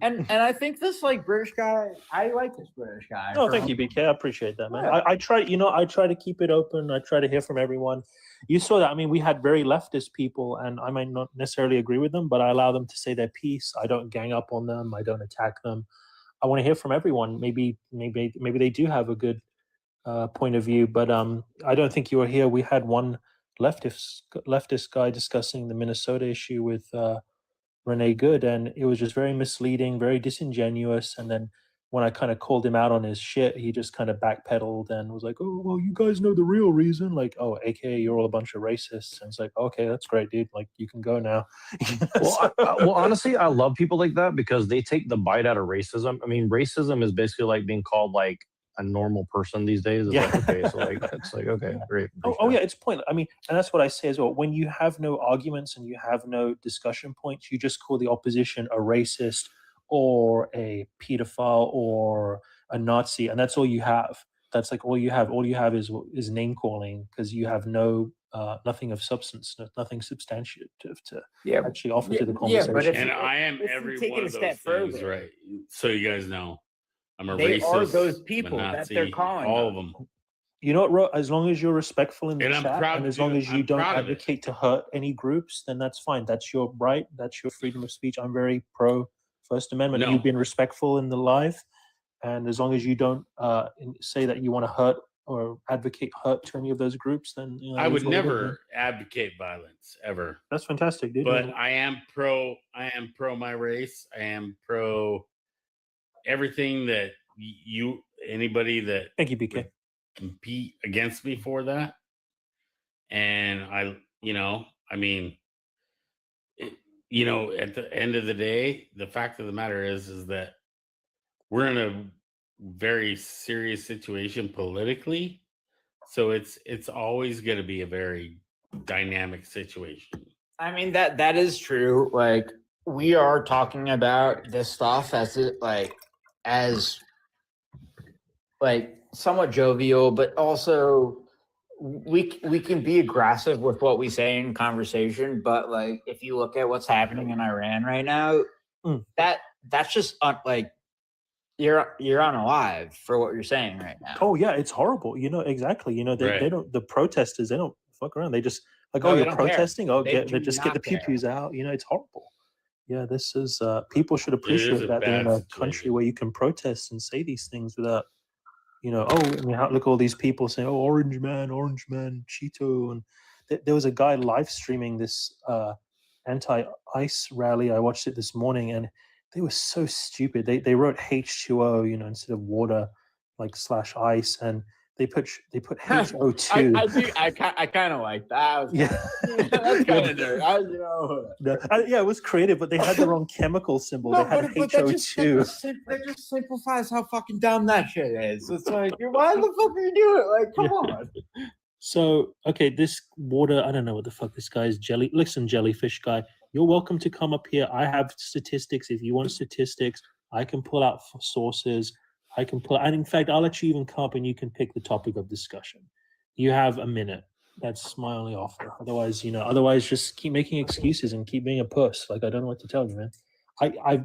and I think this like British guy, I like this British guy. Oh, thank you, BK. I appreciate that, man. I try to keep it open. I try to hear from everyone. You saw that. I mean, we had very leftist people, and I might not necessarily agree with them, but I allow them to say their piece. I don't gang up on them. I don't attack them. I want to hear from everyone. Maybe they do have a good point of view, but I don't think you were here. We had one leftist guy discussing the Minnesota issue with Renee Good, and it was just very misleading, very disingenuous. And then when I kind of called him out on his shit, he just kind of backpedaled and was like, "Oh, well, you guys know the real reason." Like, "Oh, AKA you're all a bunch of racists." And it's like, "Okay, that's great, dude. Like, you can go now." Well, honestly, I love people like that because they take the bite out of racism. I mean, racism is basically like being called like a normal person these days. It's like, okay, so like it's like, okay, great. Oh yeah, it's pointless. I mean, and that's what I say as well. When you have no arguments and you have no discussion points, you just call the opposition a racist or a pedophile or a Nazi, and that's all you have. That's like all you have. All you have is name calling because you have no nothing of substance, nothing substantive to actually offer to the conversation. And I am every one of those things, right? So you guys know, I'm a They racist. are those people a that Nazi, they're calling all them. of them. You know what, Ro? As long as you're respectful in the And I'm chat, proud and to as long do- as you I'm don't proud of it. advocate to hurt any groups, then that's fine. That's your right. That's your freedom of speech. I'm very pro First Amendment. No. You've been respectful in the live, and as long as you don't say that you want to hurt or advocate hurt to any of those groups, then I would it's what it is, man. never advocate violence ever. That's fantastic, dude. But I am pro my race. I am pro everything that anybody that Thank you, BK. compete against me for that. And I mean, at the end of the day, the fact of the matter is that we're in a very serious situation politically. So it's always going to be a very dynamic situation. I mean that is true. Like we are talking about this stuff as somewhat jovial, but also we can be aggressive with what we say in conversation. But like if you look at what's happening in Iran right now, that's just like you're unalive for what you're saying right now. Oh yeah, it's horrible. Exactly. They don't. The protesters, they don't fuck around. They just like, No, oh, they you're don't care. protesting. Oh, They just get the do pew not pews out. You know, it's horrible. Yeah, this is people should It is appreciate a that they're in bad a country situation. where you can protest and say these things without, you know, oh, I mean, look at all these people saying, oh, orange man, Cheeto. And there was a guy live streaming this anti-ice rally. I watched it this morning, and they were so stupid. They wrote H2O, you know, instead of water, like / ice, and they put HO2. I kind of like that. Yeah. That's kind of dirty. Yeah, it was creative, but they had the wrong chemical symbol. No, They had but HO2. that just simplifies how fucking dumb that shit is. It's like, why the fuck are you doing it? Like, come on. So, okay, this water, I don't know what the fuck this guy is, jellyfish guy. You're welcome to come up here. I have statistics. If you want statistics, I can pull out sources. And in fact, I'll let you even come up and you can pick the topic of discussion. You have a minute. That's my only offer. Otherwise, just keep making excuses and keep being a puss. Like, I don't know what to tell you, man.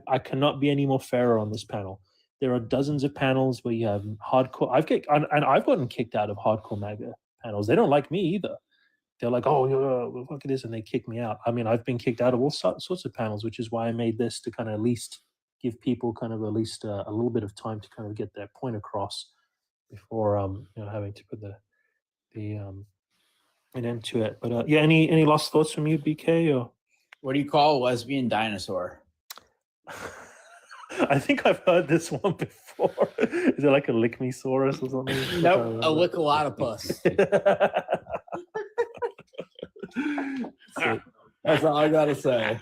I cannot be any more fairer on this panel. There are dozens of panels where you have hardcore. I've gotten kicked out of hardcore MAGA panels. They don't like me either. They're like, oh, well, fuck it is, and they kick me out. I mean, I've been kicked out of all sorts of panels, which is why I made this, to kind of at least give people kind of at least a little bit of time to kind of get their point across before having to put an end to it. But yeah, any last thoughts from you, BK? Or What do you call a lesbian dinosaur? I think I've heard this one before. Is it like a lickmesaurus or something? Nope, a lickalotopus. That's all I gotta say.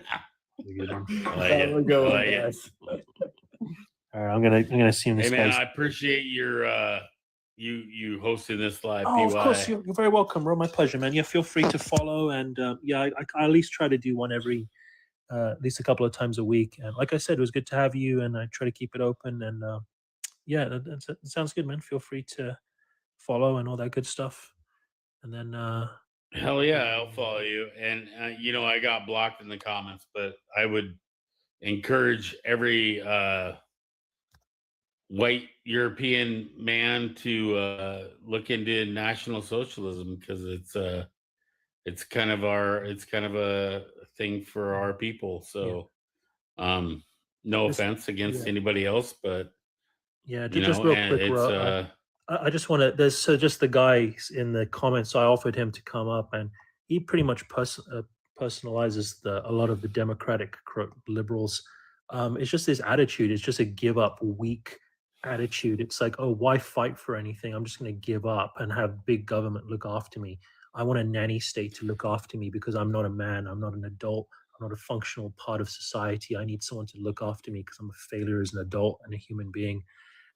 All right, I'm gonna assume this Hey man, guy's. I appreciate your you hosting this live. Oh, of PY. course, you're very welcome, bro. My pleasure, man. Yeah, feel free to follow, and I at least try to do one every, at least a couple of times a week. And like I said, it was good to have you, and I try to keep it open. And yeah, that sounds good, man. Feel free to follow and all that good stuff. And then Hell yeah, I'll follow you. And I got blocked in the comments, but I would encourage every white European man to look into National Socialism, because it's kind of a thing for our people. So no offense against anybody else, but yeah, just real quick, Ro, I just want to. There's just the guy in the comments. I offered him to come up, and he pretty much personalizes a lot of the Democratic liberals. It's just this attitude. It's just a give up, weak attitude. It's like, oh, why fight for anything? I'm just going to give up and have big government look after me. I want a nanny state to look after me because I'm not a man. I'm not an adult. I'm not a functional part of society. I need someone to look after me because I'm a failure as an adult and a human being.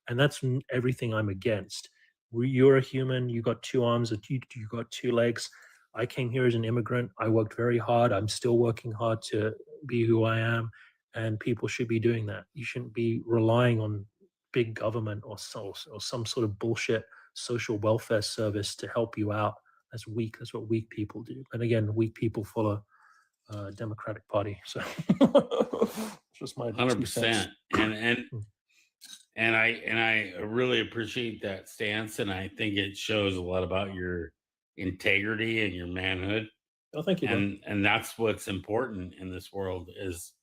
And that's everything I'm against. You're a human. You got 2 arms. You got 2 legs. I came here as an immigrant. I worked very hard. I'm still working hard to be who I am. And people should be doing that. You shouldn't be relying on big government or some sort of bullshit social welfare service to help you out. That's weak. That's what weak people do. And again, weak people follow Democratic Party. So just my 100%. And I really appreciate that stance, and I think it shows a lot about your integrity and your manhood. Oh, thank you. And that's what's important in this world is,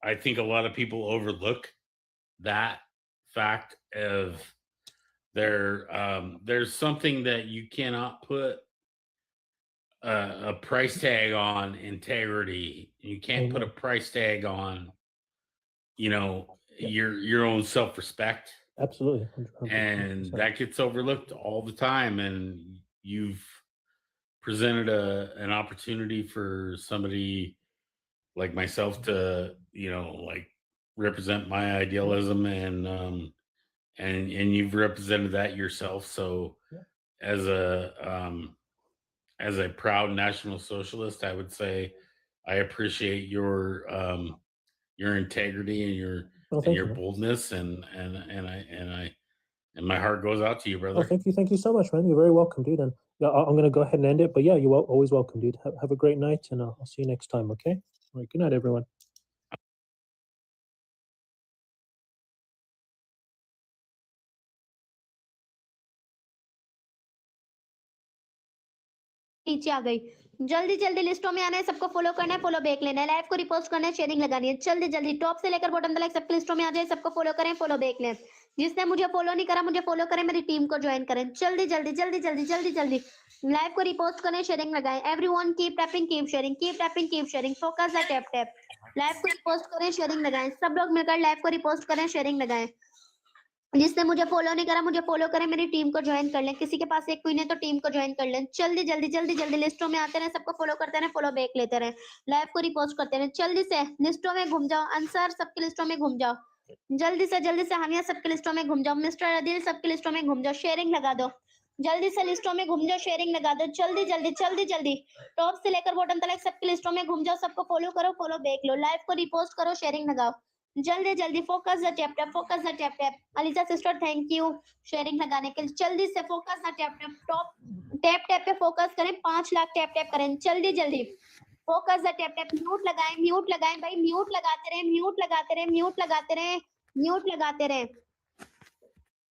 I think a lot of people overlook that fact of there's something that you cannot put a price tag on integrity. You can't put a price tag on, your own self-respect. Absolutely. 100%. And that gets overlooked all the time. And you've presented an opportunity for somebody like myself to, represent my idealism, and you've represented that yourself. So as a proud National Socialist, I would say I appreciate your integrity and your boldness, and my heart goes out to you, brother. Oh, thank you so much, man. You're very welcome, dude. And I'm gonna go ahead and end it. But yeah, you're always welcome, dude. Have a great night, and I'll see you next time. Okay. All right. Good night, everyone. पीछे आ गई। जल्दी जल्दी लिस्टों में आना है, सबको follow करना है, फॉलो बैक लेना है, लाइव को रिपोस्ट करना है, शेयरिंग लगानी है। जल्दी जल्दी टॉप से लेकर बॉटम तक सबके लिस्टों में आ जाए, सबको फॉलो करें, फॉलो बैक लें। जिसने मुझे फॉलो नहीं करा मुझे फॉलो करें, मेरी टीम को ज्वाइन करें। जल्दी जल्दी जल्दी जल्दी जल्दी जल्दी लाइव को रिपोस्ट करें, शेयरिंग लगाएं। Everyone keep tapping, keep sharing, keep tapping, keep sharing. Focus the tap tap. Live को रिपोस्ट करें, शेयरिंग लगाएं। सब लोग मिलकर लाइव को रिपोस्ट करें, शेयरिंग लगाएं। जिसने मुझे फॉलो नहीं करा मुझे फॉलो करें, मेरी टीम को ज्वाइन कर लें। किसी के पास एक क्वीन है तो टीम को ज्वाइन कर लें। जल्दी जल्दी जल्दी जल्दी लिस्टों में आते रहे, सबको फॉलो करते रहे, फॉलो बैक लेते रहे, लाइव को रिपोस्ट करते रहे। जल्दी से लिस्टों में घूम जाओ, अंसर सबकी लिस्टों में घूम जाओ। जल्दी से हानिया सबकी लिस्टों में घूम जाओ, मिस्टर अदिल सबकी लिस्टों में घूम जाओ, शेयरिंग लगा दो। जल्दी से लिस्टों में घूम जाओ, शेयरिंग लगा दो। जल्दी जल्दी जल्दी जल्दी टॉप से लेकर बॉटम तक सबकी लिस्टों में घूम जाओ, सबको फॉलो करो, फॉलो बैक लो, लाइव को रिपोस्ट करो, शेयरिंग लगाओ। जल्दी जल्दी focus the tap tap, focus the tap tap. ELISA sister thank you sharing लगाने के लिए। जल्दी से focus the tap tap, top tap tap पे फोकस करें, 5 लाख टैप टैप करें। जल्दी जल्दी focus the tap tap. Mute लगाएं भाई, म्यूट लगाते रहे, म्यूट लगाते रहे, म्यूट लगाते रहे, म्यूट लगाते रहे।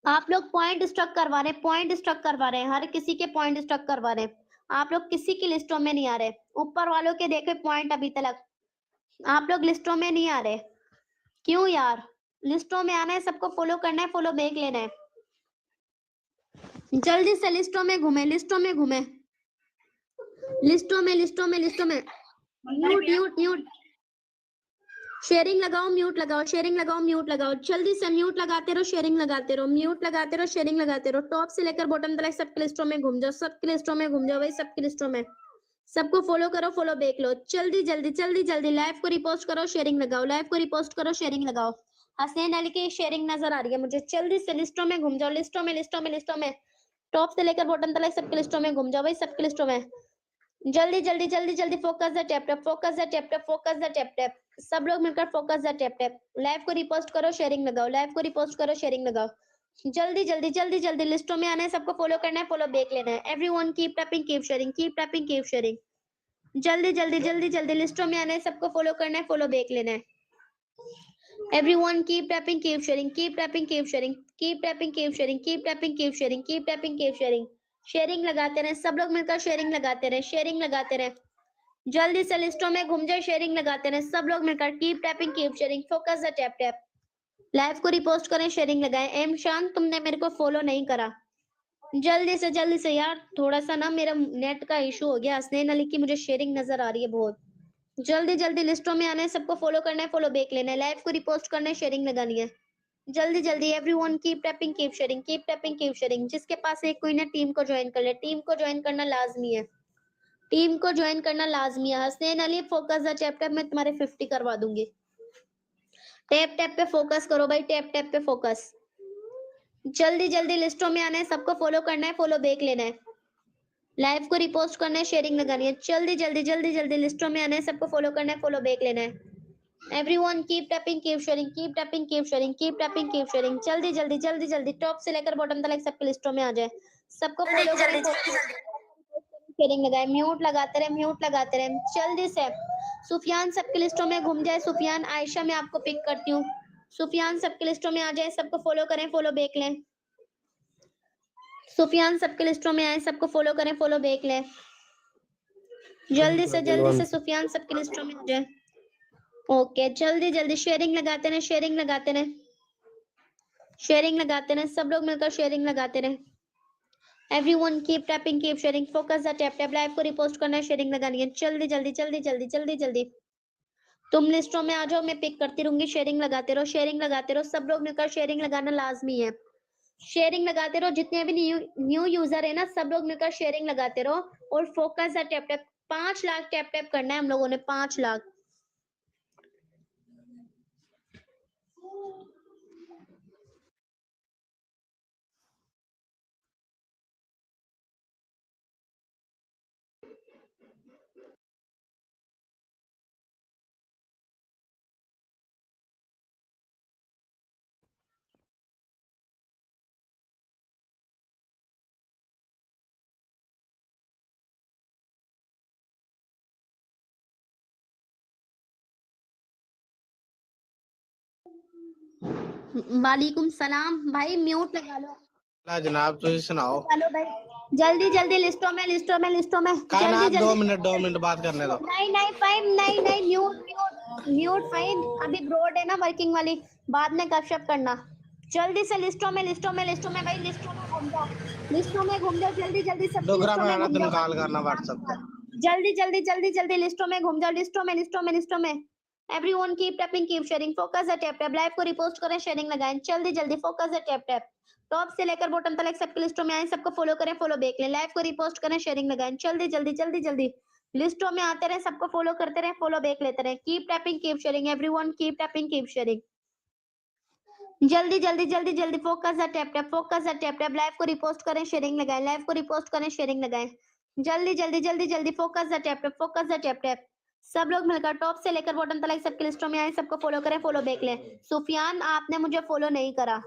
आप लोग पॉइंट स्ट्रक करवा रहे हैं, पॉइंट स्ट्रक करवा रहे हैं, हर किसी के पॉइंट स्ट्रक करवा रहे हैं। आप लोग किसी की लिस्टों में नहीं आ रहे, ऊपर वालों के देखे पॉइंट अभी तक आप लोग लिस्टों में नहीं आ रहे। क्यों यार? लिस्टों में आना है, सबको फॉलो करना है, फॉलो बैक लेना है। जल्दी से लिस्टों में घूमे, लिस्टों में घूमे, लिस्टों में लिस्टों में लिस्टों में। म्यूट म्यूट म्यूट, शेयरिंग लगाओ, म्यूट लगाओ, शेयरिंग लगाओ, म्यूट लगाओ। जल्दी से म्यूट लगाते रहो, शेयरिंग लगाते रहो, म्यूट लगाते रहो, शेयरिंग लगाते रहो। टॉप से लेकर बॉटम तक सबके लिस्टों में घूम जाओ, सबके लिस्टों में घूम जाओ भाई, सबके लिस्टों में। सबको फॉलो करो, फॉलो बैक लो। जल्दी जल्दी जल्दी जल्दी लाइव को रिपोस्ट करो, शेयरिंग लगाओ, लाइव को रिपोस्ट करो, शेयरिंग लगाओ। हसनैन अली की शेयरिंग नजर आ रही है मुझे। जल्दी से लिस्टों में घूम जाओ, लिस्टों में लिस्टों में लिस्टों में। टॉप से लेकर बॉटम तक सबके लिस्टों में घूम जाओ भाई, सबके लिस्टों में। जल्दी जल्दी जल्दी जल्दी focus the tap tap, focus the tap tap, focus the tap tap. सब लोग मिलकर focus the tap tap. Live को रिपोस्ट करो, शेयरिंग लगाओ, लाइव को रिपोस्ट करो, शेयरिंग लगाओ। जल्दी जल्दी जल्दी जल्दी लिस्टों में आना है, सबको फॉलो करना है, फॉलो बैक लेना है। Everyone keep tapping, keep sharing, keep tapping, keep sharing. जल्दी जल्दी जल्दी जल्दी लिस्टों में आना है, सबको फॉलो करना है, फॉलो बैक लेना है। Everyone keep tapping, keep sharing, keep tapping, keep sharing, keep tapping, keep sharing, keep tapping, keep sharing, keep tapping, keep sharing. Sharing लगाते रहे, सब लोग मिलकर शेयरिंग लगाते रहे, शेयरिंग लगाते रहे। जल्दी से लिस्टों में घूम जाए, शेयरिंग लगाते रहे, सब लोग मिलकर keep tapping, keep sharing, focus the tap tap. Live को रिपोस्ट करें, शेयरिंग लगाएं। एम शान तुमने मेरे को फॉलो नहीं करा, जल्दी से यार, थोड़ा सा ना मेरा नेट का इशू हो गया। हसनैन अली की मुझे शेयरिंग नजर आ रही है बहुत। जल्दी जल्दी लिस्टों में आना है, सबको फॉलो करना है, फॉलो बैक लेना है, लाइव को रिपोस्ट करना है, शेयरिंग लगानी है। जल्दी जल्दी everyone keep tapping, keep sharing, keep tapping, keep sharing. जिसके पास एक कोई ना टीम को ज्वाइन कर ले, टीम को ज्वाइन करना लाजमी है, टीम को ज्वाइन करना लाजमी है। Hasnain Ali focus the tap tap, मैं तुम्हारे 50 करवा दूंगी। टैप टैप पे फोकस करो भाई, टैप टैप पे फोकस। जल्दी जल्दी लिस्टों में आना है, सबको फॉलो करना है, फॉलो बैक लेना है, लाइव को रिपोस्ट करना है, शेयरिंग लगानी है। जल्दी जल्दी जल्दी जल्दी लिस्टों में आना है, सबको फॉलो करना है, फॉलो बैक लेना है। Everyone keep tapping, keep sharing, keep tapping, keep sharing, keep tapping, keep sharing. जल्दी जल्दी जल्दी जल्दी टॉप से लेकर बॉटम तक सबके लिस्टों में आ जाए, सबको फॉलो करें, शेयरिंग लगाए, म्यूट लगाते रहे, म्यूट लगाते रहे। जल्दी से सुफियान सबके लिस्टों में घूम जाए, सुफियान आयशा मैं आपको पिक करती हूँ। सुफियान सबके लिस्टों में आ जाए, सबको फॉलो करें, फॉलो बैक लें। सुफियान सबके लिस्टों में आए, सबको फॉलो करें, फॉलो बैक लें। जल्दी से सुफियान सबके लिस्टों में आ जाए। ओके जल्दी जल्दी शेयरिंग लगाते रहे, शेयरिंग लगाते रहे, शेयरिंग लगाते रहे, सब लोग मिलकर शेयरिंग लगाते रहे। Everyone keep tapping, keep sharing, focus the tap tap. Live को रिपोस्ट करना है, शेयरिंग लगानी है। जल्दी जल्दी जल्दी जल्दी जल्दी जल्दी तुम लिस्टों में आ जाओ, मैं पिक करती रहूंगी। शेयरिंग लगाते रहो, शेयरिंग लगाते रहो, सब लोग मिलकर शेयरिंग लगाना लाजमी है। शेयरिंग लगाते रहो, जितने भी न्यू यूजर है ना, सब लोग मिलकर शेयरिंग लगाते रहो और focus the tap tap. 5 lakh tap tap करना है हम लोगों ने, 5 लाख। वालेकुम सलाम भाई, म्यूट लगा लो। जनाब तुम सुनाओ। चलो भाई जल्दी जल्दी लिस्टों में जल्दी 2 मिनट बात करने दो। नहीं फाइन नहीं म्यूट फाइन। अभी ब्रॉड है ना वर्किंग वाली, बाद में गपशप करना। जल्दी से लिस्टों में भाई लिस्टों में घूम जाओ जल्दी सब डोगरा में लिस्टों में आना घूम तो जाओ निकाल करना व्हाट्सएप पे। जल्दी लिस्टों में घूम जाओ लिस्टों में everyone keep tapping keep sharing focus the tap tap live को रिपोस्ट करें शेयरिंग लगाएं जल्दी focus the tap tap top से लेकर बॉटम तक सबके लिस्टों में आए सबको फॉलो करें फॉलो बैक लें लाइव को रिपोस्ट करें शेयरिंग लगाएं जल्दी लिस्टों में आते रहे सबको फॉलो करते रहे फॉलो बैक लेते रहे keep tapping keep sharing everyone keep tapping keep sharing जल्दी focus the tap tap live को रिपोस्ट करें शेयरिंग लगाएं जल्दी फोकस द टैप टैप सब लोग मिलकर टॉप से लेकर बॉटम तक सबके लिस्टों में आए सबको फॉलो करें फॉलो बैक लें सुफियान आपने मुझे फॉलो नहीं करा